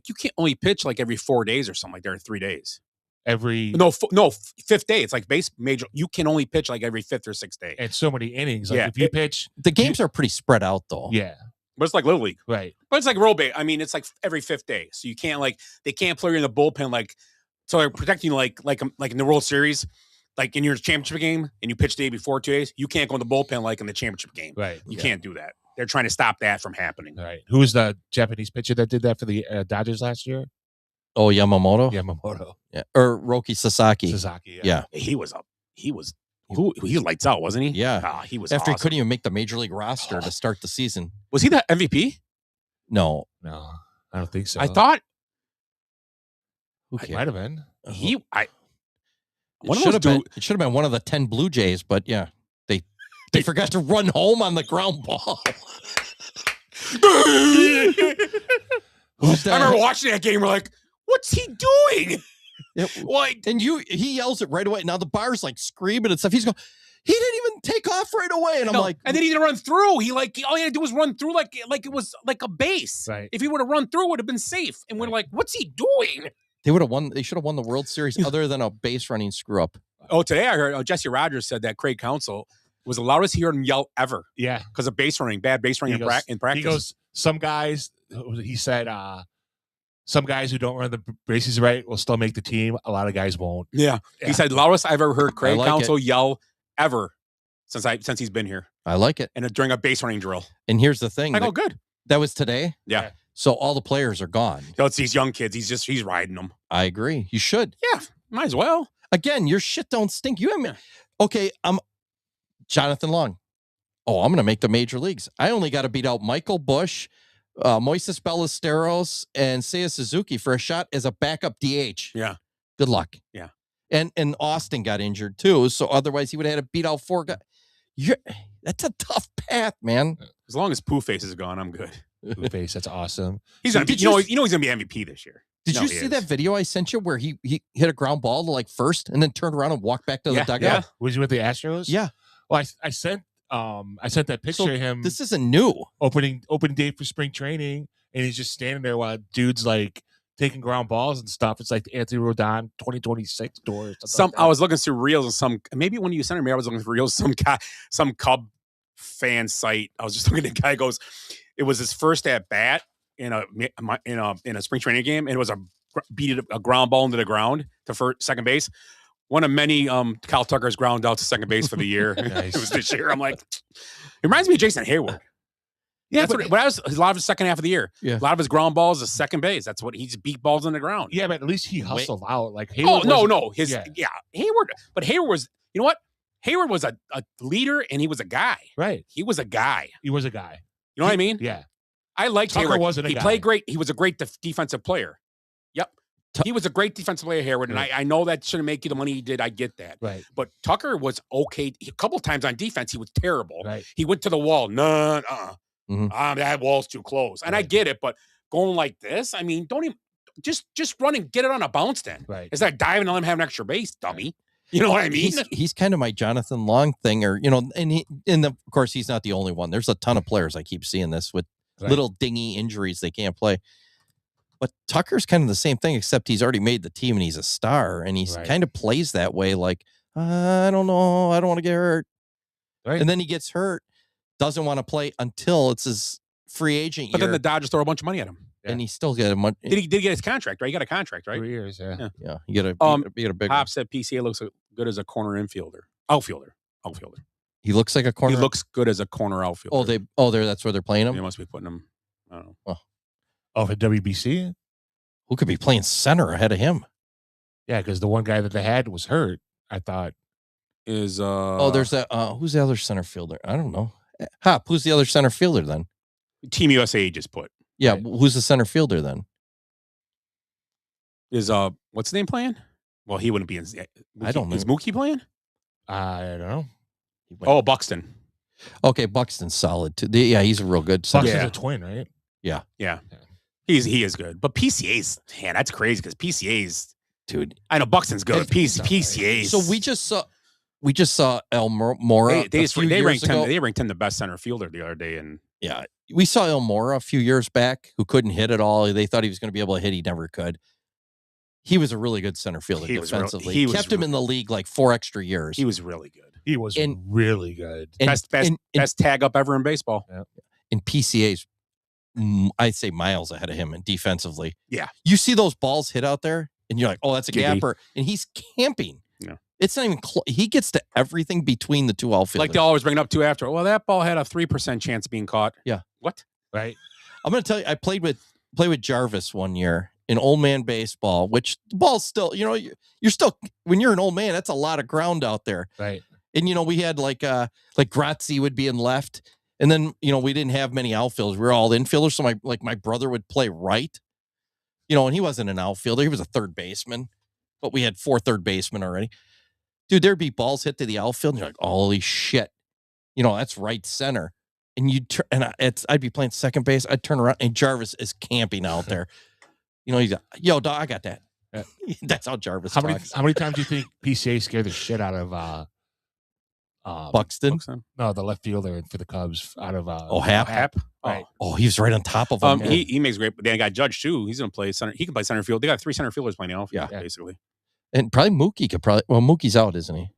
K: you can't only pitch like every 4 days or something like that, or 3 days. Fifth day. It's like major. You can only pitch like every 5th or 6th day.
A: And so many innings. Like if you pitch,
F: the games are pretty spread out though.
A: Yeah,
K: but it's like Little League,
A: right?
K: But it's like roll bait. I mean, it's like every 5th day, so you can't they can't play you in the bullpen so they're protecting you like in the World Series, like in your championship game, and you pitch the day before 2 days. You can't go in the bullpen like in the championship game.
A: Right.
K: You can't do that. They're trying to stop that from happening.
A: Right. Who was the Japanese pitcher that did that for the Dodgers last year?
F: Oh, Yamamoto. Yeah, or Roki Sasaki. Yeah.
K: He was lights out, wasn't he?
F: Yeah.
K: He was
F: after
K: awesome.
F: He couldn't even make the major league roster to start the season.
K: Was he the MVP?
F: No,
A: I don't think so.
K: I thought
A: it might have been.
F: It should have been one of the 10 Blue Jays, but yeah, they forgot to run home on the ground ball.
K: I remember watching that game. We're like, what's he doing?
F: And he yells it right away. Now the bar's like screaming and stuff. He's going, he didn't even take off right away. And I'm like,
K: and then he didn't run through. All he had to do was run through like it was like a base.
A: Right.
K: If he would have run through, it would have been safe. And we're like, what's he doing?
F: They would have won. They should have won the World Series other than a base running screw up.
K: Oh, today I heard Jesse Rogers said that Craig Counsell was the loudest he heard him yell ever.
A: Yeah.
K: Because of bad base running in practice.
A: He goes, some guys, he said, some guys who don't run the bases right will still make the team. A lot of guys won't.
K: Yeah. He said, loudest I've ever heard Craig Counsell yell ever since he's been here.
F: I like it.
K: And during a base running drill.
F: And here's the thing.
K: Good.
F: That was today?
K: Yeah.
F: So all the players are gone.
K: It's these young kids. He's riding them.
F: I agree. You should.
K: Yeah. Might as well.
F: Again, your shit don't stink. Okay, I'm Jonathan Long. Oh, I'm going to make the major leagues. I only got to beat out Michael Busch, Moises Ballesteros, and Seiya Suzuki for a shot as a backup DH.
K: Yeah.
F: Good luck.
K: Yeah.
F: And Austin got injured too, so otherwise he would have had to beat out 4 guys. That's a tough path, man.
K: As long as Pooh Face is gone, I'm good.
A: Pooh Face, that's awesome.
K: He's gonna be, he's gonna be MVP this year.
F: Did you see that video I sent you where he hit a ground ball to first and then turned around and walked back to the dugout?
A: Yeah. Was he with the Astros?
F: Yeah.
A: Well, I sent that picture of him.
F: This isn't new.
A: Opening day for spring training, and he's just standing there while dudes taking ground balls and stuff. It's like the Anthony Rodon 2026 doors.
K: I was looking through reels and maybe when you sent me, I was looking through reels. Some Cub fan site. I was just looking at the guy goes, it was his first at bat in a spring training game, and it was beat a ground ball into the ground to second base. One of many Kyle Tucker's ground out to second base for the year. Nice. It was this year. I'm like, it reminds me of Jason Hayward. Yeah, but that was a lot of his second half of the year.
F: Yeah.
K: A lot of his ground balls is second base. That's what he's beat balls in the ground.
A: Yeah, but at least he hustled out. Like Hayward.
K: Hayward. But Hayward was, you know what? Hayward was a leader and he was a guy.
A: Right.
K: He was a guy.
A: You
K: know what I mean?
A: Yeah.
K: I liked
A: Tucker
K: Hayward.
A: wasn't a
K: he
A: guy.
K: played great. He was a great defensive player. Yep. he was a great defensive player, Harewood, and I know that shouldn't make you the money he did. I get that.
A: Right.
K: But Tucker was okay. A couple of times on defense, he was terrible.
A: Right.
K: He went to the wall. No, that wall's too close. And I get it, but going like this, I mean, don't even just run and get it on a bounce then.
A: Right.
K: It's like diving and let him have an extra base, dummy. You know what I mean?
F: He's kind of my Jonathan Long thing, or of course he's not the only one. There's a ton of players I keep seeing this with little dingy injuries they can't play. But Tucker's kind of the same thing, except he's already made the team and he's a star, and he's kind of plays that way. Like, I don't know, I don't want to get hurt, and then he gets hurt, doesn't want to play until it's his free agent year.
K: But then the Dodgers throw a bunch of money at him.
F: And he still get a month.
K: Did he get his contract, right? He got a contract, right?
A: 3 years, yeah.
F: You get a big
K: Pop said PCA looks good as a corner outfielder.
F: He looks like a corner.
K: He looks good as a corner outfielder.
F: That's where they're playing him.
K: They must be putting him. I don't know.
A: Oh, for WBC?
F: Who could be playing center ahead of him?
A: Yeah, because the one guy that they had was hurt, I thought.
K: Is
F: there's that who's the other center fielder? I don't know. Hop, who's the other center fielder then?
K: Team USA just put.
F: Yeah, who's the center fielder then?
K: Is what's his name playing? Well, he wouldn't be in.
F: I don't know.
K: Is Mookie playing?
A: I don't know.
K: Oh, Buxton.
F: Okay, Buxton's solid too. He's a real good center.
A: Buxton's a twin, right?
F: Yeah.
K: He is good. But PCA's that's crazy because PCA's
F: dude.
K: I know Buxton's good. PCA's.
F: So we just saw El Mora.
K: They ranked him the best center fielder the other day, and
F: we saw El Mora a few years back who couldn't hit at all. They thought he was going to be able to hit. He never could. He was a really good center fielder defensively. He kept him in the league like 4 extra years.
K: He was really good.
A: He was really good.
K: Best tag up ever in baseball.
A: Yeah.
F: In PCA's, I'd say miles ahead of him and defensively.
K: Yeah.
F: You see those balls hit out there, and you're like, oh, that's a gapper. And he's camping.
K: Yeah.
F: It's not even close. He gets to everything between the two outfielders.
K: Like they always bring it up too after. Well, that ball had a 3% chance of being caught.
F: Yeah.
K: What?
A: Right.
F: I'm going to tell you, I played with Jarvis one year in old man baseball, which the ball's still, you're still, when you're an old man, that's a lot of ground out there.
A: Right.
F: And, we had like Grazzi would be in left. And then, we didn't have many outfielders. We were all infielders. So my brother would play right, and he wasn't an outfielder. He was a third baseman, but we had 4 third basemen already. Dude, there'd be balls hit to the outfield. And you're like, holy shit. That's right center. And I'd be playing second base. I'd turn around and Jarvis is camping out there. He's like, yo, dog, I got that. That's how Jarvis talks.
A: How many times do you think PCA scared the shit out of
F: Buxton?
A: No, the left fielder for the Cubs out of
F: Hap.
A: Right.
F: Oh, he was right on top of him.
K: He makes great. But then I got Judge too. He's gonna play center. He can play center field. They got 3 center fielders playing outfield, basically.
F: And probably Mookie could Mookie's out, isn't he?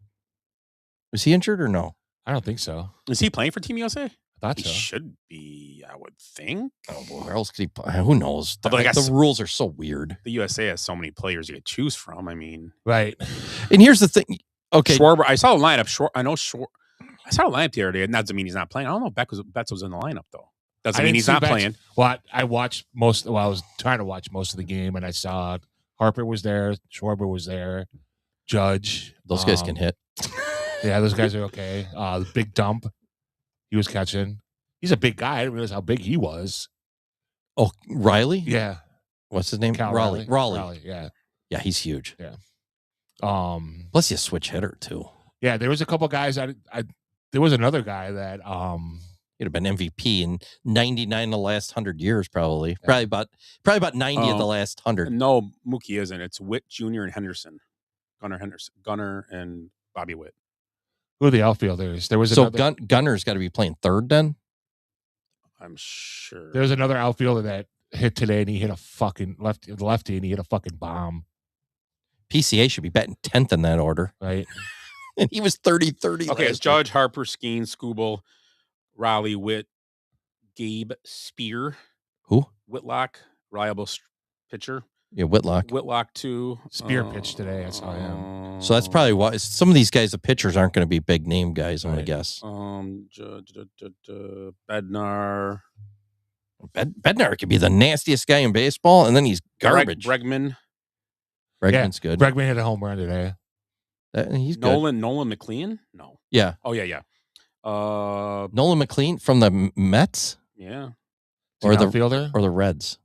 F: Was he injured or no?
A: I don't think so.
K: Is he playing for Team USA?
A: I thought
K: he
A: so.
K: should be, I would think.
F: Oh, well, where else could he play? Who knows? The rules are so weird.
K: The USA has so many players you could choose from. I mean,
A: right.
F: And here's the thing. Okay,
K: Schwarber. I saw the lineup. I saw the lineup the other day. And that doesn't mean he's not playing. I don't know if Betts was in the lineup though. Doesn't mean he's not playing.
A: Well, I watched I was trying to watch most of the game, and I saw Harper was there, Schwarber was there, Judge.
F: Those guys can hit.
A: Yeah, those guys are okay. The big dump, he was catching. He's a big guy. I didn't realize how big he was.
F: Oh, Riley?
A: Yeah.
F: What's his name?
A: Raleigh.
F: Raleigh.
A: Yeah.
F: Yeah, he's huge.
A: Yeah.
F: Plus he's a switch hitter too.
A: Yeah, there was a couple guys. There was another guy that
F: he'd have been MVP in 99 of the last 100 years, probably. Yeah. Probably about 90 of the last 100.
K: No, Mookie isn't. It's Witt Jr. and Henderson. Gunnar and Bobby Witt.
A: Who are the outfielders? There was another...
F: Gunner's got to be playing third then?
K: I'm sure.
A: There was another outfielder that hit today, and he hit a fucking lefty, and he hit a fucking bomb.
F: PCA should be batting 10th in that order.
A: Right.
F: And he was 30-30.
K: Okay, it's Judge, Harper, Skeen, Skubal, Raleigh, Witt, Gabe, Spear.
F: Who?
K: Whitlock, reliable pitcher.
F: Yeah, Whitlock.
K: Whitlock, too.
A: Spear pitched today. I saw him.
F: So that's probably why some of these guys, the pitchers, aren't going to be big name guys, I'm going to guess.
K: Bednar.
F: Bednar could be the nastiest guy in baseball, and then he's garbage.
K: Bregman.
F: Bregman's good.
A: Bregman hit a home run today.
F: He's
K: Nolan McLean? No.
F: Yeah.
K: Oh, yeah.
F: Nolan McLean from the Mets?
K: Yeah.
F: Or the
A: fielder?
F: Or the Reds?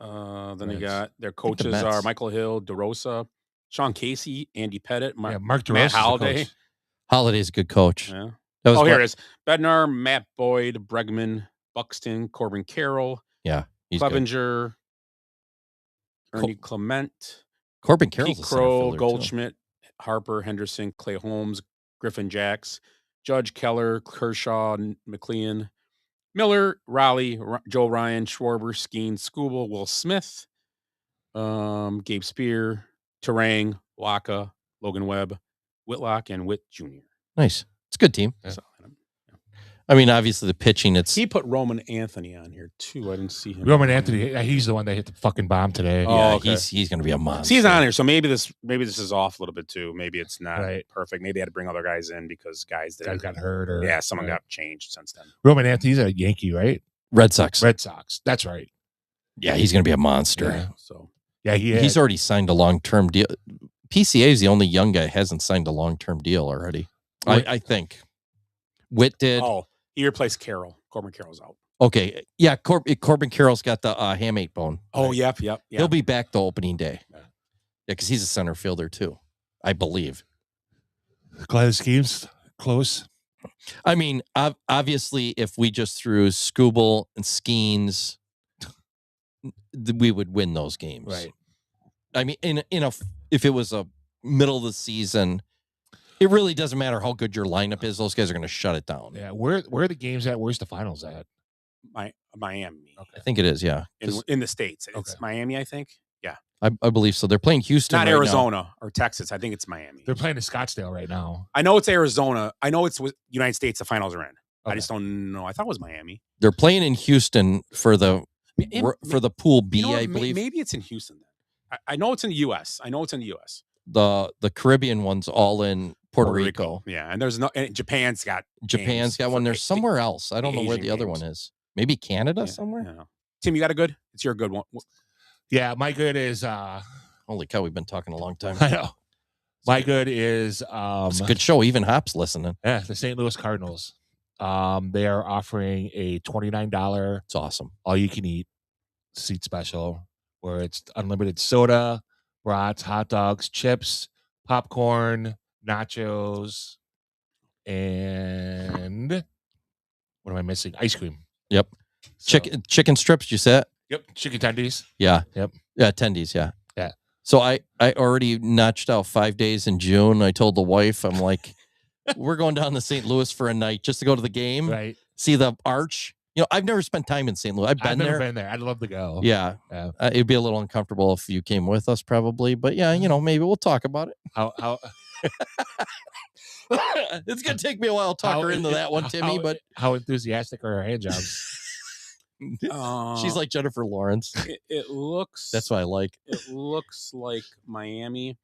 K: Then you got their coaches are Michael Hill, DeRosa, Sean Casey, Andy Pettit,
A: Mark
K: Matt
A: DeRosa's
K: Holliday.
F: Holliday's a good coach.
K: Yeah.
F: That was
K: here it is. Bednar, Matt Boyd, Bregman, Buxton, Corbin Carroll.
F: Yeah.
K: Clevenger, Ernie Clement.
F: Corbin Carroll's
K: Pete
F: a center
K: Crow,
F: fielder,
K: Goldschmidt, Harper, Henderson, Clay Holmes, Griffin Jacks, Judge Keller, Kershaw, McLean, Miller, Raleigh, Joe Ryan, Schwarber, Skeen, Skubal, Will Smith, Gabe Spear, Terang, Waka, Logan Webb, Whitlock, and Witt Jr.
F: Nice. It's a good team.
K: Yeah.
F: I mean, obviously the pitching,
K: He put Roman Anthony on here too. I didn't see him.
A: Roman Anthony, he's the one that hit the fucking bomb today.
F: Yeah, he's going to be a monster.
K: He's on here, so maybe this is off a little bit too. Maybe it's not perfect. Maybe they had to bring other guys in because guys
A: got hurt or
K: someone got changed since then.
A: Roman Anthony's a Yankee, right?
F: Red Sox.
A: That's right.
F: Yeah, he's going to be a monster.
A: Yeah.
K: So
F: he's already signed a long-term deal. PCA is the only young guy who hasn't signed a long-term deal already. I think. Witt did.
K: Oh, he replaced Carroll. Corbin Carroll's out.
F: Okay. Yeah, Corbin Carroll's got the hamate bone.
K: Oh, yep.
F: He'll be back the opening day. Yeah, because he's a center fielder too, I believe.
A: Glad the scheme's close.
F: I mean, obviously, if we just threw Skubal and Skeens, we would win those games.
A: Right.
F: I mean, if it was a middle of the season, it really doesn't matter how good your lineup is. Those guys are going to shut it down.
A: Yeah. Where are the games at? Where's the finals at?
K: Miami.
F: I think it is, yeah.
K: In the States. It's Miami, I think. Yeah.
F: I believe so. They're playing Houston
K: Not
F: right
K: Arizona
F: now.
K: or Texas. I think it's Miami.
A: They're playing in Scottsdale right now.
K: I know it's Arizona. I know it's with United States the finals are in. Okay. I just don't know. I thought it was Miami.
F: They're playing in Houston for the Pool B, I believe.
K: Maybe it's in Houston then. I know it's in the U.S.
F: The Caribbean one's all in Puerto Rico.
K: Yeah, and Japan's got
F: one. There's somewhere else. I don't know where the other one is. Maybe Canada somewhere.
K: Yeah. Tim, you got a good? It's your good one.
A: Yeah, my good is
F: holy cow, we've been talking a long time.
A: I know. My good is
F: it's a good show. Even Hop's listening.
A: Yeah, the St. Louis Cardinals. They are offering a $29.
F: It's awesome.
A: All you can eat seat special where it's unlimited soda, brats, hot dogs, chips, popcorn, nachos, and what am I missing? Ice cream.
F: Yep. So, chicken strips, you said?
A: Yep. Chicken tendies.
F: Yeah.
A: Yep.
F: Yeah, tendies, yeah.
A: Yeah.
F: So I already notched out 5 days in June. I told the wife, I'm like, we're going down to St. Louis for a night just to go to the game.
A: Right.
F: See the arch. You know, I've never spent time in St. Louis. I've
A: never been there. I'd love to go.
F: Yeah. It'd be a little uncomfortable if you came with us, probably. But yeah, maybe we'll talk about it.
A: How
F: it's gonna take me a while to talk her into that one, Timmy. But
A: how enthusiastic are her hand jobs?
F: She's like Jennifer Lawrence.
K: It looks.
F: That's what I like.
K: It looks like Miami.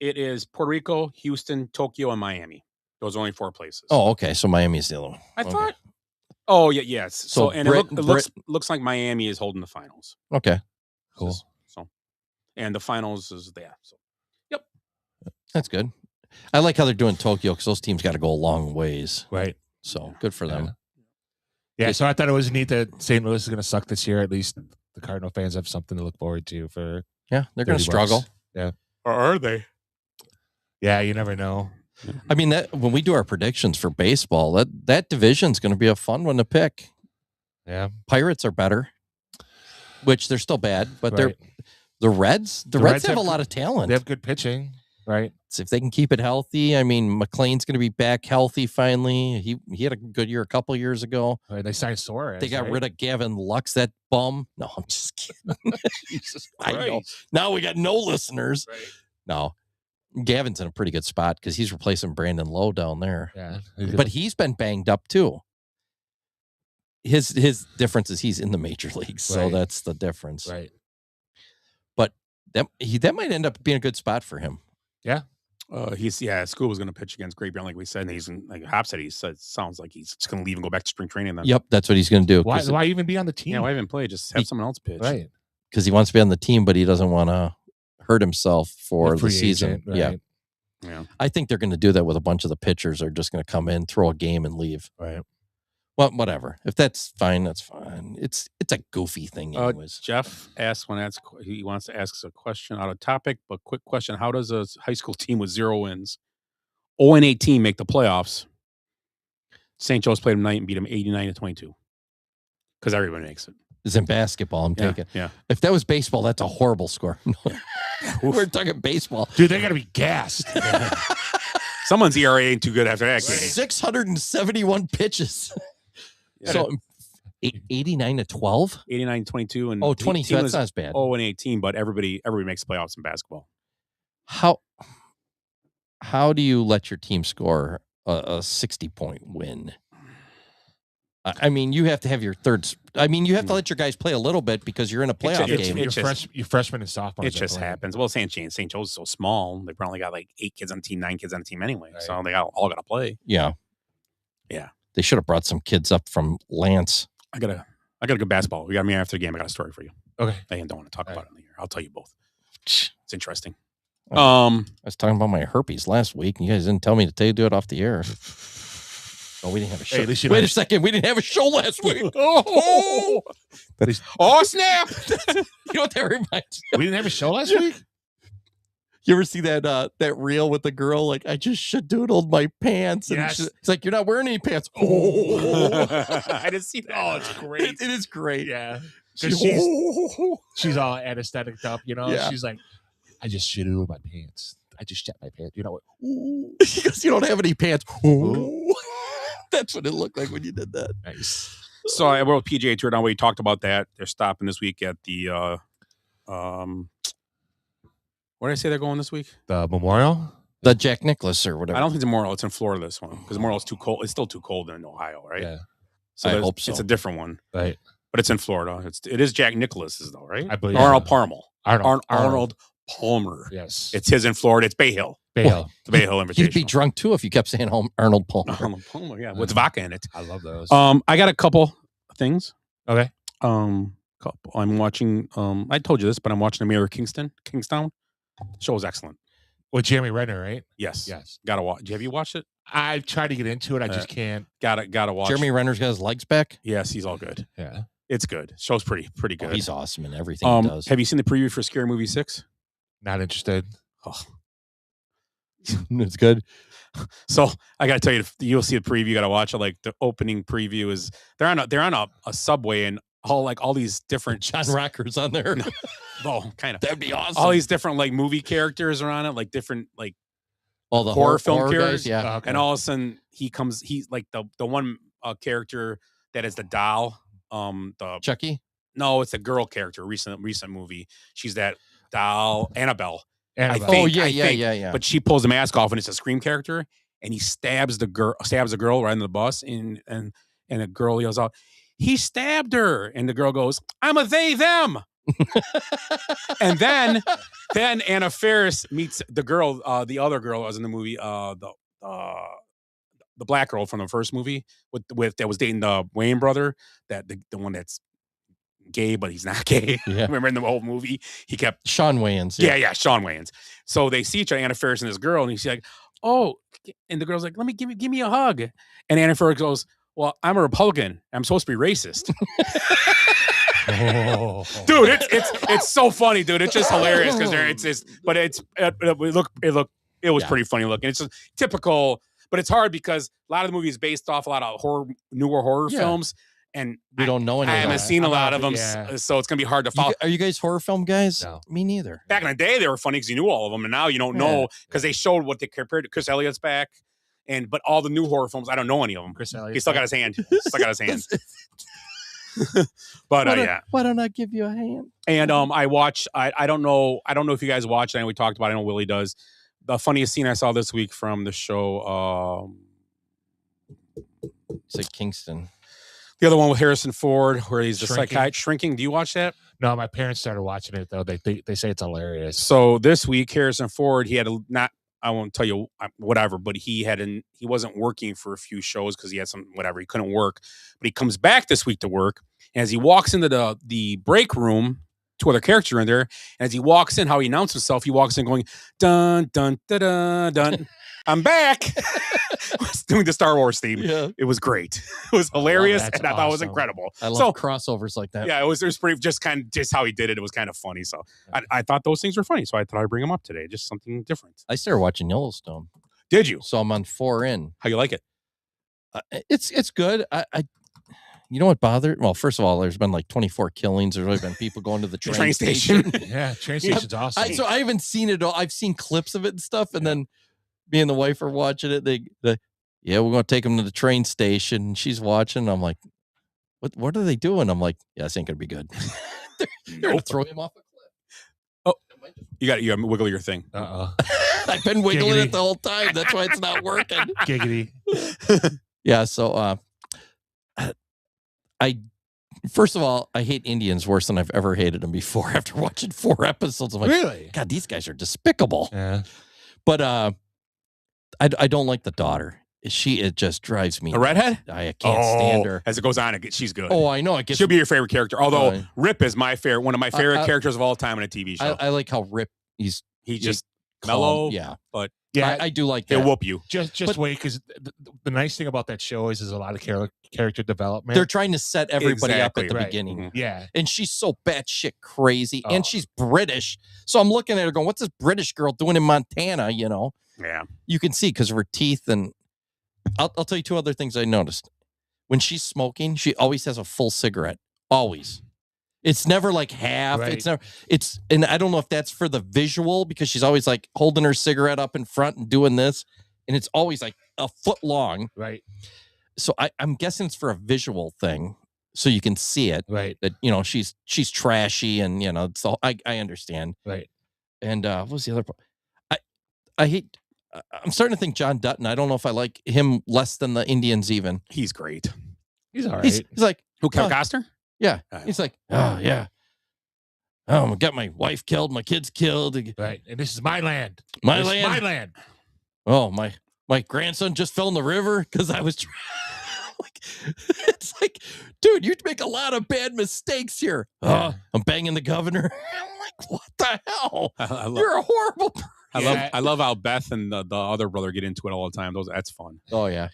K: It is Puerto Rico, Houston, Tokyo, and Miami. Those are only 4 places.
F: Oh, okay. So Miami's the other one.
K: I thought. Oh yeah, yes. So and it looks like Miami is holding the finals.
F: Okay, cool.
K: So, and the finals is there. So, yep,
F: that's good. I like how they're doing Tokyo because those teams got to go a long ways.
A: Right.
F: So good for them.
A: Yeah. So I thought it was neat that St. Louis is going to suck this year. At least the Cardinal fans have something to look forward to. For
F: they're going to struggle.
A: Yeah.
K: Or are they?
A: Yeah, you never know.
F: I mean, that when we do our predictions for baseball, that division's going to be a fun one to pick.
A: Yeah,
F: Pirates are better, which they're still bad, but they're the Reds. The Reds have a lot of talent.
A: They have good pitching, right?
F: So if they can keep it healthy, I mean, McLean's going to be back healthy finally. He had a good year a couple years ago.
A: Right, they signed Suarez.
F: They got rid of Gavin Lux, that bum. No, I'm just kidding.
A: Jesus
F: Christ. I know. Now we got no listeners.
A: Right.
F: No. Gavin's in a pretty good spot because he's replacing Brandon Lowe down there.
A: Yeah.
F: But he's been banged up too. His difference is he's in the major leagues, so that's the difference.
A: Right.
F: But that might end up being a good spot for him.
A: Yeah.
K: School was going to pitch against Great Bear, like we said, and he's like Hop said. He said it sounds like he's just going to leave and go back to spring training. Then.
F: Yep, that's what he's going to do.
A: Why even be on the team?
K: Yeah, why even play? Just have someone else pitch.
A: Right.
F: Because he wants to be on the team, but he doesn't want to hurt himself for the season.
A: Agent, right.
F: Yeah. I think they're going to do that with a bunch of the pitchers. Are just going to come in, throw a game, and leave.
A: Right.
F: Well, whatever. If that's fine, that's fine. It's a goofy thing, anyways.
K: Jeff he wants to ask us a question out of topic, but quick question: how does a high school team with 0 wins, 0-18 make the playoffs? St. Joe's played them tonight and beat them 89-22. Because everybody makes it.
F: It's in basketball. I'm taking.
K: Yeah.
F: If that was baseball, that's a horrible score. We're talking baseball,
A: dude. They got to be gassed.
K: Someone's ERA ain't too good after that game.
F: 671 pitches.
K: Yeah.
F: So 89-12,
K: 89-22, and
F: 22. That's not as bad.
K: 0-18, but everybody makes playoffs in basketball.
F: How do you let your team score a 60-point win? I mean, you have to have your third. I mean, you have to let your guys play a little bit because you're in a playoff game.
A: Your freshmen and sophomores.
K: It just happens. Well, St. Joe's is so small. They probably got like 8 kids on the team, 9 kids on the team anyway. Right. So they all got to play.
F: Yeah. They should have brought some kids up from Lance.
K: I got a good basketball. We got me after the game. I got a story for you.
A: Okay.
K: I don't want to talk about it in the year. I'll tell you both. It's interesting.
F: I was talking about my herpes last week, and you guys didn't tell me to do it off the air. Oh, we didn't have a show.
A: Hey,
F: wait a second. We didn't have a show last week.
K: Oh, snap.
F: You know what that reminds me?
A: We didn't have a show last week?
F: You ever see that reel with the girl? Like, I just shadoodled my pants. And
A: yes.
F: It's like, you're not wearing any pants. Oh.
K: I didn't see that.
A: Oh, it's great.
F: It is great.
A: Yeah. She's all anesthetic up, you know?
F: Yeah.
A: She's like, I just shadoodled my pants. I just shat my pants. You know what?
F: Because you don't have any pants. That's what it looked like when you did that.
A: Nice.
K: So I wrote PGA Tour down. We talked about that. They're stopping this week at the where did I say they're going this week?
A: The Memorial?
F: The Jack Nicklaus or whatever.
K: I don't think it's Memorial. It's in Florida, this one. Because Memorial's too cold. It's still too cold in Ohio, right?
A: Yeah.
F: I hope so.
K: It's a different one.
A: Right.
K: But it's in Florida. It is Jack Nicklaus's, though, right?
A: I believe
K: Arnold Palmer.
A: Arnold
K: Palmer.
A: Yes.
K: It's his in Florida. It's Bay Hill.
A: Bay Hill.
K: The Bay Hill Invitational.
F: You'd be drunk, too, if you kept saying Arnold Palmer.
K: Arnold Palmer, yeah. With vodka in it.
A: I love those.
K: I got a couple things.
A: Okay.
K: I'm watching, I told you this, but I'm watching the Mayor of Kingstown. Show is excellent.
A: With Jeremy Renner, right?
K: Yes.
A: Yes.
K: Gotta watch. Have you watched it?
A: I've tried to get into it. I just can't.
K: Gotta watch.
F: Jeremy Renner's got his legs back?
K: Yes, he's all good.
A: Yeah.
K: It's good. Show's pretty good.
F: Oh, he's awesome in everything he does.
K: Have you seen the preview for Scary Movie 6?
A: Not interested.
K: Oh.
F: It's good.
K: So I gotta tell you, you'll see the preview. You gotta watch it. Like the opening preview is they're on a subway and all these different
F: John Rocker's on there.
K: Oh, kind of.
F: That'd be awesome.
K: All these different like movie characters are on it, like different like
F: all the
K: horror film
F: guys,
K: characters.
F: yeah.
K: And all of a sudden he's like the one character that is the doll. The
F: Chucky?
K: No, it's a girl character. Recent movie. She's that doll, Annabelle.
F: I think. Yeah.
K: But she pulls the mask off and it's a Scream character, and he stabs the girl right in the bus, and the girl yells out, "He stabbed her!" And the girl goes, "I'm a they them." And then Anna Faris meets the girl, the other girl that was in the movie, the black girl from the first movie with that was dating the Wayne brother, that the one that's gay, but he's not gay.
F: Yeah.
K: Remember in the whole movie, he kept
F: Sean Wayans.
K: Yeah, Sean Wayans. So they see each other, Anna Faris and this girl, and he's like, "Oh," and the girl's like, give me a hug." And Anna Faris goes, "Well, I'm a Republican. I'm supposed to be racist."
A: Oh.
K: Dude, it's so funny, dude. It's just hilarious because it was pretty funny looking. It's just typical, but it's hard because a lot of the movie is based off a lot of newer horror films. And
F: we don't know any.
K: I haven't seen a lot of them, so it's gonna be hard to follow.
F: Are you guys horror film guys?
A: No.
F: Me neither.
K: Back in the day, they were funny because you knew all of them, and now you don't know because they showed what they compared to. Chris Elliott's back, but all the new horror films, I don't know any of them.
A: Chris Elliott.
K: He still got his hand. But yeah.
F: Why don't I give you a hand?
K: And I watch. I don't know if you guys watched. I know we talked about it. I know Willie does. The funniest scene I saw this week from the show.
F: It's like Kingston.
K: The other one with Harrison Ford, where he's the psychiatrist. Shrinking. Do you watch that?
A: No, my parents started watching it though. They say it's hilarious.
K: So this week, Harrison Ford, he had I won't tell you whatever, but he wasn't working for a few shows because he had some whatever. He couldn't work, but he comes back this week to work. And as he walks into the break room, two other characters are in there. And as he walks in, how he announced himself, he walks in going dun dun dun dun dun. I'm back. Was doing the Star Wars theme.
F: Yeah.
K: It was great. It was hilarious,
A: that's
K: and I thought it was
A: awesome.
K: incredible.
F: I love crossovers like that.
K: Yeah, it was pretty just kind of just how he did it. It was kind of funny. So I thought those things were funny. So I thought I'd bring them up today. Just something different.
F: I started watching Yellowstone.
K: Did you?
F: So I'm on 4 in.
K: How you like it?
F: It's good. I you know what bothered? Well, first of all, there's been like 24 killings. There's really been people going to the train station.
A: Yeah, train station's awesome.
F: So I haven't seen it all. I've seen clips of it and stuff, and then me and the wife are watching it. Yeah, we're going to take them to the train station. She's watching. I'm like, what are they doing? I'm like, yeah, this ain't going to be good. They're going to throw him off a cliff.
K: Oh, you got to wiggle your thing.
F: I've been wiggling it the whole time. That's why it's not working.
A: Giggity.
F: Yeah, so first of all, I hate Indians worse than I've ever hated them before. After watching 4 episodes, I'm like,
A: really?
F: God, these guys are despicable.
A: Yeah.
F: But I don't like the daughter. It just drives me.
K: A redhead?
F: I can't stand her.
K: As it goes on, she's good.
F: Oh, I know.
K: She'll be your favorite character. Although Rip is one of my favorite characters of all time in a TV show.
F: I like how Rip he's
K: just
F: calm,
K: mellow.
F: Yeah,
K: but
A: yeah,
F: I do like that.
K: He'll whoop you.
A: Just wait, because the nice thing about that show is there's a lot of character development.
F: They're trying to set everybody up at the beginning.
K: Mm-hmm.
A: Yeah.
F: And she's so batshit crazy. And she's British. So I'm looking at her going, what's this British girl doing in Montana, you know?
K: Yeah.
F: You can see because of her teeth. And I'll tell you 2 other things I noticed. When she's smoking, she always has a full cigarette. Always. It's never like half.
A: Right.
F: And I don't know if that's for the visual because she's always like holding her cigarette up in front and doing this. And it's always like a foot long.
A: Right.
F: So I'm guessing it's for a visual thing. So you can see it.
A: Right.
F: That, you know, she's trashy and, you know, so I understand.
A: Right.
F: And what was the other part? I'm starting to think John Dutton. I don't know if I like him less than the Indians even.
K: He's great.
A: He's all right.
F: He's like,
K: who, Kevin Costner?
F: Yeah. He's like, oh, yeah. Oh, I got my wife killed, my kids killed.
A: Right. And this is my land.
F: My
A: This is
F: land.
A: my land.
F: Oh, my grandson just fell in the river because I was it's like, dude, you make a lot of bad mistakes here.
A: Yeah.
F: I'm banging the governor. I'm like, what the hell?
K: I
F: You're a horrible person.
K: I love how Beth and the other brother get into it all the time. That's fun.
F: Oh, yeah.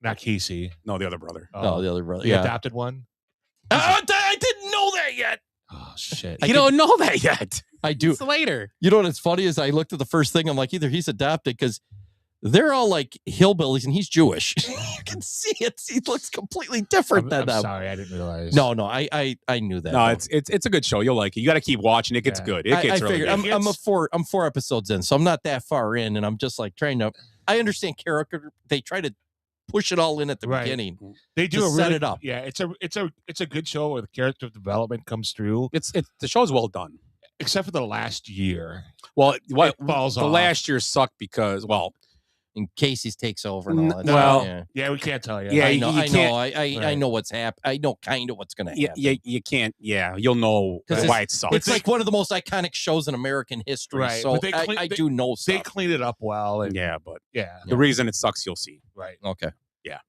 A: Not Casey.
K: No, the other brother.
F: No, the other brother.
A: The adopted one?
F: I didn't know that yet.
A: Oh, shit.
K: You don't know that yet.
F: I do.
K: It's later.
F: You know what's funny is I looked at the first thing. I'm like, either he's adopted because they're all like hillbillies and he's Jewish. You can see it. He looks completely different than
A: I'm
F: them.
A: sorry, I didn't realize.
F: No, I knew that.
K: No, it's a good show. You'll like it. You got to keep watching. It gets good. It gets really
F: figured.
K: good.
F: I'm 4 episodes in, so I'm not that far in, and I'm just like trying to. I understand character. They try to push it all in at the beginning.
A: They do
F: to
A: set
F: it up.
A: Yeah, it's a good show where the character development comes through.
K: The show's well done,
A: except for the last year.
K: Well,
A: it falls
K: the
A: off.
K: last year sucked because
F: and Casey's takes over and all that.
K: Well,
A: yeah, we can't tell you.
K: Yeah,
F: I know.
K: you
F: I know what's happened. I know kind of what's going to happen.
K: You can't. Yeah, you'll know why it sucks.
F: It's like one of the most iconic shows in American history.
A: Right.
F: So
A: But
F: I do know stuff.
A: They clean it up well. And,
K: but
A: yeah,
K: the reason it sucks, you'll see.
A: Right.
F: Okay.
K: Yeah.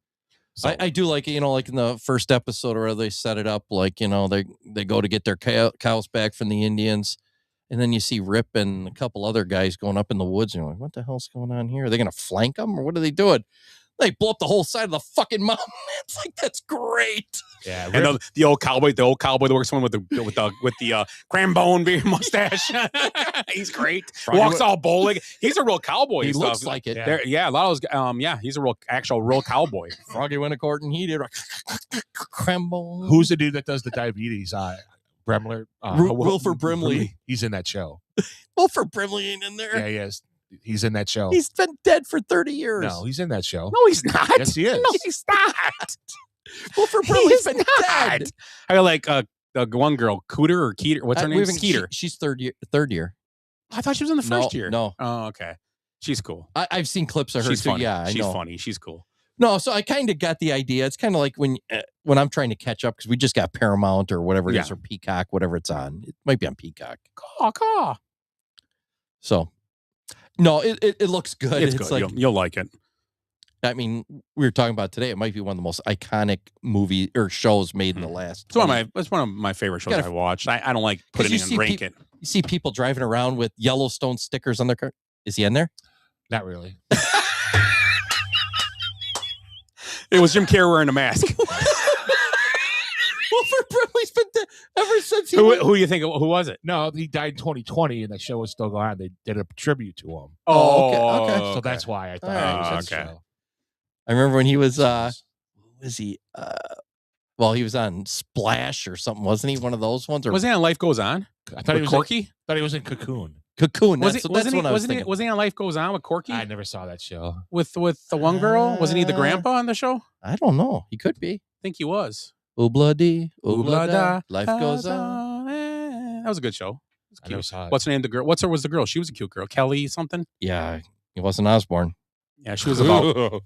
F: So I do like, you know, like in the first episode where they set it up, like, you know, they go to get their cows back from the Indians. And then you see Rip and a couple other guys going up in the woods. And you're like, what the hell's going on here? Are they going to flank them or what are they doing? They blow up the whole side of the fucking mountain. It's like, that's great.
A: Yeah.
K: And the old cowboy that works with the cranbone beard mustache. He's great. Walks all bowling. He's a real cowboy.
F: He
K: and
F: looks
K: stuff.
F: like it.
K: Yeah, a lot of those. He's a real cowboy.
F: Froggy went to court and he did cranbone.
A: Who's the dude that does the diabetes? Bremler.
F: Wilford Brimley.
A: He's in that show.
F: Wilford Brimley ain't in there.
A: Yeah, he is. He's in that show.
F: He's been dead for 30 years.
A: No, he's in that show.
K: No, he's not.
A: Yes, he is.
K: No, he's not.
F: Wilford Brimley's been dead.
K: I like the one girl, Cooter or Keeter. What's her name? Skeeter.
F: She's third year.
K: I thought she was in the first year.
F: No.
K: Oh, okay. She's cool.
F: I've seen clips of her
K: She's
F: too.
K: funny.
F: Yeah, I
K: She's
F: know.
K: funny. She's cool.
F: No, so I kind of got the idea. It's kind of like when I'm trying to catch up because we just got Paramount or whatever it is, or Peacock, whatever it's on. It might be on Peacock.
K: Caw.
F: So, no, it looks good.
K: It's good.
F: Like,
K: you'll like it.
F: I mean, we were talking about today. It might be one of the most iconic movie or shows made in the last.
K: It's one of my favorite shows I watched. I don't like put it in and rank it.
F: You see people driving around with Yellowstone stickers on their car. Is he in there?
A: Not really.
K: It was Jim Carrey wearing a mask.
F: Wilford Brimley's been dead ever since he.
K: Who do you think? Who was it?
A: No, he died in 2020, and the show was still going on. They did a tribute to him.
F: Okay.
A: So that's why I thought
F: All right.
A: it was that
K: Okay.
A: show.
F: I remember when he was. Was he? Well, he was on Splash or something, wasn't he? One of those ones, or
K: Was he on Life Goes On?
A: I thought he was
K: Corky.
A: thought he was in Cocoon.
F: Cocoon?
K: Was
F: That's,
K: he?
F: that's
K: Wasn't he?
F: what I was
K: Wasn't he?
F: thinking.
K: Was he on Life Goes On with Corky?
A: I never saw that show.
K: With the one girl? Wasn't he the grandpa on the show?
F: I don't know. He could be.
K: I think he was.
F: Oobla dee, oobla da.
K: da,
F: Life goes on.
K: That was a good show.
A: I never saw it.
K: What's her name? The girl. What's her was the girl? She was a cute girl. Kelly something.
F: Yeah, it wasn't Osborne.
K: Yeah, she was about.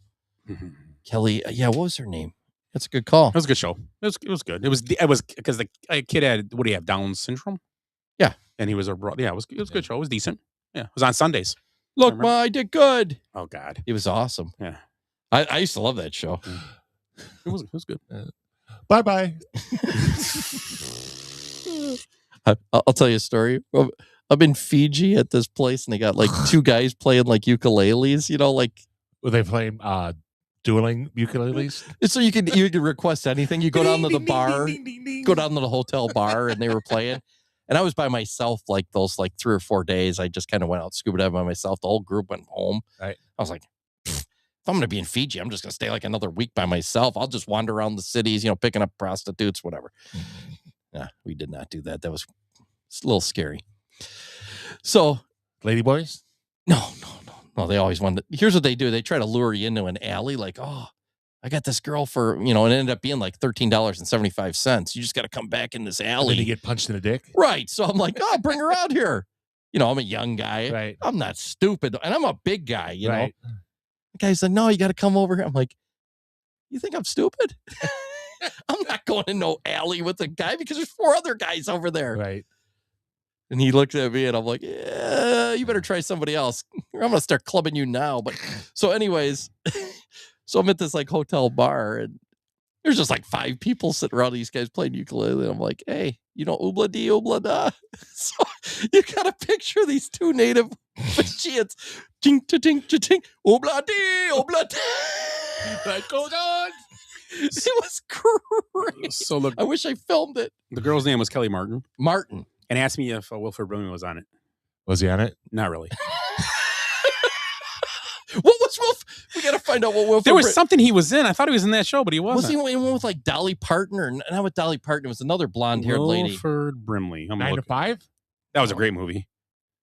F: Kelly. Yeah, what was her name? That's a good call.
K: It was a good show. It was good. It was because the kid had, what do you have, Down syndrome?
F: Yeah,
K: and he was a yeah. It was a good show. It was decent. Yeah, it was on Sundays.
F: Look, Ma, I did good.
K: Oh God,
F: it was awesome.
K: Yeah,
F: I used to love that show.
K: It was good.
A: Bye bye.
F: I'll tell you a story. I'm in Fiji at this place, and they got like two guys playing like ukuleles. You know, like
A: were they playing dueling ukuleles?
F: So you can request anything. You go down to the bar, go down to the hotel bar, and they were playing. And I was by myself like those 3 or 4 days. I just kind of went out scuba diving by myself. The whole group went home.
A: Right.
F: I was like, if I'm going to be in Fiji, I'm just going to stay like another week by myself. I'll just wander around the cities, picking up prostitutes, whatever. Yeah, we did not do that. That was a little scary. So,
A: ladyboys?
F: No. They always wanted. Here's what they do: they try to lure you into an alley, like, oh, I got this girl for, and it ended up being like $13.75. You just got to come back in this alley.
A: And then you get punched in the dick.
F: Right. So I'm like, oh, bring her out here. I'm a young guy.
A: Right.
F: I'm not stupid, and I'm a big guy. You know.
A: Right.
F: The guy's like, no, you got to come over here. I'm like, you think I'm stupid? I'm not going in no alley with a guy because there's 4 other guys over there.
A: Right.
F: And he looked at me and I'm like, yeah, you better try somebody else. I'm going to start clubbing you now. But so anyways, so I'm at this hotel bar and there's just 5 people sitting around these guys playing ukulele. And I'm like, hey, oobla dee, oobla da. So you got to picture these 2 native Fijians. Ching, cha-ting, cha-ting, oobla dee, oobla da.
A: That goes on.
F: It was great.
K: So look,
F: I wish I filmed it.
K: The girl's name was Kelly Martin.
F: Martin.
K: And asked me if Wilford Brimley was on it.
A: Was he on it?
K: Not really.
F: What was Wilf? We got to find out what Wilford.
K: There was something he was in. I thought he was in that show, but he wasn't.
F: Was he in one with Dolly Parton or not with Dolly Parton? It was another blonde-haired lady.
K: Wilford Brimley.
A: 9 to 5?
K: That was a great movie.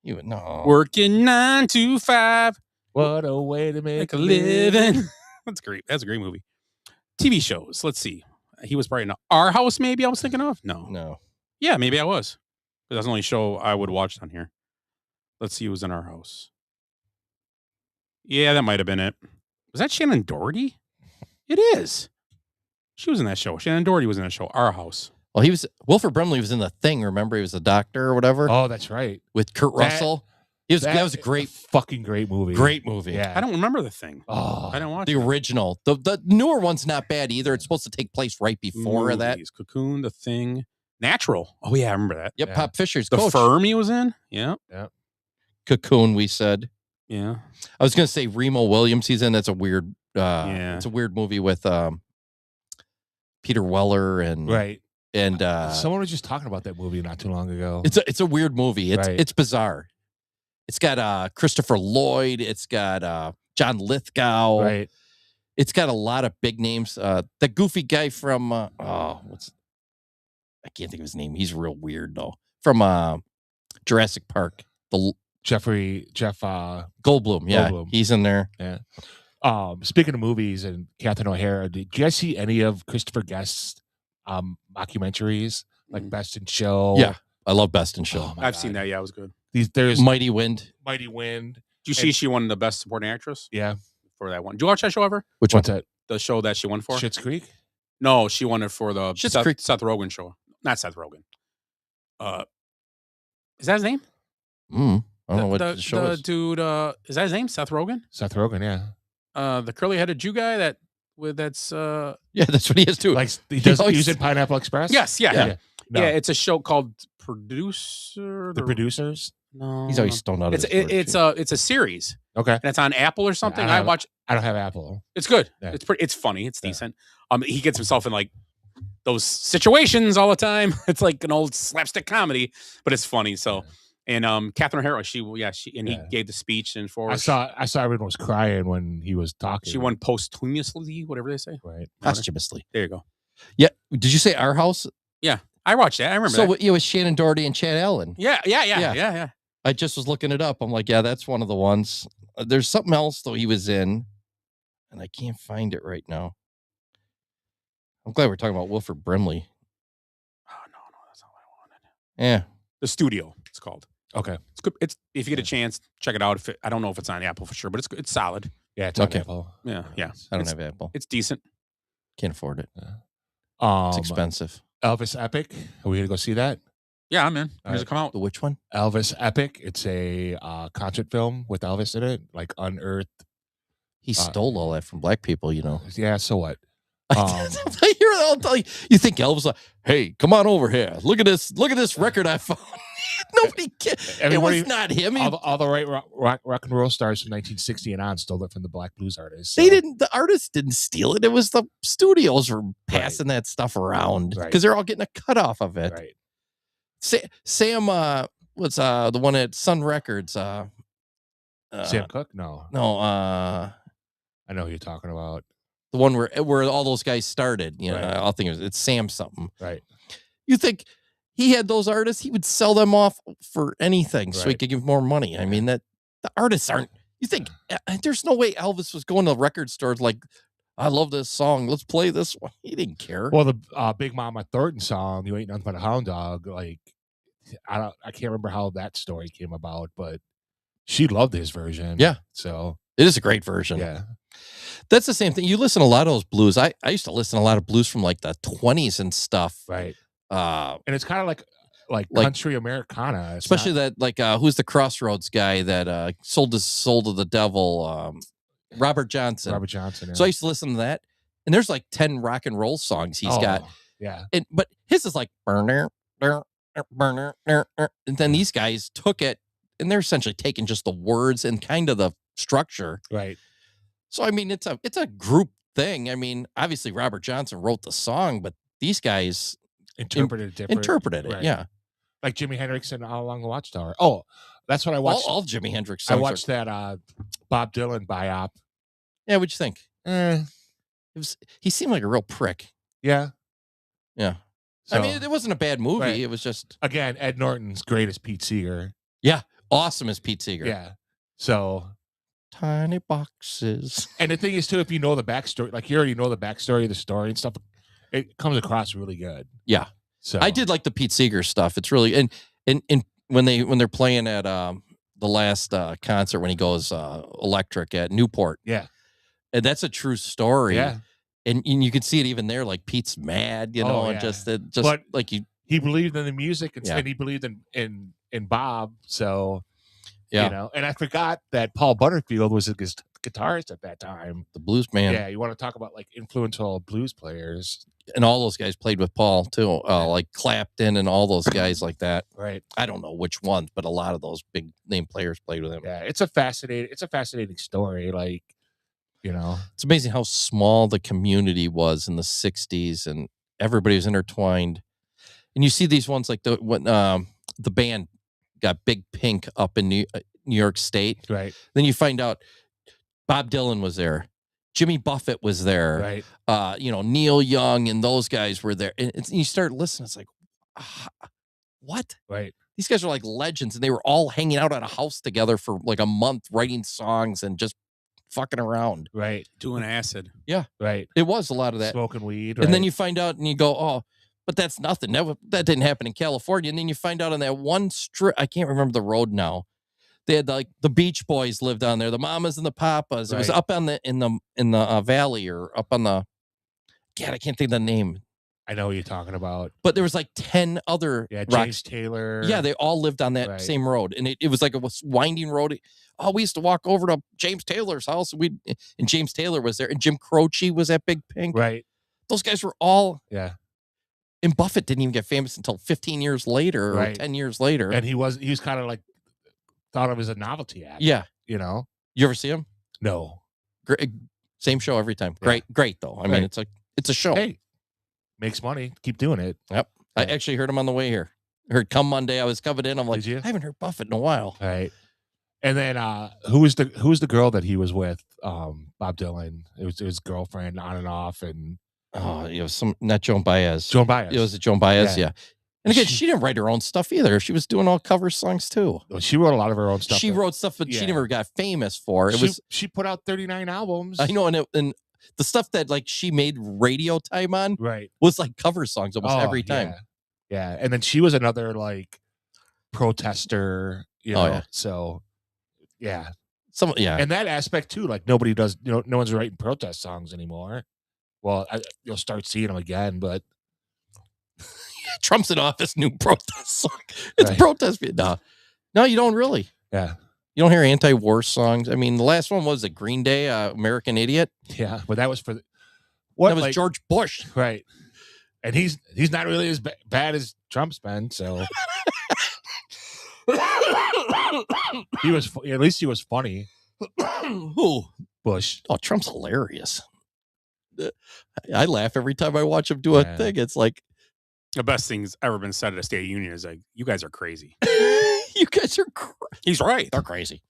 F: You would know.
K: Working 9 to 5.
A: What a way to make
K: a living. That's great. That's a great movie. TV shows. Let's see. He was probably in Our House, maybe I was thinking of? No. Yeah, maybe I was. But that's the only show I would watch on here. Let's see who was in Our House. Yeah, that might have been it. Was that Shannon Doherty? It is. She was in that show. Shannon Doherty was in that show. Our House.
F: Well, Wilford Brimley was in The Thing. Remember, he was a doctor or whatever.
A: Oh, that's right.
F: With Kurt Russell. That was a
A: fucking great movie.
F: Great movie.
A: Yeah.
K: I don't remember The Thing.
A: Oh,
K: I didn't watch
F: the original. The newer one's not bad either. It's supposed to take place right before that.
K: Cocoon, The Thing, Natural. Oh yeah, I remember that.
F: Yep,
A: Yeah.
F: Pop Fisher's
K: The
F: coach.
K: Firm he was in. Yeah.
F: Cocoon, we said.
K: Yeah.
F: I was gonna say Remo Williams. He's in. That's a weird.
K: Yeah.
F: It's a weird movie with Peter Weller and
A: Right.
F: And
A: someone was just talking about that movie not too long ago.
F: It's a weird movie. It's bizarre. It's got Christopher Lloyd. It's got John Lithgow.
A: Right.
F: It's got a lot of big names. The goofy guy from I can't think of his name. He's real weird though. From Jurassic Park.
A: Jeff
F: Goldblum. Yeah,
A: Goldblum.
F: he's in there.
A: Yeah. Speaking of movies and Catherine O'Hara, did you guys see any of Christopher Guest's documentaries like Best in Show?
F: Yeah, I love Best in Show.
K: I've seen that. Yeah, it was good.
A: There's
F: Mighty Wind.
A: Mighty Wind.
K: Did you see she won the Best Supporting Actress?
A: Yeah.
K: For that one. Did you watch that show ever?
F: Which
A: What's
F: one?
A: that?
K: The show that she won for?
A: Schitt's Creek?
K: No, she won it for the
F: Schitt's Creek.
K: Seth Rogen show. Not Seth Rogen. Is that his name?
F: I don't know what the show is.
K: Dude, is that his name? Seth Rogen?
A: Seth Rogen, yeah.
K: The curly-headed Jew guy that's
F: Yeah, that's what he is too.
A: Like he was in Pineapple Express?
K: Yes, yeah.
A: No.
K: Yeah, it's a show called Producer.
A: The Producers?
K: No,
F: He's always stoned out of his work,
K: it's a series.
A: Okay.
K: And it's on Apple or something.
A: I don't have Apple.
K: It's good.
A: Yeah.
K: It's funny. It's decent. He gets himself in like those situations all the time. It's like an old slapstick comedy, but it's funny. So, and Catherine O'Hara, he gave the speech and for
A: I saw everyone was crying when he was talking.
K: She won posthumously, whatever they say.
A: Right.
F: posthumously.
K: There you go.
F: Yeah. Did you say Our House?
K: Yeah, I watched that. I remember.
F: So
K: that.
F: it was Shannon Doherty and Chad Allen.
K: Yeah.
F: I just was looking it up. I'm like, yeah, that's one of the ones. There's something else though he was in, and I can't find it right now. I'm glad we're talking about Wilford Brimley.
K: Oh no, that's not what I wanted.
F: Yeah,
K: The Studio. It's called.
A: Okay.
K: It's good. It's if you get a chance, check it out. I don't know if it's on Apple for sure, but it's solid.
A: Yeah, it's on
F: Okay.
A: Apple.
K: Yeah.
F: I don't have Apple.
K: It's decent.
F: Can't afford it.
A: Yeah.
F: It's expensive.
A: Elvis Epic. Are we gonna go see that?
K: Yeah, I'm in.
A: All
K: Does it come out?
F: The which one?
A: Elvis Epic. It's a concert film with Elvis in it, like unearthed.
F: He stole all that from black people, you know.
A: Yeah, so what?
F: I'll tell you. You think Elvis like, hey, come on over here. Look at this record I found. Nobody cares. It was not him.
A: All the right rock and roll stars from 1960 and on stole it from the black blues artists.
F: They didn't. The artists didn't steal it. It was the studios were passing that stuff around because they're all getting a cut off of it.
A: Right.
F: Sam, what's the one at Sun Records?
A: Sam Cooke? No.
F: I
A: know who you're talking about.
F: The one where all those guys started. You know, I'll think it's Sam something.
A: Right.
F: You think he had those artists? He would sell them off for anything so he could give more money. I mean, that the artists aren't. You think there's no way Elvis was going to record stores like, I love this song. Let's play this one. He didn't care.
A: Well, the Big Mama Thornton song, "You Ain't Nothing But a Hound Dog," like I can't remember how that story came about, but she loved his version.
F: Yeah.
A: So
F: it is a great version.
A: Yeah.
F: That's the same thing. You listen to a lot of those blues. I used to listen to a lot of blues from like the 20s and stuff.
A: Right. And it's kind of like country Americana. It's
F: especially who's the Crossroads guy that sold his soul to the devil? Robert Johnson.
A: Robert Johnson. Yeah.
F: So I used to listen to that. And there's like 10 rock and roll songs he's got.
A: Yeah.
F: But his is like burner, burner, and then these guys took it and they're essentially taking just the words and kind of the structure.
A: Right.
F: So I mean, it's a group thing. I mean, obviously Robert Johnson wrote the song, but these guys
A: interpreted it different.
F: Interpreted it,
A: Right.
F: Yeah.
A: Like Jimi Hendrix and All Along the Watchtower. Oh, that's what I watched.
F: All Jimi Hendrix songs.
A: I watched that Bob Dylan biop.
F: Yeah, what'd you think? He seemed like a real prick.
A: Yeah.
F: Yeah.
A: So,
F: I mean, it wasn't a bad movie.
A: Right.
F: It was just
A: again, Ed Norton's great as Pete Seeger.
F: Yeah. Awesome as Pete Seeger.
A: Yeah. So
F: tiny boxes.
A: And the thing is too, if you know the backstory, like you already know the backstory of the story and stuff, it comes across really good.
F: Yeah.
A: So
F: I did like the Pete Seeger stuff. It's really and when they're playing at the last concert when he goes electric at Newport.
A: Yeah.
F: And that's a true story.
A: Yeah.
F: And you can see it even there, like Pete's mad, you know, and just
A: but
F: like
A: he believed in the music and he believed in Bob. So
F: yeah,
A: you know, and I forgot that Paul Butterfield was a guitarist at that time.
F: The blues man.
A: Yeah, you want to talk about like influential blues players.
F: And all those guys played with Paul too, like Clapton and all those guys like that.
A: Right.
F: I don't know which ones, but a lot of those big name players played with him.
A: Yeah, it's a fascinating story. Like, you know,
F: it's amazing how small the community was in the 60s and everybody was intertwined. And you see these ones like the band got Big Pink up in New York State.
A: Right.
F: Then you find out Bob Dylan was there. Jimmy Buffett was there.
A: Right.
F: Neil Young and those guys were there. And you start listening. It's like, what?
A: Right.
F: These guys are like legends, and they were all hanging out at a house together for like a month, writing songs and just fucking around.
A: Right.
K: Doing acid.
F: Yeah.
A: Right.
F: It was a lot of that.
A: Smoking weed.
F: And then you find out and you go, oh, but that's nothing. That didn't happen in California. And then you find out on that one strip, I can't remember the road now. They had like the Beach Boys lived on there, the Mamas and the Papas. It was up on in the valley or up on the. God, I can't think of the name.
A: I know what you're talking about.
F: But there was like 10 other.
A: Yeah, James Taylor.
F: Yeah, they all lived on that same road, and it was like a winding road. Oh, we used to walk over to James Taylor's house. And James Taylor was there, and Jim Croce was at Big Pink.
A: Right.
F: Those guys were all.
A: Yeah.
F: And Buffett didn't even get famous until 15 years later or 10 years later.
A: And he was kind of like thought of as a novelty act.
F: Yeah.
A: You know?
F: You ever see him?
A: No.
F: Great, same show every time. Great though. I mean, it's a show.
A: Hey, makes money. Keep doing it.
F: Yep. I actually heard him on the way here. Heard come Monday. I was coming in. I'm like, I haven't heard Buffett in a while.
A: All right. And then who was the girl that he was with? Bob Dylan. It was his girlfriend on and off, and
F: it was not Joan Baez.
A: Joan Baez.
F: It was Joan Baez. Yeah. And again, she didn't write her own stuff either. She was doing all cover songs too.
A: She wrote a lot of her own stuff.
F: She wrote stuff that she never got famous for.
A: She put out 39 albums.
F: I know, and the stuff that like she made radio time on, was like cover songs almost every time.
A: Yeah, and then she was another like protester. You know,
F: yeah.
A: So yeah,
F: and
A: that aspect too. Like nobody does. No one's writing protest songs anymore. Well, you'll start seeing them again, but.
F: Trump's in office, new protest song. It's protest. No, you don't really.
A: Yeah.
F: You don't hear anti-war songs. I mean, the last one was the Green Day, American Idiot.
A: Yeah, but that was for
F: that was George Bush.
A: Right. And he's not really as bad as Trump's been, so. He was, at least he was funny.
F: Who?
A: Bush.
F: Oh, Trump's hilarious. I laugh every time I watch him do a thing. It's like,
K: the best thing's ever been said at a State of Union is like, you guys are crazy.
F: You guys are
K: He's right.
F: They're crazy.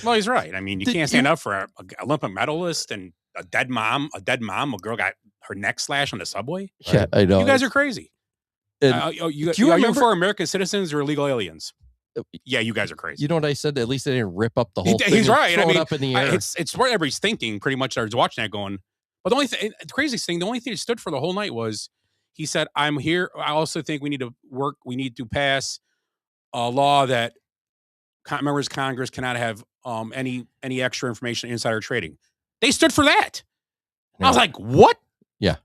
K: Well, he's right. I mean, you can't stand up for an Olympic medalist and a dead mom. A girl got her neck slashed on the subway.
F: Yeah, I know.
K: You guys are crazy.
F: Do
K: you
F: remember
K: for American citizens or illegal aliens? Yeah, you guys are crazy.
F: You know what I said? At least they didn't rip up the whole thing.
K: He's right.
F: Throw
K: I mean,
F: it up in the air.
K: It's what everybody's thinking pretty much. I was watching that going. But the craziest thing, the only thing he stood for the whole night was, he said, I'm here. I also think we need to pass a law that members of Congress cannot have any extra information, insider trading. They stood for that. I was like, what?
F: Yeah.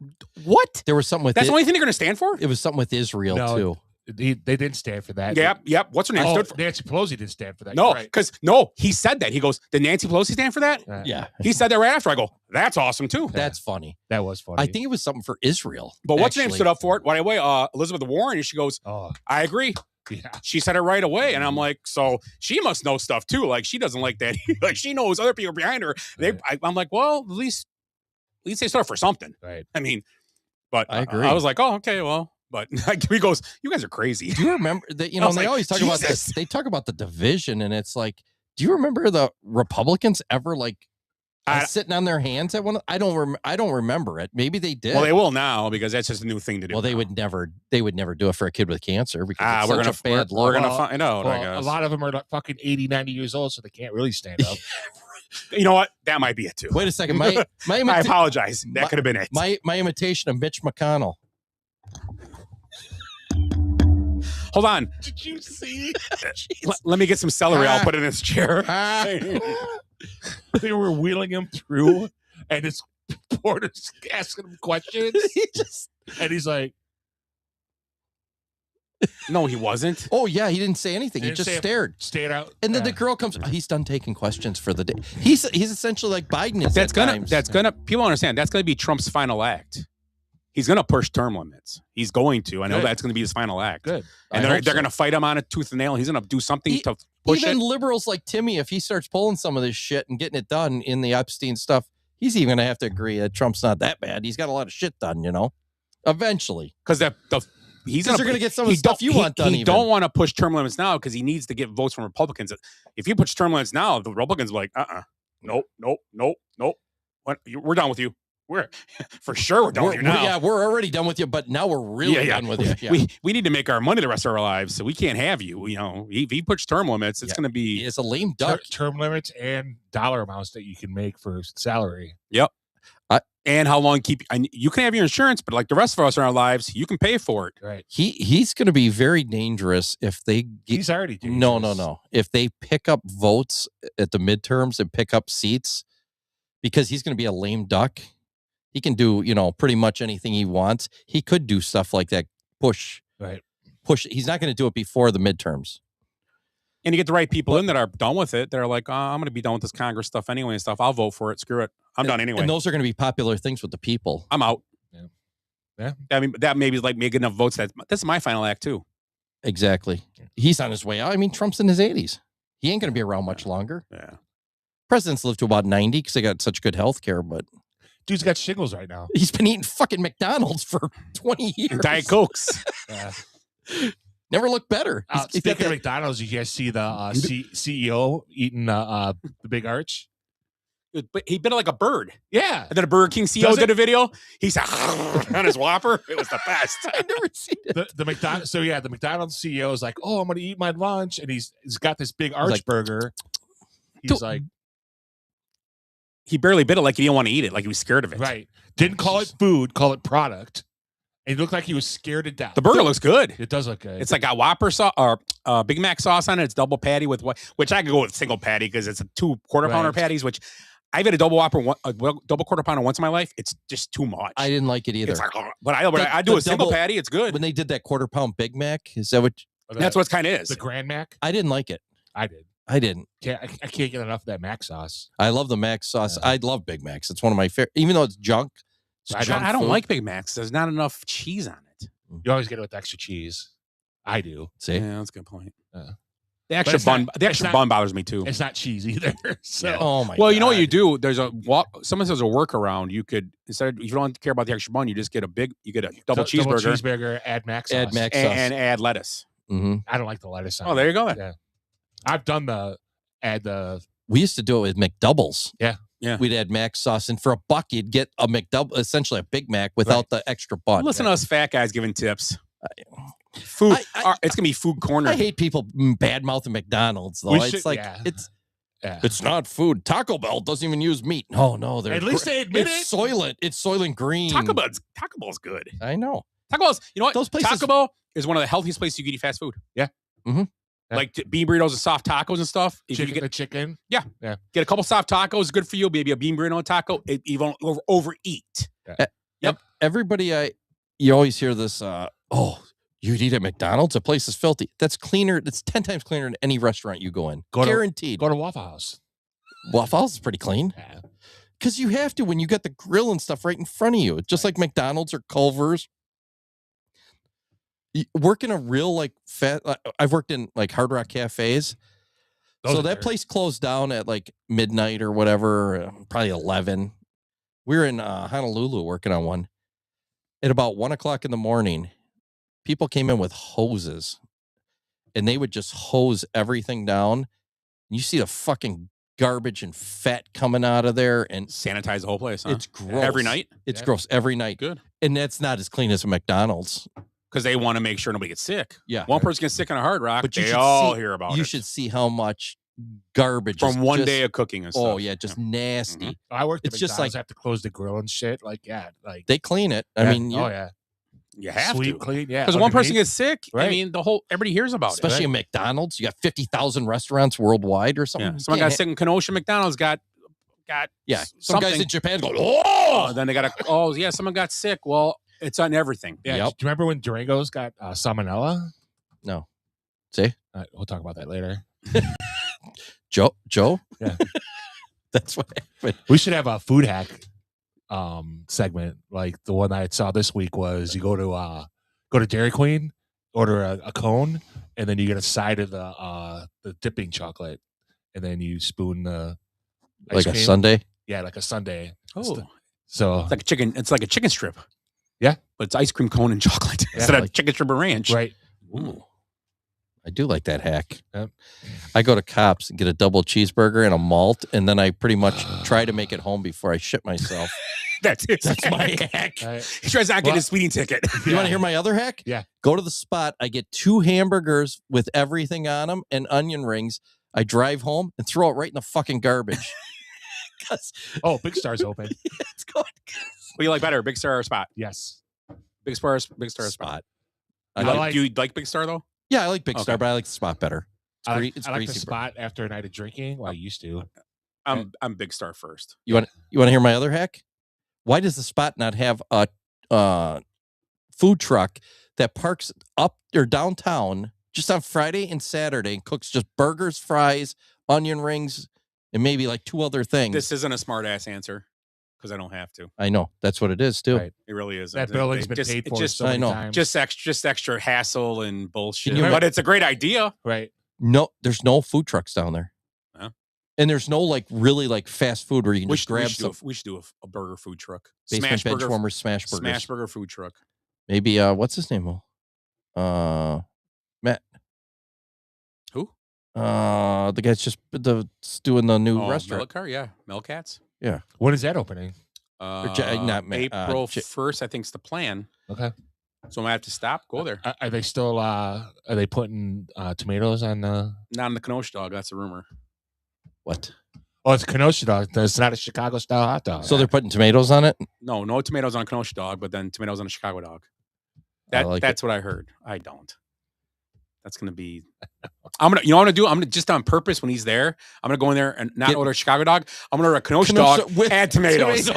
K: What?
F: There was something with
K: That's the only thing they're going to stand for?
F: It was something with Israel, too.
A: They didn't stand for that.
K: Yep. What's her name?
A: Oh,
K: stood for?
A: Nancy Pelosi didn't stand for that.
K: No, because he said that. He goes, did Nancy Pelosi stand for that?
F: Yeah.
K: He said that right after. I go, that's awesome, too.
F: That's funny.
A: That was funny.
F: I think it was something for Israel.
K: But what's her name stood up for it right away? Elizabeth Warren, and she goes, I agree.
A: Yeah.
K: She said it right away. And I'm like, so she must know stuff, too. Like, she doesn't like that. Like, she knows other people behind her. I'm like, well, at least they stood up for something.
A: Right.
K: I mean, but
F: I agree.
K: I was like, oh, okay, well. But he goes, you guys are crazy.
F: Do you remember that? You know, they always talk about this. They talk about the division, and it's like, do you remember the Republicans ever sitting on their hands at one? I don't remember it. Maybe they did.
K: Well, they will now because that's just a new thing to do.
F: Well, they would never do it for a kid with cancer because
K: we're gonna find out.
A: A lot of them are fucking 80, 90 years old, so they can't really stand up.
K: You know what? That might be it too.
F: Wait a second. I
K: apologize. That could have been it.
F: My imitation of Mitch McConnell.
K: Hold on.
A: Did you see?
K: Let me get some celery. I'll put it in his chair.
A: They were wheeling him through, and his reporter's asking him questions. And he's like,
K: no, he wasn't.
F: Oh, yeah. He didn't say anything. He just stared
A: out.
F: And then the girl comes. He's done taking questions for the day. He's essentially like Biden is.
K: People understand that's gonna be Trump's final act. He's going to push term limits. He's going to. I know that's going to be his final act.
A: Good.
K: And they're going to fight him on a tooth and nail. He's going to do something to push
F: even liberals like Timmy, if he starts pulling some of this shit and getting it done in the Epstein stuff, he's even going to have to agree that Trump's not that bad. He's got a lot of shit done, you know, eventually.
K: Because they're
F: going to get some of the stuff you want done.
K: He don't want to push term limits now because he needs to get votes from Republicans. If you push term limits now, the Republicans are like, nope. We're done with you. We're done with you now.
F: Yeah, we're already done with you, but now we're really done with you. Yeah.
K: We need to make our money the rest of our lives, so we can't have you. You know, if he puts term limits, it's going to be
F: it's a lame duck.
A: Term limits and dollar amounts that you can make for salary.
K: Yep. And how long you can have your insurance, but like the rest of us in our lives, you can pay for it.
A: Right.
F: He's going to be very dangerous if they.
A: He's already dangerous.
F: No. If they pick up votes at the midterms and pick up seats, because he's going to be a lame duck. He can do, pretty much anything he wants. He could do stuff like that. Push. He's not going to do it before the midterms.
K: And you get the right people in that are done with it. They're like, I'm going to be done with this Congress stuff anyway and stuff. I'll vote for it. Screw it. I'm done anyway.
F: And those are going to be popular things with the people.
K: I'm out.
A: Yeah.
K: I mean, that maybe is like me getting enough votes. That's my final act too.
F: Exactly. He's on his way out. I mean, Trump's in his 80s. He ain't going to be around much longer.
K: Yeah.
F: Presidents live to about 90 because they got such good health care, but
A: dude's got shingles right now.
F: He's been eating fucking McDonald's for 20 years.
K: And Diet Cokes.
F: Never looked better.
A: Speaking of McDonald's, did you guys see the CEO eating the Big Arch?
K: But he bit it like a bird.
A: Yeah.
K: And then a Burger King CEO did a video. He's on his Whopper. It was the best.
F: I never seen it.
A: The McDonald's. So yeah, the McDonald's CEO is like, "Oh, I'm going to eat my lunch," and he's got this Big Arch burger. He's like,
K: he barely bit it, like he didn't want to eat it, like he was scared of it.
A: Right. Didn't call it food, call it product. And he looked like he was scared to death.
K: The burger looks good.
A: It does look good.
K: It's like got Whopper sauce or Big Mac sauce on it. It's double patty with which I could go with single patty because it's a 2 quarter-pounder patties, which I've had a double Whopper, double quarter pounder once in my life. It's just too much.
F: I didn't like it either.
K: It's like, but I do a single patty. It's good.
F: When they did that quarter-pound Big Mac, is that what?
K: That's what it kind of is.
A: The Grand Mac?
F: I didn't like it.
A: I did.
F: I didn't.
A: I can't get enough of that Mac sauce.
F: I love the Mac sauce. I love Big Macs. It's one of my favorite, even though it's junk.
K: I don't like Big Macs. There's not enough cheese on it.
A: You always get it with extra cheese. I do.
F: See?
K: Yeah, that's a good point. The extra bun bothers me too.
A: It's not cheese either. So.
K: Yeah.
F: Oh my!
K: Well, you know what you do? Someone says a workaround. You could if you don't care about the extra bun, you just get a double cheeseburger.
A: Add Mac sauce.
K: And add lettuce.
F: Mm-hmm.
A: I don't like the lettuce.
K: Oh, there you go.
A: Yeah. I've done
F: We used to do it with McDoubles.
A: Yeah.
K: Yeah.
F: We'd add Mac sauce, and for $1, you'd get a McDouble, essentially a Big Mac without the extra bun.
K: Listen to us fat guys giving tips. Food. It's gonna be food corner.
F: I hate people bad mouthing McDonald's though. It's not food. Taco Bell doesn't even use meat. No, they're
A: at least they admit
F: it's Soylent. It's Soylent Green.
K: Taco Bell's good.
F: I know.
K: Taco Bell's. You know what?
F: Those places,
K: Taco Bell is one of the healthiest places you can eat fast food.
A: Yeah.
F: Mm-hmm.
K: Like bean burritos and soft tacos and stuff. If you get
A: the chicken.
K: Yeah. Get a couple soft tacos, good for you. Maybe a bean burrito and taco. You won't overeat.
F: Yep. Everybody, you always hear this. You'd eat at McDonald's. A place is filthy. That's cleaner. It's 10 times cleaner than any restaurant you go in. Guaranteed.
A: Go to Waffle House.
F: Waffle House is pretty clean. Because you have to when you got the grill and stuff right in front of you. Just like McDonald's or Culver's. You work in a real I've worked in like Hard Rock cafes. So that place closed down at like midnight or whatever, probably 11. We were in Honolulu working on one. At about 1:00 in the morning, people came in with hoses and they would just hose everything down. You see the fucking garbage and fat coming out of there and
K: sanitize the whole place. Huh?
F: It's gross.
K: Every night?
F: It's gross every night.
K: Good.
F: And that's not as clean as a McDonald's.
K: Because they want to make sure nobody gets sick.
F: Yeah.
K: One person gets sick on a Hard Rock,
F: but
K: they all hear about it.
F: You should see how much garbage
K: from one day of cooking and stuff.
F: Oh yeah, just nasty.
A: Mm-hmm. I worked at
F: it's
A: McDonald's.
F: just like
A: I have to close the grill and shit. Like
F: they clean it. I mean,
K: you have
A: sweep,
K: to
A: clean. Yeah,
K: because one person gets sick.
A: Right.
K: I mean, everybody hears about
F: especially
K: it.
F: in McDonald's. You got 50,000 restaurants worldwide or something.
K: Yeah. Someone got sick in Kenosha. McDonald's got
F: some guys in Japan go
K: then they got someone got sick. Well, it's on everything.
A: Yeah. Do you remember when Durango's got salmonella?
F: No. See?
A: We'll talk about that later.
F: Joe?
A: Yeah.
F: That's what happened.
A: We should have a food hack segment. Like the one I saw this week was you go to Dairy Queen, order a cone, and then you get a side of the dipping chocolate, and then you spoon the ice cream.
F: A sundae?
A: Yeah, like a sundae.
K: Oh.
A: So
K: it's like a chicken. It's like a chicken strip.
A: Yeah.
K: But it's ice cream cone and chocolate instead of chicken strip and ranch.
A: Right.
F: Ooh. I do like that hack.
A: Yep.
F: I go to Cops and get a double cheeseburger and a malt, and then I pretty much try to make it home before I shit myself.
K: That's
F: my hack.
K: He tries not getting a speeding ticket.
F: You want to hear my other hack?
A: Yeah.
F: Go to the spot. I get 2 hamburgers with everything on them and onion rings. I drive home and throw it right in the fucking garbage.
A: Big Star's open.
F: It's going.
K: What do you like better, Big Star or Spot?
A: Yes.
K: Big Star or Spot. Do you like Big Star though?
F: Yeah, I like Big Star, but I like the Spot better.
A: I like the Spot after a night of drinking. Well, I used to.
K: I'm Big Star first.
F: You want to hear my other hack? Why does the Spot not have a food truck that parks up or downtown just on Friday and Saturday and cooks just burgers, fries, onion rings, and maybe like 2 other things?
K: This isn't a smart ass answer because I don't have to.
F: I know that's what it is too.
A: Right.
K: It really is.
A: That building's been paid for so many times.
K: Just extra hassle and bullshit.
F: Can you
K: but it's a great idea.
A: Right.
F: No, there's no food trucks down there.
K: Huh?
F: And there's no like really like fast food where you can just grab some.
K: We should do a burger food truck.
F: Basement Benchwarmers smash burgers.
K: Smash burger food truck.
F: Maybe what's his name? Matt.
K: Who?
F: The guy's just doing the new restaurant.
K: Melcar, yeah. Melcats.
F: Yeah.
A: When is that opening?
F: Not
K: April 1st, I think is the plan.
A: Okay.
K: So I might have to stop, go there.
A: Are they still are they putting tomatoes on the
K: Not on the Kenosha dog, that's a rumor.
F: What?
A: Oh, it's a Kenosha dog. It's not a Chicago style hot dog.
F: So they're putting tomatoes on it?
K: No tomatoes on a Kenosha dog, but then tomatoes on a Chicago dog. That's what I heard. I don't. That's gonna be. I'm gonna. You know what I'm gonna do? I'm gonna just on purpose when he's there. I'm gonna go in there and not order a Chicago dog. I'm gonna order a Kenosha dog
F: with
K: add tomatoes.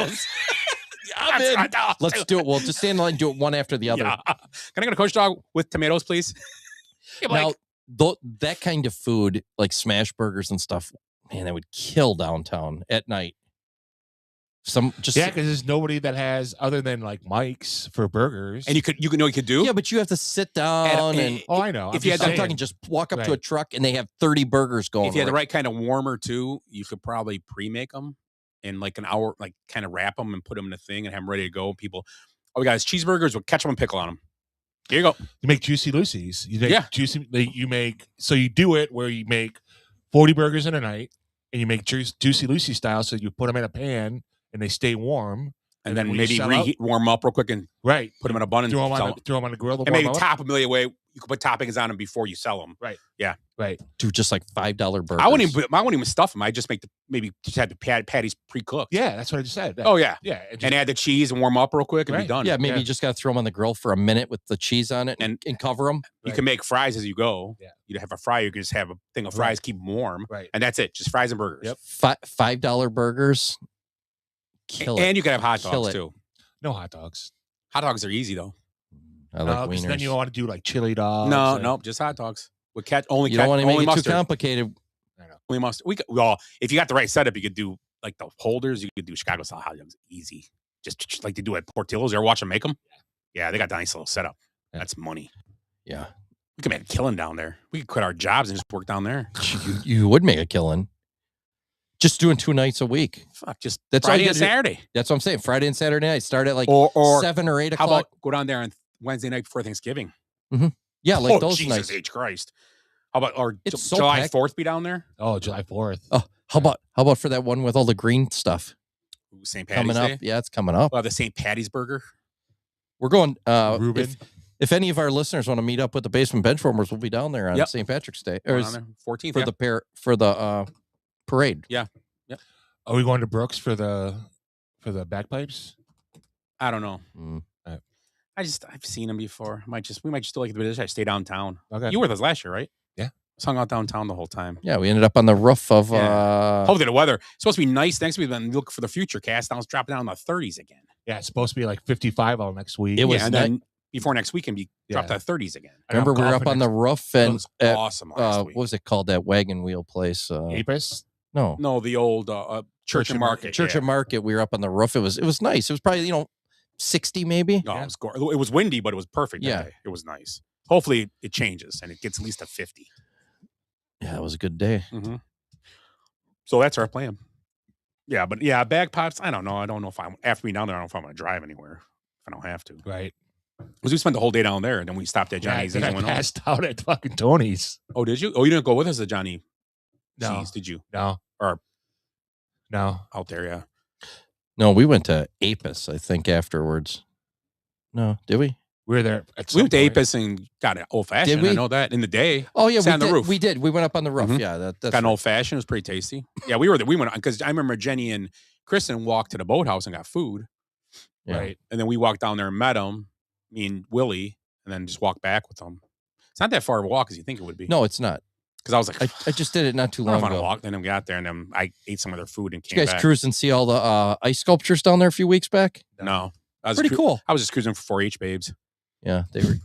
F: Let's do it. We'll just stay in line and do it one after the other.
K: Yeah. Can I get a Kenosha dog with tomatoes, please?
F: Now, that kind of food, like smash burgers and stuff, man, that would kill downtown at night. Because
A: there's nobody that has other than like Mike's for burgers,
K: and you could do.
F: Yeah, but you have to sit down and
A: I know.
F: If I'm talking, just walk up to a truck and they have 30 burgers going.
K: If you had the right kind of warmer too, you could probably pre-make them in like an hour, like kind of wrap them and put them in a thing and have them ready to go. People, we got cheeseburgers with ketchup and pickle on them. Here you go.
A: You make Juicy Lucy's. You make so you do it where you make 40 burgers in a night, and you make Juicy Lucy style. So you put them in a pan. And they stay warm,
K: and then maybe warm up real quick and put them in a bun and
A: throw them on the grill.
K: And maybe top them the way you could put toppings on them before you sell them.
A: Right.
K: Yeah.
A: Right.
F: Do just like $5 burgers.
K: I wouldn't even stuff them. I just maybe just have the patties pre-cooked.
A: Yeah, that's what I just said.
K: Oh yeah,
A: yeah,
K: and add the cheese and warm up real quick and be done.
F: Yeah, maybe you just got to throw them on the grill for a minute with the cheese on it and cover them.
K: You can make fries as you go.
A: Yeah.
K: You have a fry. You can just have a thing of fries, keep them warm.
A: Right.
K: And that's it. Just fries and burgers.
F: Yep. $5 burgers. Kill
K: and
F: it.
K: you can have hot dogs too.
A: No hot dogs.
K: Hot dogs are easy though.
F: I like wieners.
A: Then you want to do like chili dogs.
K: No, just hot dogs with only.
F: You don't want to make it
K: mustard.
F: too complicated.
K: I know. Only mustard. If you got the right setup, you could do like the holders. You could do Chicago style hot dogs. Easy. Just like they do at Portillo's. You ever watch them make them? Yeah, they got a nice little setup. Yeah. That's money.
F: Yeah,
K: we could make a killing down there. We could quit our jobs and just work down there.
F: You would make a killing. Just doing 2 nights a week.
K: Fuck, just that's Friday and Saturday.
F: That's what I'm saying. Friday and Saturday night. Start at like 7 or 8 o'clock.
K: How about go down there on Wednesday night before Thanksgiving?
F: Mm-hmm. Yeah, like those
K: Jesus
F: nights.
K: H Christ. How about
F: so
K: July
F: packed.
K: 4th be down there?
A: Oh, July 4th.
F: Oh, how about for that one with all the green stuff?
K: St. Patty's
F: Day?
K: Up.
F: Yeah, it's coming up.
K: The St. Patty's burger.
F: We're going.
A: Ruben.
F: If any of our listeners want to meet up with the Basement Benchwarmers, we'll be down there on St. Patrick's Day. Or
K: 14th
F: for the parade.
K: Yeah. Yep.
A: Are we going to Brooks for the bagpipes?
K: I don't know. I've seen them before. We might just do like the I stay downtown.
A: Okay.
K: You were with us last year, right?
A: Yeah.
K: Just hung out downtown the whole time.
F: Yeah, we ended up on the roof of
K: hopefully the weather. It's supposed to be nice next week, then look for the future cast. Now it's dropping down in the 30s again.
A: Yeah, it's supposed to be like 55 all next week.
F: It was
K: and then before next week can be dropped to the 30s again.
F: Remember we were up on the roof and
K: it was awesome last week.
F: What was it called? That wagon wheel place?
A: Apis?
K: No, the old Church and Market.
F: Church and Market. We were up on the roof. It was nice. It was probably 60 maybe.
K: No, it was windy, but it was perfect.
F: Yeah,
K: it was nice. Hopefully it changes and it gets at least a 50.
F: Yeah, it was a good day.
K: Mm-hmm. So that's our plan. Yeah, but bagpipes. I don't know. I don't know if after being down there, I don't know if I'm going to drive anywhere. If I don't have to.
A: Right.
K: Because we spent the whole day down there, and then we stopped at Johnny's.
A: I passed out at fucking Tony's.
K: Oh, did you? Oh, you didn't go with us to Johnny?
A: No.
K: C's, did you?
A: No.
K: Or
A: no.
K: Out there, yeah.
F: No, we went to Apis, I think, afterwards. No, did we?
A: We were there.
K: We went to Apis and got an old fashioned.
F: Did we?
K: I know that in the day.
F: Oh yeah,
K: on the roof.
F: We did. We went up on the roof.
K: Mm-hmm.
F: Yeah, that's
K: got an old fashioned. It was pretty tasty. Yeah, we were there. We went because I remember Jenny and Kristen walked to the boathouse and got food.
F: Yeah.
K: Right, and then we walked down there and met them, me and Willie, and then just walked back with them. It's not that far of a walk as you think it would be.
F: No, it's not.
K: Because I was like,
F: I just did it not too long ago.
K: Walked, and then we got there, and then I ate some of their food and came
F: Did you guys
K: back.
F: cruise and see all the ice sculptures down there a few weeks back?
K: No,
F: pretty cool.
K: I was just cruising for 4-H babes.
F: Yeah, they were.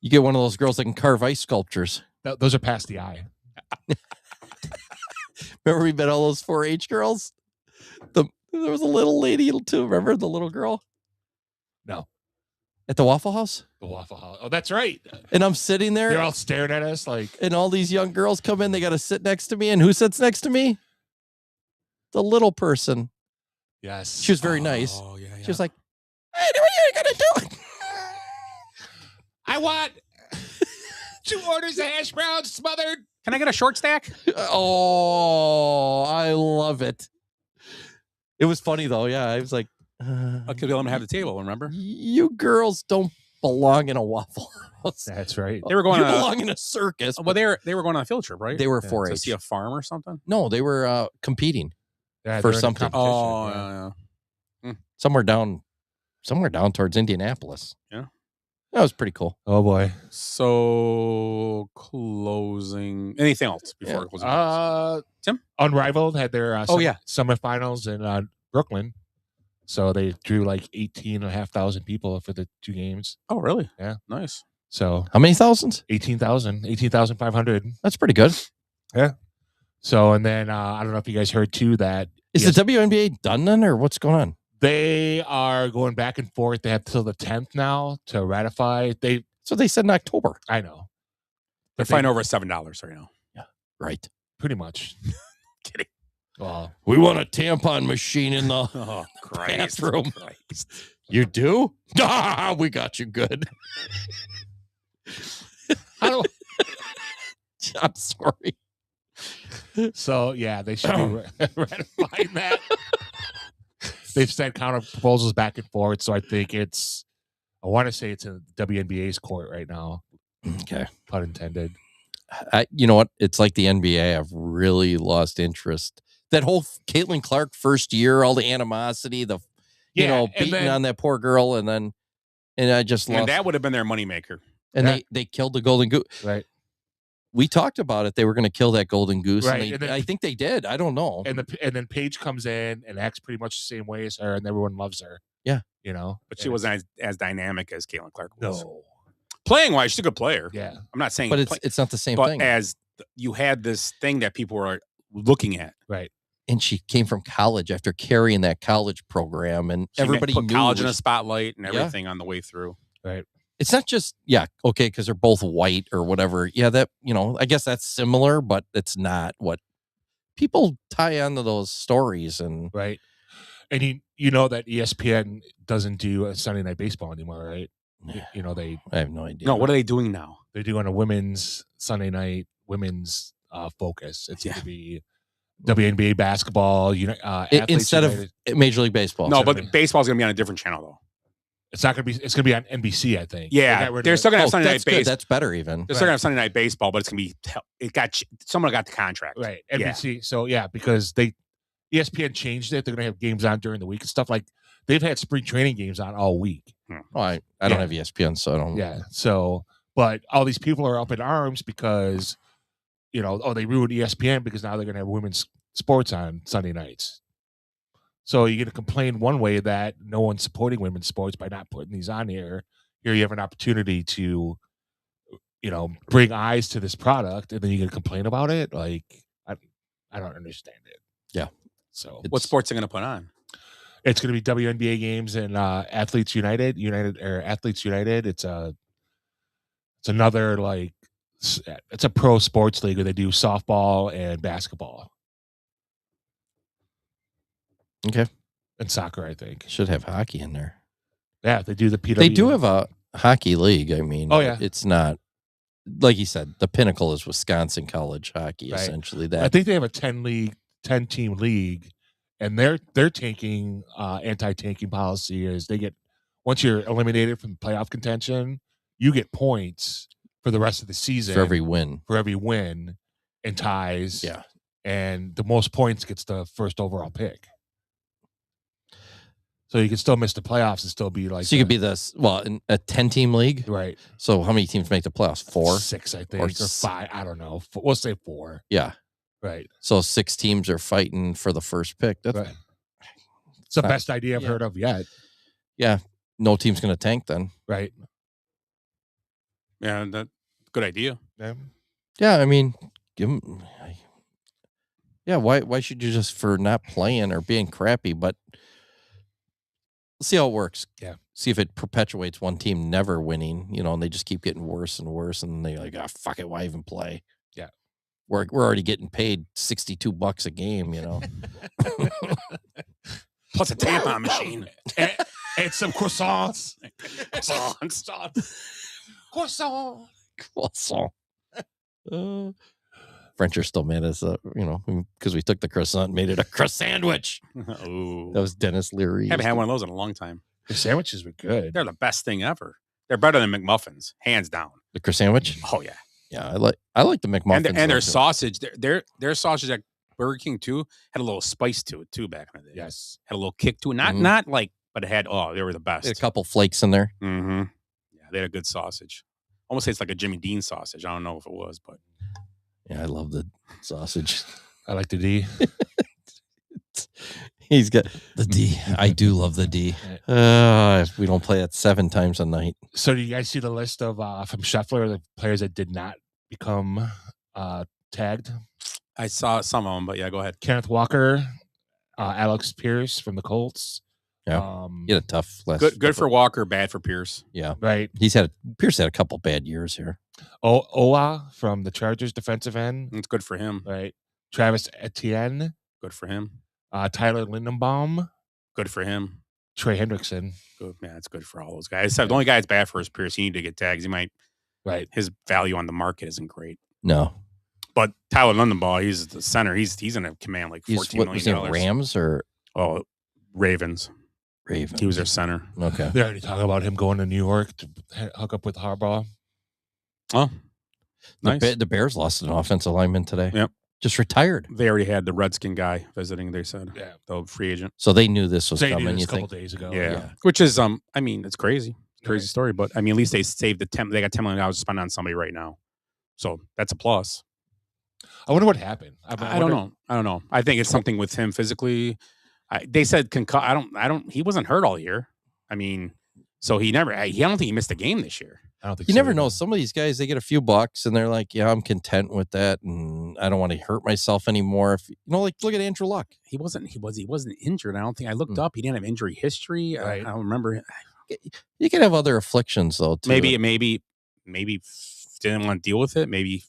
F: You get one of those girls that can carve ice sculptures.
A: Those are past the eye.
F: Remember we met all those 4-H girls? There was a little lady too. Remember the little girl?
A: No.
F: At the Waffle House?
A: The Waffle House. Oh, that's right.
F: And I'm sitting there.
A: They're all staring at us like.
F: And all these young girls come in. They got to sit next to me. And who sits next to me? The little person.
A: Yes.
F: She was very nice.
K: Yeah.
F: She was like, hey, what are you going to do?
A: I want 2 orders of hash browns smothered.
K: Can I get a short stack?
F: Oh, I love it. It was funny, though. Yeah, I was like.
K: Because we let them have the table, remember?
F: You girls don't belong in a Waffle House.
A: That's right.
K: They were going.
F: You belong in a circus.
K: Well, they were going on a field trip, right?
F: They were
K: to
F: 4-H.
K: see a farm or something.
F: No, they were competing
A: Yeah,
F: for
A: they're in a
F: something.
A: competition,
K: yeah.
F: Somewhere down towards Indianapolis.
K: Yeah,
F: that was pretty cool.
A: Oh boy.
K: So closing. Anything else before closing? Tim?
A: Unrivaled had their
K: yeah.
A: semifinals in Brooklyn. So they drew like 18,500 people for the 2 games.
K: Oh, really?
A: Yeah.
K: Nice.
A: So
F: how many thousands?
A: 18,500.
F: That's pretty good.
A: Yeah. So, and then I don't know if you guys heard too that
F: is the WNBA done then, or what's going on?
A: They are going back and forth. They have till the 10th now to ratify.
F: So they said in October.
A: I know.
K: They're fighting over $7 right now.
F: Yeah. Right.
A: Pretty much.
K: Kidding.
A: Well,
F: we want a tampon machine in the bathroom.
K: Christ.
F: You do? Ah, we got you good. I'm sorry.
A: So yeah, they should be ratifying that. They've sent counter proposals back and forth, so I think I want to say it's in WNBA's court right now.
F: Okay,
A: pun intended.
F: You know what? It's like the NBA. I've really lost interest. That whole Caitlin Clark first year, all the animosity, beating on that poor girl, and I just lost.
K: And that would have been their moneymaker.
F: And they killed the golden goose.
A: Right.
F: We talked about it. They were going to kill that golden goose.
A: Right.
F: And I think they did. I don't know.
A: And then Paige comes in and acts pretty much the same way as her, and everyone loves her.
F: Yeah.
K: But she wasn't as dynamic as Caitlin Clark was.
A: No.
K: Playing wise, she's a good player.
A: Yeah.
K: I'm not saying.
F: But it's not the same thing.
K: But as you had this thing that people were looking at.
A: Right.
F: And she came from college after carrying that college program, and everybody
K: put
F: knew
K: college in a spotlight and everything on the way through.
A: Right.
F: It's not just okay, because they're both white or whatever. Yeah, that I guess that's similar, but it's not what people tie onto those stories. And
A: right. And you know that ESPN doesn't do a Sunday Night Baseball anymore, right? I
F: have no idea.
K: No, what are they doing now?
A: They're doing a women's Sunday night women's focus. It's going to be WNBA basketball,
F: instead of Major League Baseball.
K: No, but baseball's going to be on a different channel though.
A: It's not going to be. It's going to be on NBC, I think.
K: Yeah, they're still going to have Sunday Night Baseball.
F: That's better, even.
K: They're still going to have Sunday Night Baseball, but it's going to be. Someone got the contract,
A: right? NBC. Yeah. So because ESPN changed it. They're going to have games on during the week and stuff. Like they've had spring training games on all week.
F: Oh, I don't have ESPN, so I don't.
A: Yeah. So, but all these people are up in arms because, they ruined ESPN because now they're going to have women's sports on Sunday nights. So you're going to complain one way that no one's supporting women's sports by not putting these on here. Here you have an opportunity to, bring eyes to this product, and then you're going to complain about it. Like, I don't understand it.
F: Yeah.
A: So
K: what sports are going to put on?
A: It's going to be WNBA games and Athletes United. It's another it's a pro sports league where they do softball and basketball.
F: Okay.
A: And soccer, I think.
F: Should have hockey in there.
A: Yeah, they do the PW.
F: They do have a hockey league. I mean,
A: oh yeah,
F: it's not like you said. The pinnacle is Wisconsin college hockey,
A: right.
F: Essentially.
A: I think they have a 10-team league, and they're taking anti-tanking policy. Is they get once you're eliminated from playoff contention, you get points for the rest of the season
F: for every win,
A: and ties.
F: Yeah,
A: and the most points gets the first overall pick. So you can still miss the playoffs and still be like.
F: So you could be in a 10-team league,
A: right?
F: So how many teams make the playoffs? 4,
A: 6, I think, or 5. I don't know. We'll say 4.
F: Yeah,
A: right.
F: So 6 teams are fighting for the first pick. That's
A: right. It's the best idea I've heard of yet.
F: Yeah, no team's going to tank then.
A: Right.
K: Yeah, that's a good idea.
F: Yeah, I mean, give them. Yeah, why should you just for not playing or being crappy, but. see how it works.
A: Yeah.
F: See if it perpetuates one team never winning, and they just keep getting worse and worse, and they're like, fuck it, why even play?
A: Yeah.
F: We're already getting paid $62 a game,
K: Plus a tampon machine.
A: and some croissants.
F: Croissant. French are still mad at us, because we took the croissant and made it a croissant sandwich.
K: Oh,
F: that was Dennis Leary.
K: Haven't had one of those in a long time.
A: The sandwiches were good.
K: They're the best thing ever. They're better than McMuffins, hands down.
F: The croissant sandwich?
K: Oh yeah,
F: yeah. I like the McMuffins
K: and their sausage. Their sausage at Burger King too had a little spice to it too back in the day.
A: Yes,
K: had a little kick to it. Not like, but it had. Oh, they were the best.
F: Had a couple flakes in there.
K: Mm-hmm. Yeah, they had a good sausage. Almost tastes like a Jimmy Dean sausage. I don't know if it was, but
F: yeah, I love the sausage.
A: I like the D.
F: He's got the D. I do love the D. We don't play it 7 times a night.
A: So do you guys see the list of from Scheffler, the players that did not become tagged?
K: I saw some of them, but yeah, go ahead.
A: Kenneth Walker, Alex Pierce from the Colts.
F: Yeah, he had a tough last.
K: Good for Walker, bad for Pierce.
F: Yeah,
A: right.
F: Pierce had a couple bad years here.
A: Owa from the Chargers defensive end.
K: It's good for him.
A: Right. Travis Etienne.
K: Good for him.
A: Tyler Lindenbaum.
K: Good for him.
A: Trey Hendrickson.
K: Good, man, it's good for all those guys. The only guy that's bad for is Pierce. He need to get tags. He might.
A: Right.
K: His value on the market isn't great.
F: No.
K: But Tyler Lindenbaum, he's the center. He's in a command like $14 million.
F: Was he Rams or
K: Ravens?
F: Ravens.
K: He was their center.
F: Okay.
A: They already talking about him going to New York to hook up with Harbaugh.
K: Oh, nice.
F: The Bears lost an offensive lineman today.
K: Yep.
F: Just retired.
K: They already had the Redskin guy visiting, they said.
A: Yeah.
K: The free agent.
F: So they knew this was
A: They
F: coming,
A: knew this
F: you
A: a couple
F: think?
A: days ago.
K: Yeah. Which is, I mean, it's crazy. Crazy story. But, I mean, at least they saved they got $10 million to spend on somebody right now. So that's a plus.
A: I wonder what happened.
K: I don't know. I think it's something with him physically. They said he wasn't hurt all year. I mean, so I don't think he missed a game this year.
A: I don't think
F: you
A: so
F: never
A: either.
F: know. Some of these guys, they get a few bucks and they're like, yeah, I'm content with that. And I don't want to hurt myself anymore. Like look at Andrew Luck.
K: He wasn't injured. I don't think I looked up. He didn't have injury history.
A: Right.
K: I don't remember.
F: You can have other afflictions though, too.
K: Maybe didn't want to deal with it. Maybe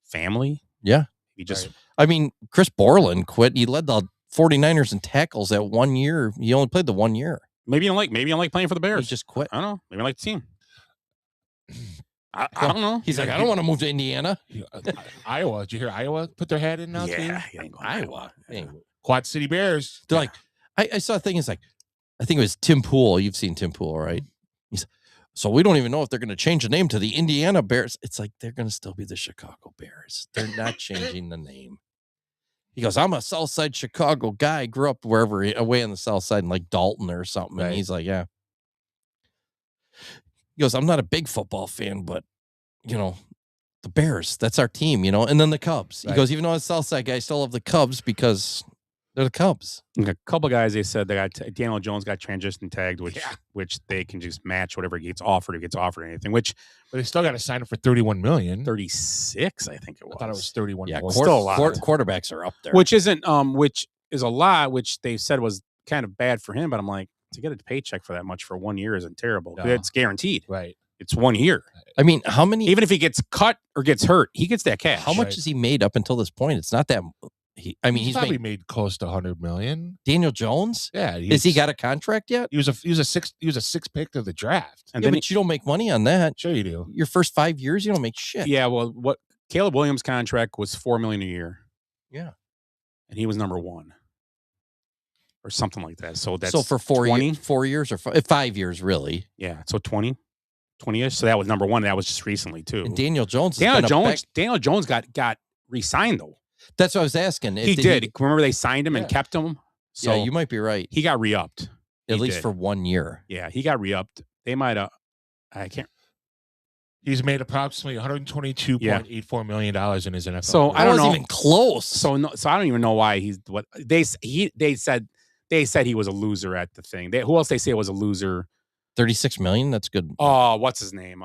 K: family.
F: Yeah.
K: He just,
F: I mean, Chris Borland quit. He led the 49ers in tackles that 1 year. He only played the 1 year.
K: Maybe you don't like playing for the Bears.
F: He just quit.
K: I don't know. Maybe I like the team. I don't know.
F: He's like, I don't want to move to Indiana.
A: Iowa. Did you hear Iowa put their hat in now?
K: Yeah,
A: too?
F: Iowa.
A: Quad City Bears.
F: They're like, I saw a thing. It's like, I think it was Tim Pool. You've seen Tim Pool, right? So we don't even know if they're going to change the name to the Indiana Bears. It's like they're going to still be the Chicago Bears. They're not changing the name. He goes, I'm a Southside Chicago guy. Grew up wherever, away on the South Side, in like Dalton or something. And he's like, yeah. He goes, I'm not a big football fan, but, the Bears, that's our team, and then the Cubs. He goes, even though I'm a Southside guy, I still love the Cubs because they're the Cubs.
K: A couple guys, they said Daniel Jones got transition tagged, which they can just match whatever gets offered or anything, but
A: they still got to sign him for $31 million.
K: 36, I think it was.
A: I thought it was 31.
F: Yeah,
K: still a lot.
F: Quarterbacks are up there.
K: Which is a lot, which they said was kind of bad for him, but I'm like, to get a paycheck for that much for 1 year isn't terrible.
A: No.
K: It's guaranteed.
A: Right.
K: It's 1 year.
F: I mean, how many?
K: Even if he gets cut or gets hurt, he gets that cash.
F: How much has he made up until this point? It's not that. He's
A: probably made close to $100 million.
F: Daniel Jones?
A: Yeah.
F: Has he got a contract yet?
A: He was a sixth pick of the draft.
K: And
F: yeah, but you don't make money on that.
A: Sure you do.
F: Your first 5 years, you don't make shit.
K: Yeah, well, what Caleb Williams' contract was $4 million a year.
F: Yeah.
K: And he was number 1. Or something like that. So that's
F: for 4 years or 5 years, really.
K: Yeah. So 20-ish. So that was number 1. That was just recently too.
F: And Daniel Jones.
K: Daniel Jones got re-signed though.
F: That's what I was asking.
K: He did. Remember they signed him and kept him. So
F: yeah, you might be right.
K: He got re-upped.
F: At least for 1 year.
K: Yeah, he got re-upped. They might have. I can't.
A: He's made approximately $122.84 million in his NFL.
K: So I don't know.
F: Even close.
K: So I don't even know why he's what they said. They said he was a loser at the thing. Who else they say was a loser?
F: $36 million. That's good.
K: Oh, what's his name?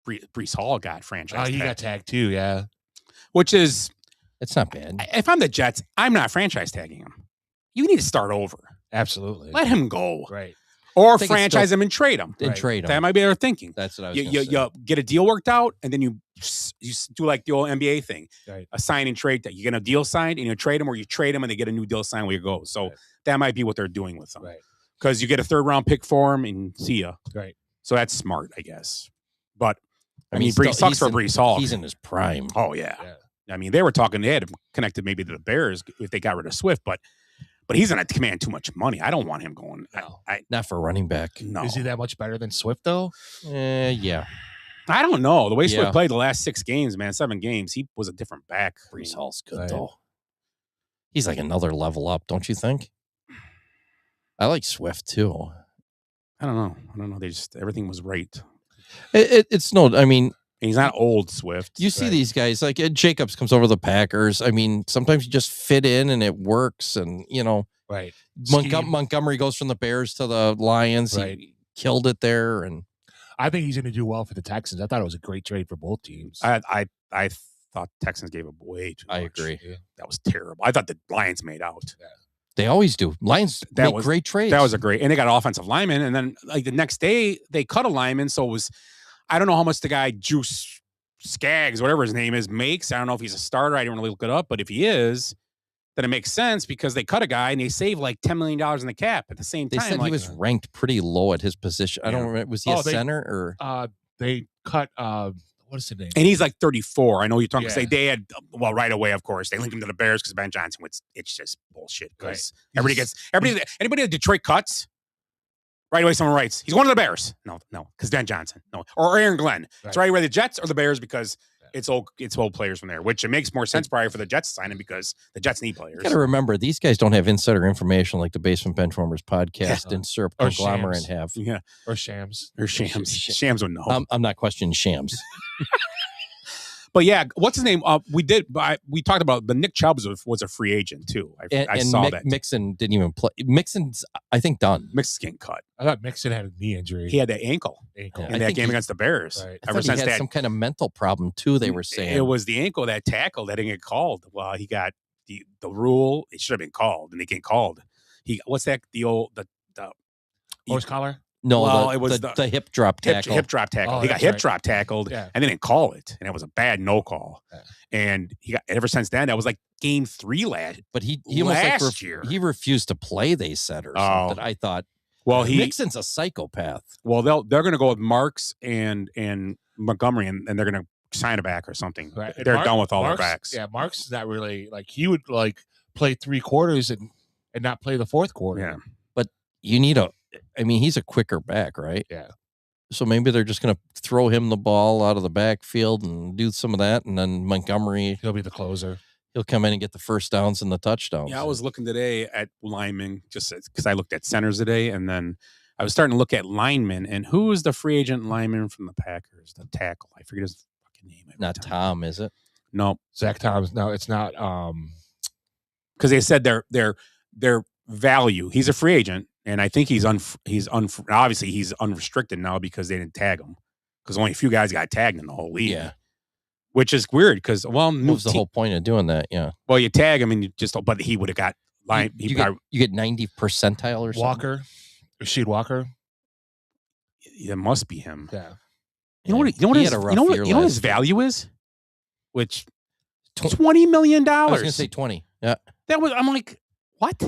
K: Breece Hall got franchised.
A: Oh, he got tagged too. Yeah,
K: which is
F: it's not bad.
K: If I'm the Jets, I'm not franchise tagging him. You need to start over.
A: Absolutely.
K: Let him go.
A: Right.
K: Or franchise him and trade him.
F: And trade him.
K: That might be their thinking.
F: That's what I was
K: You get a deal worked out, and then you do like the old NBA thing.
A: Right.
K: A sign and trade. That you get a deal signed, and you trade them, or you trade them, and they get a new deal signed where you go. So that might be what they're doing with them.
A: Right.
K: Because you get a 3rd-round pick for him, and see ya.
A: Right.
K: So that's smart, I guess. But, I mean,
F: Brees
K: sucks for Brees Hall.
F: He's in his prime.
K: Oh, yeah. I mean, they were talking, they had him connected maybe to the Bears if they got rid of Swift, but he's going to command too much money. I don't want him going.
A: No.
F: Not for a running back.
K: No.
A: Is he that much better than Swift, though?
F: Yeah.
K: I don't know. The way Swift played the last 6 games, man, 7 games, he was a different back.
F: Brees Hall's good, though. He's like another level up, don't you think? I like Swift, too.
K: I don't know. They just, everything was right.
F: It's no, I mean,
K: he's not old Swift.
F: You see these guys like Jacobs comes over the Packers. I mean, sometimes you just fit in and it works. And,
A: right.
F: Montgomery goes from the Bears to the Lions.
A: Right.
F: He killed it there. And
A: I think he's going to do well for the Texans. I thought it was a great trade for both teams.
K: I thought Texans gave up way too much.
F: I agree.
K: Yeah. That was terrible. I thought the Lions made out.
A: Yeah.
F: They always do. Lions make great trades.
K: That was a great, and they got an offensive lineman. And then like the next day they cut a lineman. So it was, I don't know how much the guy Juice Skaggs, whatever his name is, makes. I don't know if he's a starter. I didn't really look it up, but if he is, then it makes sense because they cut a guy and they save like $10 million in the cap at the same time.
F: They said he was ranked pretty low at his position. I don't remember. Was he a center or?
A: They cut. What is his name?
K: And he's like 34. I know you're talking. Yeah. They had right away, of course. They linked him to the Bears because Ben Johnson. It's just bullshit. Because anybody that Detroit cuts. Right away, someone writes, he's going to the Bears. No, because Ben Johnson. No, or Aaron Glenn. Right. It's right away the Jets or the Bears because it's old players from there, which it makes more sense probably for the Jets to sign him because the Jets need players.
F: You got to remember, these guys don't have insider information like the Basement Benchwarmers podcast and Syrup Conglomerate have.
K: Yeah.
A: Or Shams.
K: Shams would know.
F: I'm not questioning Shams.
K: But yeah, what's his name? We talked about the Nick Chubb was a free agent too. I saw that.
F: Mixon didn't even play. Mixon's, I think, done.
K: Mixon's getting cut.
A: I thought Mixon had a knee injury.
K: He had that ankle in that game against the Bears.
F: Right. I thought he had some kind of mental problem too. They were saying
K: it was the ankle that tackle that didn't get called. Well, he got the rule. It should have been called, and they get called. What's that? The
A: horse collar.
F: No, it was the hip drop tackle.
K: Hip drop tackle.
F: Oh,
K: he got hip drop tackled, and they didn't call it, and it was a bad no call. Yeah. And he got ever since then. That was like game 3 last.
F: But he almost year. He refused to play. They said or something. I thought.
K: Well,
F: Mixon's a psychopath.
K: Well, they're going to go with Marks and Montgomery, and they're going to sign a back or something. Right. They're done with all their backs.
A: Yeah, Marks is not really like he would like play 3 quarters and not play the 4th quarter.
K: Yeah,
F: but you need he's a quicker back, right?
A: Yeah.
F: So maybe they're just going to throw him the ball out of the backfield and do some of that. And then Montgomery,
A: he'll be the closer.
F: He'll come in and get the first downs and the touchdowns.
K: Yeah, I was looking today at linemen just because I looked at centers today. And then I was starting to look at linemen. And who is the free agent lineman from the Packers? The tackle. I forget his fucking name.
F: Not Tom, is it?
K: No.
A: Zach Tom's. No, it's not.
K: Because they said their value. He's a free agent. And I think obviously he's unrestricted now because they didn't tag him because only a few guys got tagged in the whole league.
F: Yeah,
K: which is weird because
F: what was the whole point of doing that? Yeah.
K: Well, you tag him and you just, but he would have got line.
F: You get 90 percentile or something.
A: Walker, Rasheed Walker.
K: It must be him.
A: Yeah.
K: You know what his value is? Which $20 million.
F: I was gonna say 20. Yeah.
K: I'm like, what?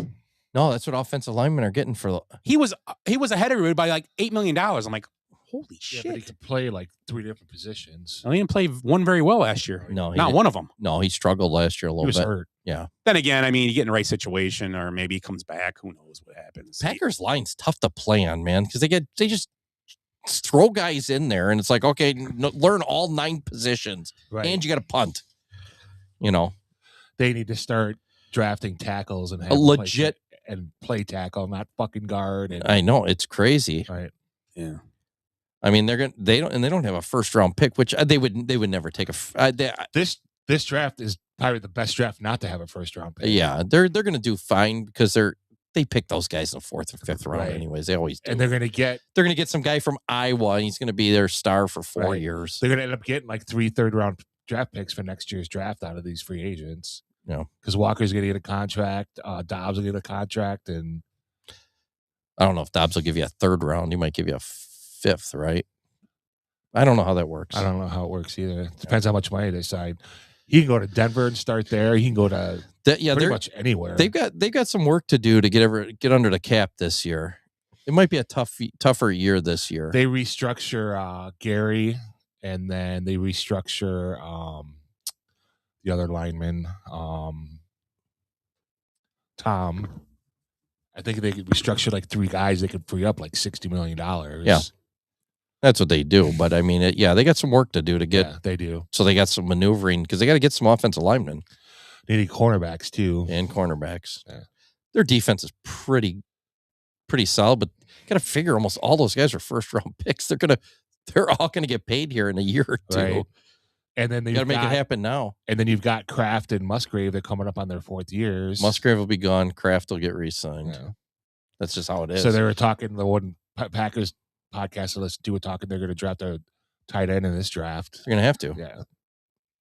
F: No, that's what offensive linemen are getting for.
K: He was ahead of everybody by like $8 million. I'm like, holy shit!
A: But he could play like 3 different positions.
K: He didn't play one very well last year.
F: No,
K: not one of them.
F: No, he struggled last year a little bit.
A: He was hurt.
F: Yeah.
K: Then again, you get in the right situation, or maybe he comes back. Who knows what happens?
F: Packers line's tough to play on, man, because they just throw guys in there, and it's like, okay, learn all 9 positions,
A: right.
F: And you got to punt.
A: They need to start drafting tackles and have
F: a legit.
A: And play tackle, not fucking guard.
F: I know, it's crazy.
A: Right.
K: Yeah.
F: They don't have a 1st round pick, which they would never take
A: this draft is probably the best draft not to have a 1st round pick.
F: Yeah, they're going to do fine because they pick those guys in the 4th or 5th round anyways. They always do.
A: And they're going to get
F: some guy from Iowa, and he's going to be their star for 4 years.
A: They're going to end up getting like 3 3rd round draft picks for next year's draft out of these free agents.
F: Yeah,
A: because Walker's going to get a contract, Dobbs will get a contract, and
F: I don't know if Dobbs will give you a third round. He might give you a fifth, right? I don't know how that works.
A: I don't know how it works either. Depends how much money they sign. He can go to Denver and start there. He can go to pretty much anywhere.
F: They've got some work to do to get under the cap this year. It might be a tougher year this year.
A: They restructure Gary, and then they restructure the other lineman, Tom. I think they could restructure like 3 guys. They could free up like $60 million.
F: Yeah. That's what they do. But I mean, they got some work to do to get.
A: Yeah, they do.
F: So they got some maneuvering because they got to get some offensive linemen.
A: They need cornerbacks too.
F: And cornerbacks.
A: Yeah.
F: Their defense is pretty solid, but got to figure almost all those guys are first round picks. They're all going to get paid here in a year or two.
A: Right. And then they
F: got to make it happen now.
A: And then you've got Kraft and Musgrave. They're coming up on their 4th years.
F: Musgrave will be gone. Kraft will get re-signed.
A: Yeah.
F: That's just how it is.
A: So they were talking, the one Packers podcast to listen to, talking they're going to draft a tight end in this draft.
F: They're going to have to.
A: Yeah.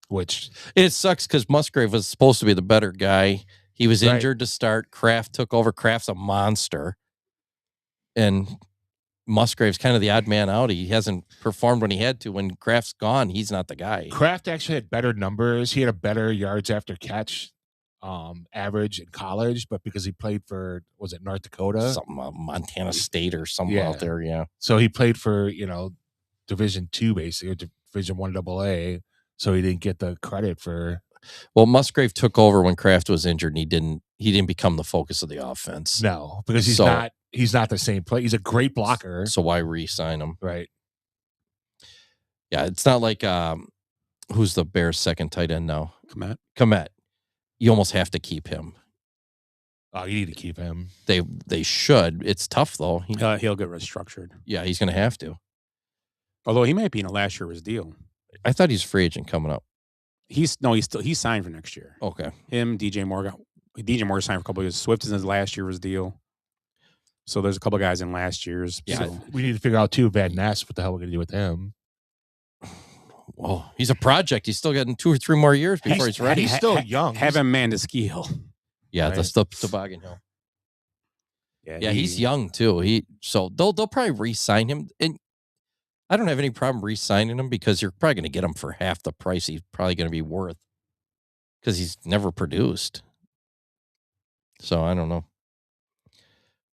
A: Which
F: it sucks because Musgrave was supposed to be the better guy. He was injured to start. Kraft took over. Kraft's a monster. And Musgrave's kind of the odd man out. He hasn't performed when he had to. When Kraft's gone, he's not the guy.
A: Kraft actually had better numbers. He had a better yards after catch average in college, but because he played for, was it North Dakota?
F: Something Montana State or something out there, yeah.
A: So he played for, Division II basically, or Division I AA, so he didn't get the credit for.
F: Well, Musgrave took over when Kraft was injured, and he didn't become the focus of the offense.
A: No, because he's not the same player. He's a great blocker.
F: So why re-sign him?
A: Right.
F: Yeah, it's not like who's the Bears' second tight end now?
K: Komet.
F: You almost have to keep him.
A: Oh, you need to keep him.
F: They should. It's tough though.
K: He'll get restructured.
F: Yeah, he's going to have to.
K: Although he might be in a last year of his deal.
F: I thought he's a free agent coming up.
K: He's signed for next year.
F: Okay.
K: Him, DJ Moore signed for a couple of years. Swift is in his last year of his deal. So there's a couple of guys in last year's.
A: Yeah,
K: so.
A: we need to figure out too, Van Ness, what the hell we're going to do with him.
F: Well, he's a project. He's still got 2 or 3 more years before he's ready.
A: He's still young.
K: Have him man to ski hill.
F: Yeah,
A: Right.
F: that's the toboggan hill. Yeah, he's young too. So they'll probably re-sign him, and I don't have any problem re-signing him because you're probably going to get him for half the price he's probably going to be worth because he's never produced. So I don't know.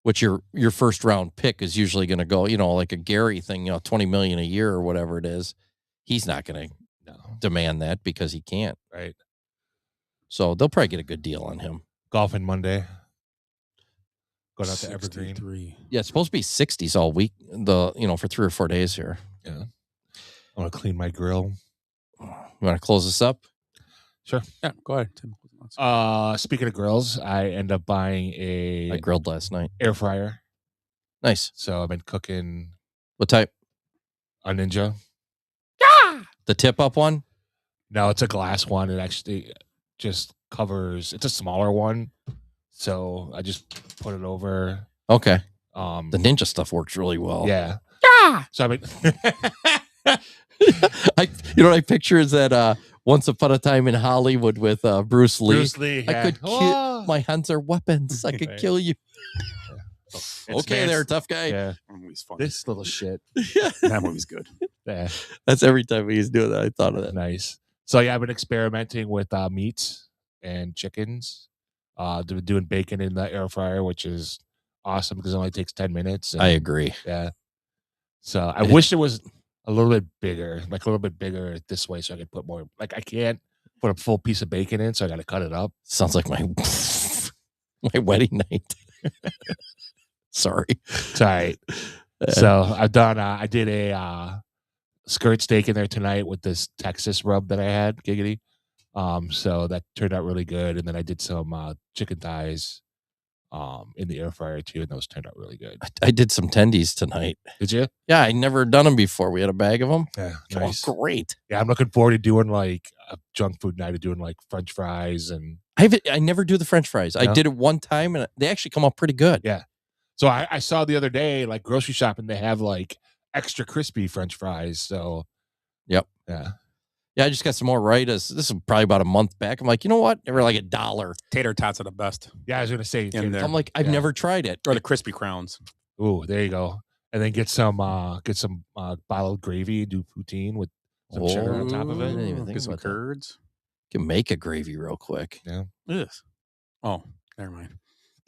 F: Which your first round pick is usually going to go, like a Gary thing, $20 million a year or whatever it is. He's not going to demand that because he can't.
A: Right.
F: So they'll probably get a good deal on him.
A: Golfing Monday. Going out to Evergreen.
F: Yeah, it's supposed to be 60s all week. For 3 or 4 days here.
A: Yeah. I want to clean my grill.
F: You want to close this up?
A: Sure.
K: Yeah, go ahead, Tim.
A: Speaking of grills, I end up buying
F: I grilled last night.
A: air fryer.
F: Nice.
A: So I've been cooking
F: What type?
A: a Ninja.
F: The tip up one?
A: No, it's a glass one. It actually just covers. It's a smaller one, so I just put it over.
F: Okay. The Ninja stuff works really well.
A: Yeah. So I mean,
F: I picture is that Once Upon a Time in Hollywood with Bruce Lee.
A: Bruce Lee.
F: I
A: Yeah.
F: could kill. My hands are weapons. I could kill you. Okay, there, tough guy.
A: Yeah.
K: That movie's funny.
A: This little shit.
K: That movie's good.
A: Yeah.
F: That's every time he's doing that. I thought of that.
A: Nice. So yeah, I've been experimenting with meats and chickens. Doing bacon in the air fryer, which is awesome because it only takes 10 minutes.
F: I agree.
A: Yeah. So I wish it was a little bit bigger this way so I could put more. Like I can't put a full piece of bacon in, so I got to cut it up.
F: Sounds like my wedding night. Sorry.
A: It's all right. So I've done. I did a skirt steak in there tonight with this Texas rub that I had. Giggity. So that turned out really good. And then I did some chicken thighs in the air fryer too, and those turned out really good.
F: I did some tendies tonight.
A: Did you?
F: Yeah, I never done them before. We had a bag of them.
A: Yeah,
F: Oh,
A: nice.
F: great.
A: Yeah, I'm looking forward to doing like a junk food night of doing like French fries and.
F: I never do the French fries. I
A: No?
F: did it one time, and they actually come out pretty good.
A: Yeah. So I saw the other day, like grocery shopping, they have like extra crispy French fries. So.
F: Yep.
A: Yeah.
F: Yeah, I just got some more Ritas. This is probably about a month back. I'm like, you know what? They were like $1.
K: Tater tots are the best.
A: Yeah, I was gonna say.
K: In there.
F: I'm like, I've never tried it.
K: Or the crispy crowns.
A: Ooh, there you go. And then get some bottled gravy, do poutine with some cheddar on top of
F: I
A: it.
F: didn't even think
K: Get some
F: about that.
K: curds.
F: You can make a gravy real quick.
A: Yeah.
K: Yes. Oh, never mind.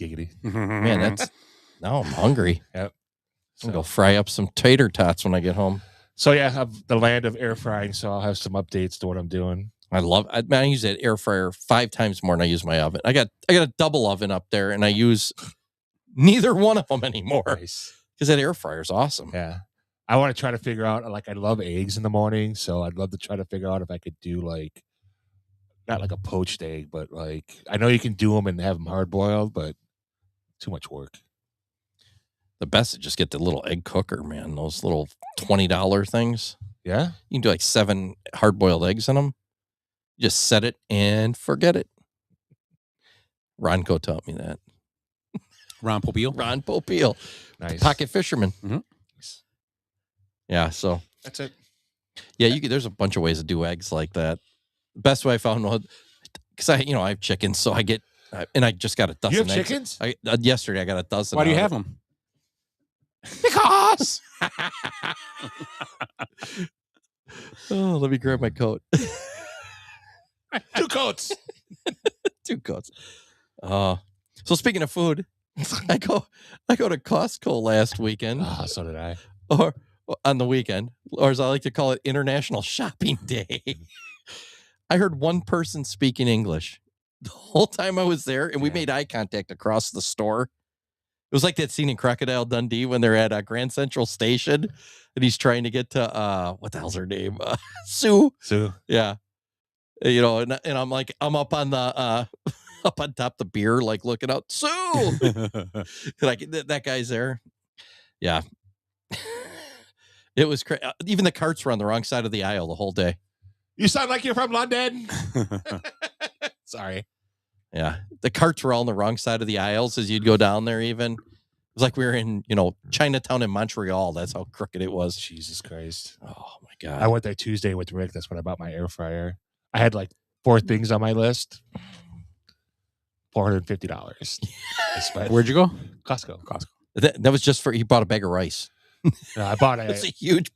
A: Giggity.
F: Man, now I'm hungry.
A: Yep.
F: I'm gonna go fry up some tater tots when I get home.
A: So yeah, I have the land of air frying, so I'll have some updates to what I'm doing.
F: I use that air fryer 5 times more than I use my oven. I got a double oven up there, and I use neither one of them anymore because that air fryer is awesome.
A: Yeah. I want to try to figure out, like, I love eggs in the morning, so I'd love to try to figure out if I could do, like, not like a poached egg, but like, I know you can do them and have them hard boiled, but too much work.
F: The best is just get the little egg cooker, man. Those little $20 things.
A: Yeah.
F: You can do like 7 hard boiled eggs in them. Just set it and forget it. Ronco taught me that.
K: Ron Popeil.
F: Ron Popeil.
A: Nice.
F: Pocket fisherman.
K: Mm-hmm.
F: Yeah, so.
A: That's it.
F: Yeah, there's a bunch of ways to do eggs like that. The best way I found was, because I have chickens, so I get, and I just got a dozen
A: You have
F: eggs.
A: chickens?
F: Yesterday I got a dozen.
K: Why do you have them? Because.
F: Oh, let me grab my coat.
A: 2 coats.
F: 2 coats. So speaking of food, I go to Costco last weekend.
A: Oh, so did I.
F: Or on the weekend, or as I like to call it, International Shopping Day. I heard one person speaking English the whole time I was there, and we made eye contact across the store. It was like that scene in Crocodile Dundee when they're at Grand Central Station, and he's trying to get to what the hell's her name? Sue.
A: Sue.
F: Yeah. You know, and I'm like, I'm up on the up on top of the beer, like looking out, Sue. Like that guy's there. Yeah. It was crazy. Even the carts were on the wrong side of the aisle the whole day.
A: You sound like you're from London. Sorry.
F: Yeah. The carts were all on the wrong side of the aisles as you'd go down there even. It was like we were in, Chinatown in Montreal. That's how crooked it was.
A: Jesus Christ.
F: Oh, my God.
A: I went there Tuesday with Rick. That's when I bought my air fryer. I had like 4 things on my list. $450.
K: Where'd you go?
A: Costco.
F: That was just he bought a bag of rice.
A: No, I bought
F: it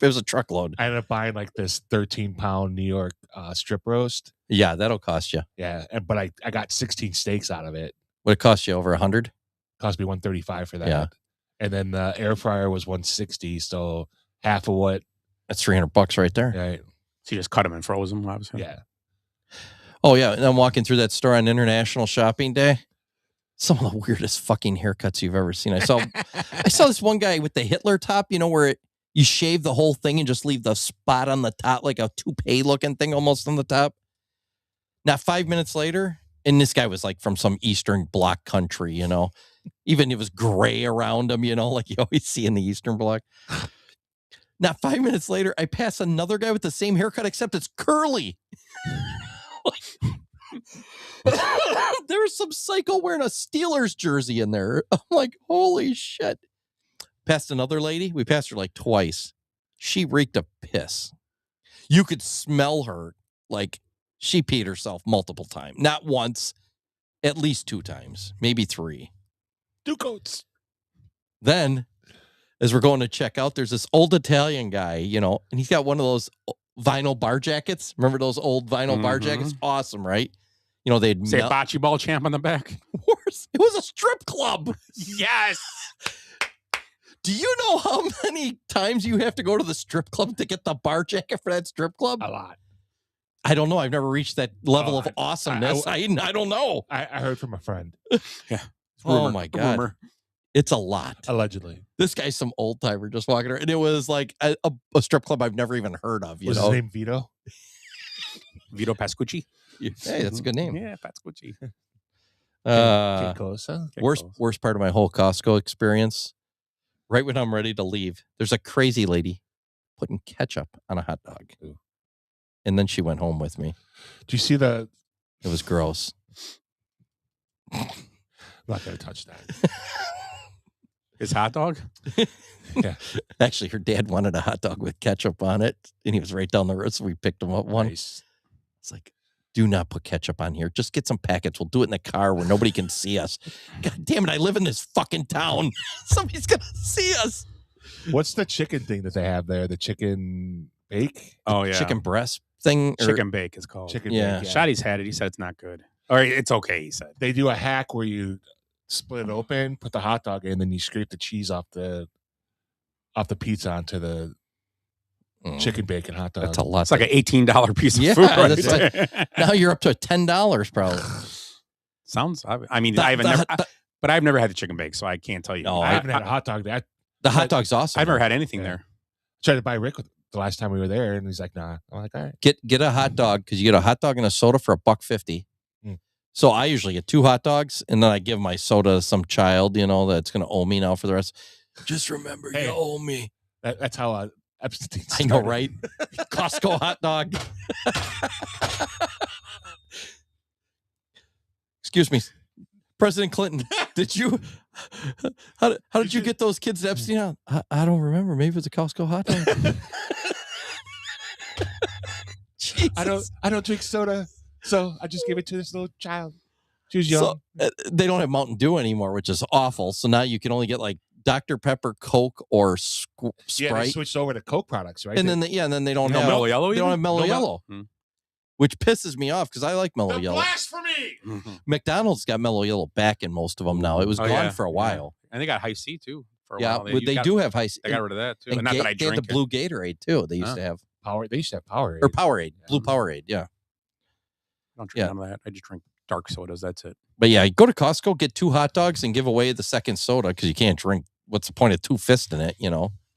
F: was a truckload.
A: I ended up buying like this 13-pound New York strip roast.
F: Yeah, that'll cost you.
A: Yeah, but I got 16 steaks out of it.
F: Would it cost you over 100?
A: Cost me $135 for that.
F: Yeah.
A: And then the air fryer was $160, so half of what.
F: That's $300 right there.
A: Right.
K: So you just cut them and froze them, obviously.
A: Yeah.
F: Oh, yeah. And I'm walking through that store on International Shopping Day. Some of the weirdest fucking haircuts you've ever seen. I saw this one guy with the Hitler top, where you shave the whole thing and just leave the spot on the top, like a toupee looking thing almost on the top. Now, 5 minutes later, and this guy was like from some Eastern Bloc country, even it was gray around him, like you always see in the Eastern Bloc. Now, 5 minutes later, I pass another guy with the same haircut, except it's curly. There was some psycho wearing a Steelers jersey in there. I'm like, holy shit. Passed another lady. We passed her like twice. She reeked of piss. You could smell her like she peed herself multiple times. Not once, at least 2 times, maybe 3.
A: 2 coats.
F: Then, as we're going to check out, there's this old Italian guy, and he's got one of those vinyl bar jackets. Remember those old vinyl bar jackets? Awesome, right? They'd
K: say bocce ball champ on the back.
F: Worse, it was a strip club.
K: Yes.
F: Do you know how many times you have to go to the strip club to get the bar jacket for that strip club?
A: A lot.
F: I don't know. I've never reached that level of awesomeness. I don't know.
A: I heard from a friend.
K: Yeah.
F: Oh my God. Rumor. It's a lot.
A: Allegedly.
F: This guy's some old timer just walking around. And it was like a strip club I've never even heard of.
A: Was his name Vito?
K: Vito Pascucci.
F: Hey, that's a good name.
K: Yeah, Pascucci.
F: Worst part of my whole Costco experience. Right when I'm ready to leave, there's a crazy lady putting ketchup on a hot dog.
A: Ooh.
F: And then she went home with me.
A: Do you see the...
F: It was gross.
A: I'm not going to touch that.
K: His hot dog?
A: Yeah.
F: Actually, her dad wanted a hot dog with ketchup on it, and he was right down the road, so we picked him up one.
A: Nice.
F: It's like, Do not put ketchup on here. Just get some packets. We'll do it in the car where nobody can see us. God damn it. I live in this fucking town. Somebody's going to see us.
A: What's the chicken thing that they have there? The chicken bake?
K: Oh, yeah.
F: Chicken breast thing?
K: Chicken bake is called.
A: Chicken
F: Yeah.
A: bake.
K: Shotty's had it. He said it's not good. Or it's okay, he said.
A: They do a hack where you split it open, put the hot dog in, then you scrape the cheese off the pizza onto the chicken bacon hot dog.
F: That's a lot.
K: It's like an $18 piece of
F: Yeah,
K: food. Right
F: that's
K: there.
F: like, now you're up to $10 probably.
K: Sounds. I mean, I've never had the chicken bake, so I can't tell you.
A: No, I haven't had a hot dog.
F: The hot dog's awesome.
K: I've never had anything there.
A: Tried to buy Rick the last time we were there, and he's like, "Nah." I'm like, "All right."
F: Get a hot dog because you get a hot dog and a soda for $1.50. So I usually get 2 hot dogs, and then I give my soda to some child, that's going to owe me now for the rest. Just remember, you owe me.
A: That's how Epstein
F: started. I know, right? Costco hot dog. Excuse me, President Clinton. Did you? How did you get those kids to Epstein out? I don't remember. Maybe it was a Costco hot dog.
A: I don't drink soda, so I just gave it to this little child. She was young.
F: So, they don't have Mountain Dew anymore, which is awful. So now you can only get like Dr. Pepper, Coke, or Sprite.
A: Yeah, they switched over to Coke products, right?
F: And then they don't have
K: Mellow Yellow.
F: They don't have Mellow Yellow, which pisses me off because I like Mellow Yellow.
A: Blasphemy!
F: McDonald's got Mellow Yellow back in most of them now. It was gone for a while.
K: And they got High C too. For a
F: yeah,
K: while.
F: they do have High C.
K: They got rid of that too.
F: And
K: Not that I
F: they had
K: drink
F: the Blue Gatorade too. They used to have
A: Power. They used to have Powerade.
F: Or Powerade, Blue Powerade. Yeah.
K: I don't drink none of that. I just drink dark sodas. That's it.
F: But yeah, go to Costco, get 2 hot dogs, and give away the second soda because you can't drink. What's the point of 2 fists in it?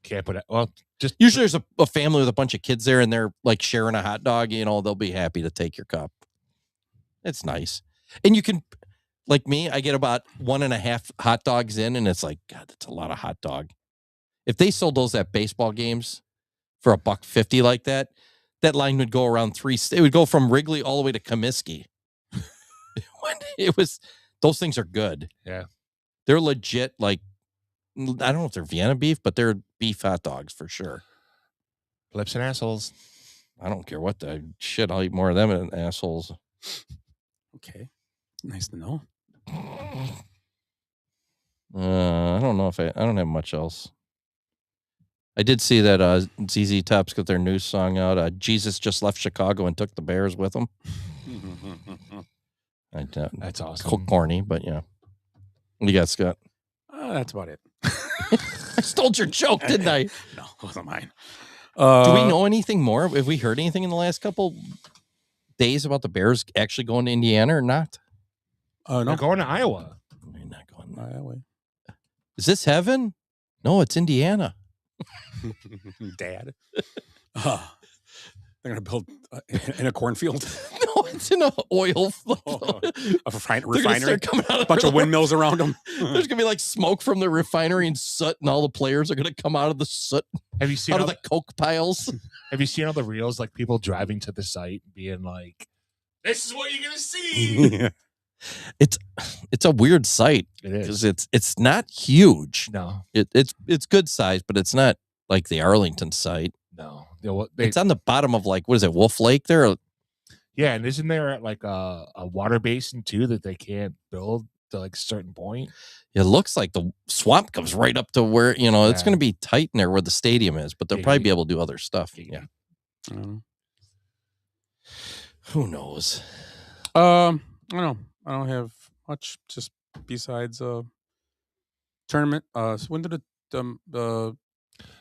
A: Can't put it. Well, just
F: usually there's a family with a bunch of kids there, and they're like sharing a hot dog. They'll be happy to take your cup. It's nice, and you can, like me, I get about 1.5 hot dogs in, and it's like, God, that's a lot of hot dog. If they sold those at baseball games for $1.50 like that, that line would go around 3. It would go from Wrigley all the way to Comiskey. Those things are good.
A: Yeah,
F: they're legit. Like, I don't know if they're Vienna beef, but they're beef hot dogs for sure.
A: Lips and assholes.
F: I don't care what the shit. I'll eat more of them than assholes.
K: Okay, nice to know.
F: I don't know if I don't have much else. I did see that ZZ Top's got their new song out. Jesus just left Chicago and took the Bears with him.
A: That's awesome.
F: Corny, but yeah. What do you got, Scott?
K: That's about it.
F: I stole your joke, didn't I?
K: No, it wasn't mine.
F: Do we know anything more? Have we heard anything in the last couple days about the Bears actually going to Indiana or not?
K: No.
A: They're going to Iowa.
F: They're not going to
K: Iowa.
F: Is this heaven? No, it's Indiana.
K: Dad. They're going to build in a cornfield.
F: No, it's in an oil.
K: A refinery.
F: A
K: bunch of windmills around them.
F: There's going to be like smoke from the refinery and soot, and all the players are going to come out of the soot.
A: Have you seen
F: out of the coke piles?
A: Have you seen all the reels, like people driving to the site being like, "This is what you're going to see."
F: It's a weird site.
A: It is.
F: Because it's not huge.
A: No.
F: It's good size, but it's not like the Arlington site.
A: No.
F: It's on the bottom of like, what is it, Wolf Lake there?
A: Yeah, and isn't there like a water basin too that they can't build to like a certain point?
F: It looks like the swamp comes right up to where, it's going to be tight in there where the stadium is, but they'll probably be able to do other stuff. Yeah. Who knows?
K: I don't know. I don't have much just besides tournament. When did the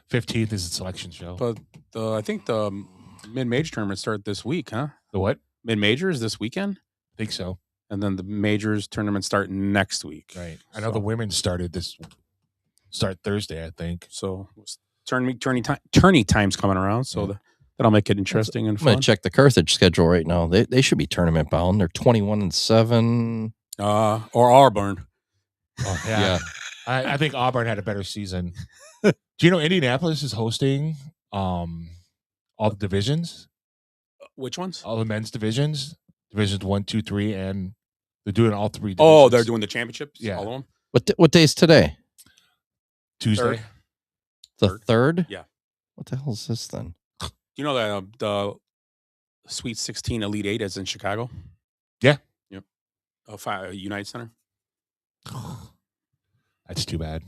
A: 15th is the selection show?
K: But I think the mid-major tournament start this week, huh?
A: The what?
K: Mid-majors this weekend?
A: I think so.
K: And then the majors tournament start next week.
A: Right. I know the women start Thursday, I think.
K: So tourney time's coming around, so that'll make it interesting and fun.
F: I'm going to check the Carthage schedule right now. They should be tournament bound. They're 21-7.
K: Or Auburn.
A: Oh, yeah. I think Auburn had a better season. Do you know Indianapolis is hosting all the divisions?
K: Which ones?
A: All the men's divisions. Divisions 1, 2, 3, and they're doing all 3 divisions.
K: Oh, they're doing the championships?
A: Yeah.
K: All of them?
F: What day is today?
A: Tuesday.
F: The 3rd?
K: Yeah.
F: What the hell is this then?
K: You know that Sweet 16 Elite 8 is in Chicago.
A: Yeah.
K: Yep. United Center.
A: That's too bad.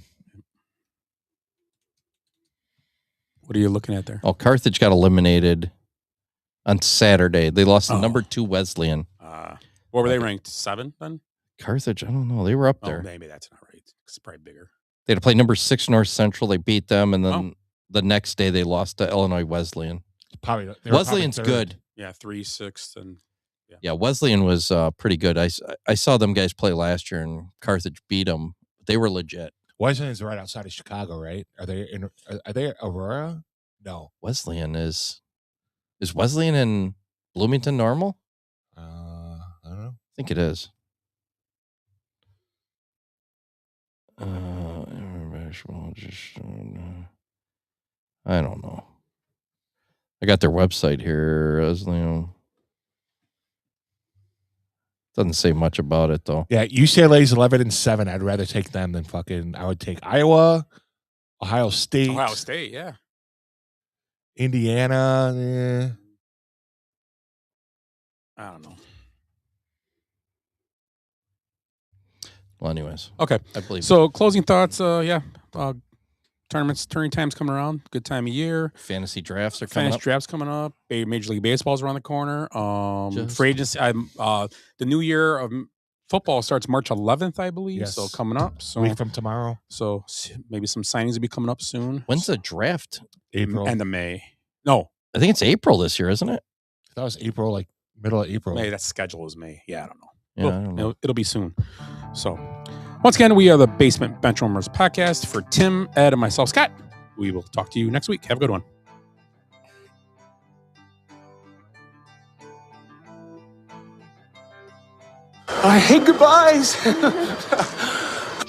K: What are you looking at there?
F: Oh, Carthage got eliminated on Saturday. They lost to number 2 Wesleyan.
K: What were they ranked? 7 then?
F: Carthage, I don't know. They were up there.
K: Maybe that's not right. It's probably bigger.
F: They had to play number 6 North Central. They beat them, and then the next day they lost to Illinois Wesleyan. Wesleyan's good.
K: Yeah, 3, 6, and
F: yeah. Wesleyan was pretty good. I saw them guys play last year, and Carthage beat them. They were legit.
A: Wesleyan's right outside of Chicago, right? Are they Aurora? No.
F: Wesleyan is Wesleyan in Bloomington Normal?
A: I don't know.
F: I think it is. I don't know. I got their website here. Wesleyan. Doesn't say much about it though.
A: Yeah, UCLA's 11-7. I'd rather take them than I would take Iowa, Ohio State.
K: Ohio State, yeah.
A: Indiana.
K: I don't know.
F: Well, anyways.
K: Okay.
F: I believe
K: so. Closing thoughts. Turning time's coming around. Good time of year.
F: Fantasy drafts are coming up.
K: Drafts coming up. Major League Baseball's around the corner. Free agency. The new year of football starts March 11th, I believe.
A: Yes.
K: So coming up. So
A: a week from tomorrow.
K: So maybe some signings will be coming up soon.
F: When's the draft?
A: April.
K: End of May. No.
F: I think it's April this year, isn't it?
A: That was April, like middle of April.
K: Maybe that schedule is May. Yeah, I don't know.
F: Yeah, I don't know.
K: It'll be soon. So once again, we are the Basement Benchwarmers podcast. For Tim, Ed, and myself, Scott, we will talk to you next week. Have a good one.
N: I hate goodbyes.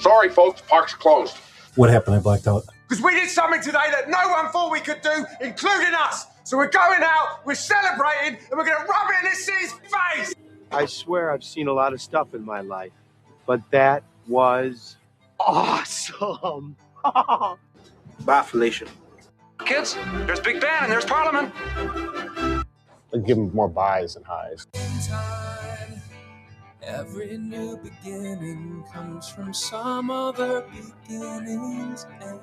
O: Sorry, folks. Park's closed.
N: What happened? I blacked out.
P: Because we did something today that no one thought we could do, including us. So we're going out, we're celebrating, and we're going to rub it in this city's face.
Q: I swear I've seen a lot of stuff in my life, but that was awesome.
R: Bye, Felicia.
S: Kids, there's Big Ben and there's Parliament.
T: Let's give them more buys and highs.
J: Every new beginning comes from some other beginning's end.